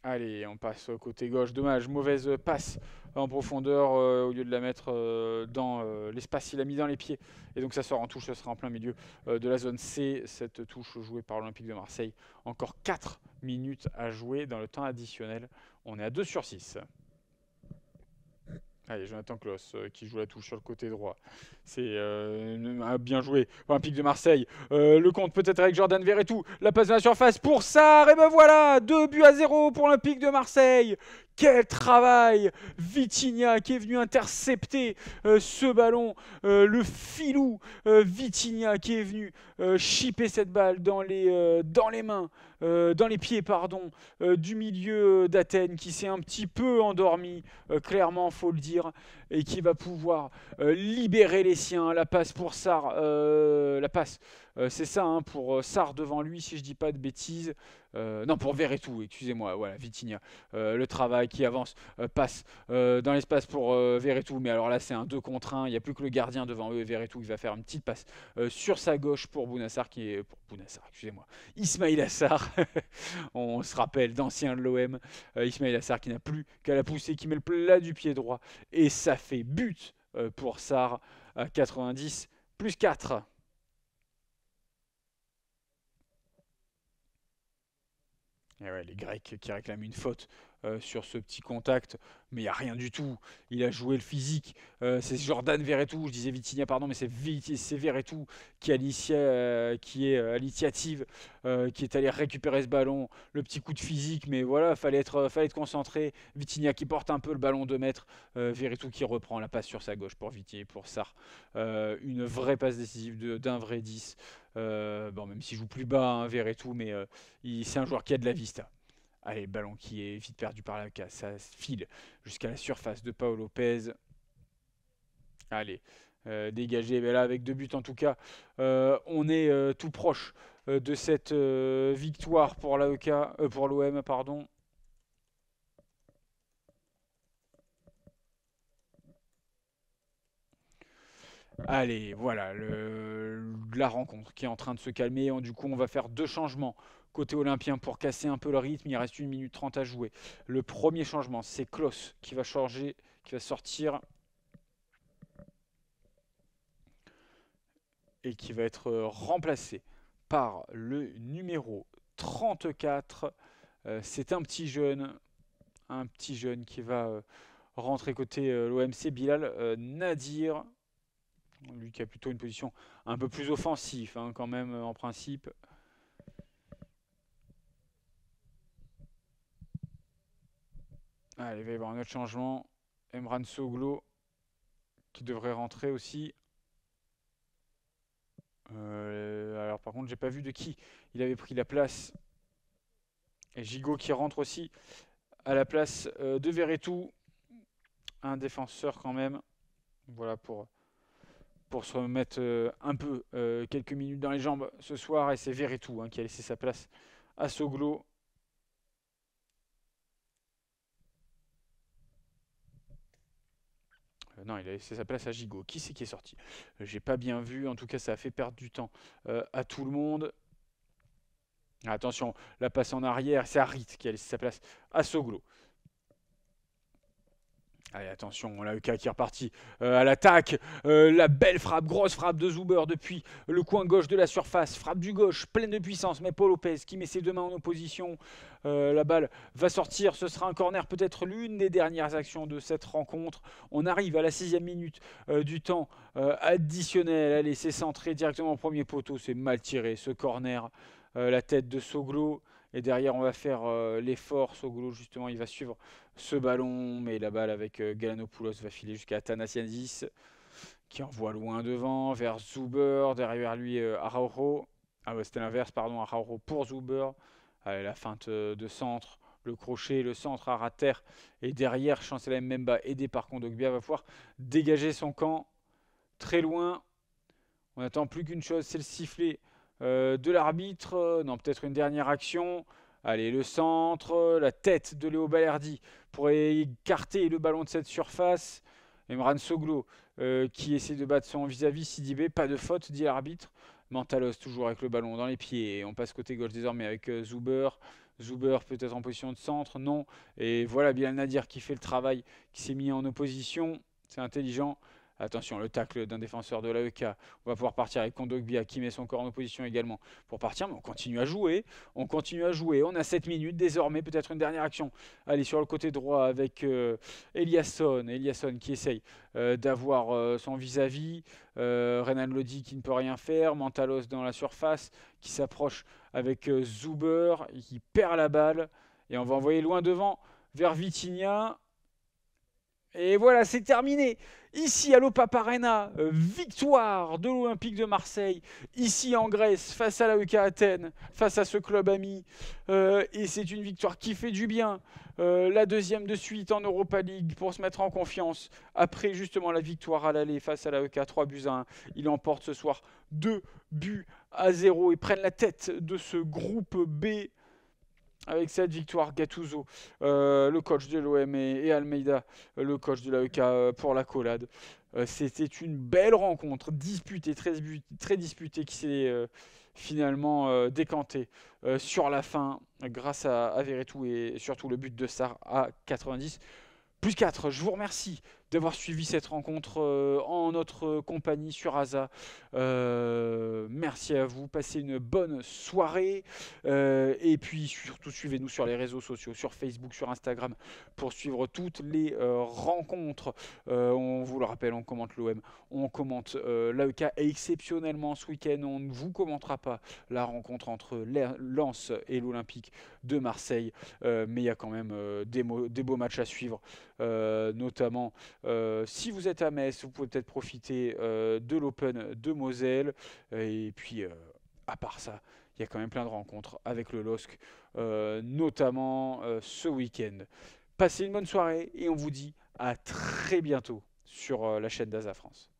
Allez, on passe au côté gauche. Dommage, mauvaise passe en profondeur au lieu de la mettre dans l'espace. Il a mis dans les pieds. Et donc ça sort en touche, ça sera en plein milieu de la zone C. Cette touche jouée par l'Olympique de Marseille. Encore 4 minutes à jouer dans le temps additionnel. On est à 2/6. Allez, Jonathan Klaus qui joue la touche sur le côté droit. C'est bien joué. Olympique de Marseille. Le compte peut-être avec Jordan Verretou. La passe dans la surface pour Sarr. Et ben voilà, 2-0 pour l'Olympique de Marseille. Quel travail! Vitinha qui est venu intercepter ce ballon. Le filou Vitinha qui est venu chipper cette balle dans les mains. Dans les pieds, pardon, du milieu d'Athènes qui s'est un petit peu endormi, clairement, faut le dire, et qui va pouvoir libérer les siens. La passe pour Sarr, c'est ça, hein, pour Sarr devant lui, si je dis pas de bêtises. Non, pour Verretou, excusez-moi, voilà, Vitinha. Le travail qui avance, passe dans l'espace pour Verretou, mais alors là, c'est un 2 contre 1. Il n'y a plus que le gardien devant eux et Verretou qui va faire une petite passe sur sa gauche pour Bounassar, excusez-moi. Ismail Assar, on se rappelle d'ancien de l'OM, Ismail Assar qui n'a plus qu'à la pousser, qui met le plat du pied droit, et ça fait but pour Sarr à 90 plus 4. Et ouais, les Grecs qui réclament une faute sur ce petit contact, mais il n'y a rien du tout. Il a joué le physique. C'est Jordan Verretou, je disais Vitinha, pardon, mais c'est Verretou qui est à l'initiative, qui est allé récupérer ce ballon. Le petit coup de physique, mais voilà, fallait être concentré. Vitinha qui porte un peu le ballon 2 mètres. Verretou qui reprend la passe sur sa gauche pour Vitinha, pour Sarr. Une vraie passe décisive d'un vrai 10. Bon, même s'il joue plus bas, hein, Verretou, mais c'est un joueur qui a de la vista. Allez, le ballon qui est vite perdu par la casse, ça file jusqu'à la surface de Paul Lopez. Allez, dégagé, mais là avec 2 buts en tout cas, on est tout proche de cette victoire pour l'AEK, pour l'OM, pardon. Allez, voilà, la rencontre qui est en train de se calmer. Du coup, on va faire 2 changements côté olympien pour casser un peu le rythme. Il reste 1 minute 30 à jouer. Le premier changement, c'est Klaus qui va changer, qui va sortir et qui va être remplacé par le numéro 34. C'est un petit jeune qui va rentrer côté l'OMC, Bilal Nadir. Lui qui a plutôt une position un peu plus offensive, hein, quand même, en principe. Allez, il va y avoir un autre changement. Emran Soglo qui devrait rentrer aussi. Alors par contre, j'ai pas vu de qui il avait pris la place. Et Gigot qui rentre aussi à la place de Verretou. Un défenseur quand même. Voilà pour se remettre un peu quelques minutes dans les jambes ce soir. Et c'est Verretou qui a laissé sa place à Soglo. Non, il a laissé sa place à Gigot. Qui c'est qui est sorti? J'ai pas bien vu. En tout cas, ça a fait perdre du temps à tout le monde. Attention, la passe en arrière. C'est Harit qui a laissé sa place à Soglo. Allez, attention, l'AEK qui est reparti à l'attaque. La belle frappe, grosse frappe de Zuber depuis le coin gauche de la surface. Frappe du gauche, pleine de puissance. Mais Paul Lopez qui met ses deux mains en opposition. La balle va sortir. Ce sera un corner, peut-être l'une des dernières actions de cette rencontre. On arrive à la 6e minute du temps additionnel. Allez, c'est centré directement au premier poteau. C'est mal tiré ce corner. La tête de Soglo. Et derrière, on va faire l'effort. Soglo, justement, il va suivre ce ballon. Mais la balle avec Galanopoulos va filer jusqu'à Athanasiadis, qui envoie loin devant, vers Zuber. Derrière lui, Araujo. Ah ouais, c'était l'inverse, pardon. Araujo pour Zuber. Allez, la feinte de centre. Le crochet, le centre à terre. Et derrière, Chancela Mbemba, aidé par Kondogbia, va pouvoir dégager son camp très loin. On n'attend plus qu'une chose, c'est le sifflet de l'arbitre. Non, peut-être une dernière action. Allez, le centre, la tête de Léo Balerdi pour écarter le ballon de cette surface. Emran Soglo qui essaie de battre son vis-à-vis. Sidibé, pas de faute, dit l'arbitre. Mantalos toujours avec le ballon dans les pieds. On passe côté gauche désormais avec Zuber. Zuber peut-être en position de centre, non. Et voilà Bilal Nadir qui fait le travail, qui s'est mis en opposition. C'est intelligent. Attention, le tacle d'un défenseur de l'AEK. On va pouvoir partir avec Kondogbia qui met son corps en opposition également pour partir. Mais on continue à jouer. On continue à jouer. On a 7 minutes désormais. Peut-être une dernière action. Allez, sur le côté droit avec Eliasson. Eliasson qui essaye d'avoir son vis-à-vis. Renan Lodi qui ne peut rien faire. Mantalos dans la surface qui s'approche avec Zuber. Qui perd la balle. Et on va envoyer loin devant vers Vitinha. Et voilà, c'est terminé. Ici à l'Opapa Arena, victoire de l'Olympique de Marseille. Ici en Grèce, face à l'AEK Athènes, face à ce club ami. Et c'est une victoire qui fait du bien. La deuxième de suite en Europa League pour se mettre en confiance. Après justement la victoire à l'aller face à l'AEK, 3-1. Il emporte ce soir 2-0 et prennent la tête de ce groupe B. Avec cette victoire, Gattuso, le coach de l'OM et Almeida, le coach de l'AEK pour l'accolade. C'était une belle rencontre, disputée, très disputée, qui s'est finalement décantée sur la fin grâce à Verretou et surtout le but de Sarr à 90. Plus 4, je vous remercie d'avoir suivi cette rencontre en notre compagnie sur Asa. Merci à vous, passez une bonne soirée. Et puis surtout, suivez-nous sur les réseaux sociaux, sur Facebook, sur Instagram, pour suivre toutes les rencontres. On vous le rappelle, on commente l'OM, on commente l'AEK. Et exceptionnellement, ce week-end, on ne vous commentera pas la rencontre entre Lens et l'Olympique de Marseille. Mais il y a quand même des beaux matchs à suivre. Notamment si vous êtes à Metz, vous pouvez peut-être profiter de l'Open de Moselle. Et puis, à part ça, il y a quand même plein de rencontres avec le LOSC, notamment ce week-end. Passez une bonne soirée et on vous dit à très bientôt sur la chaîne d'Asa France.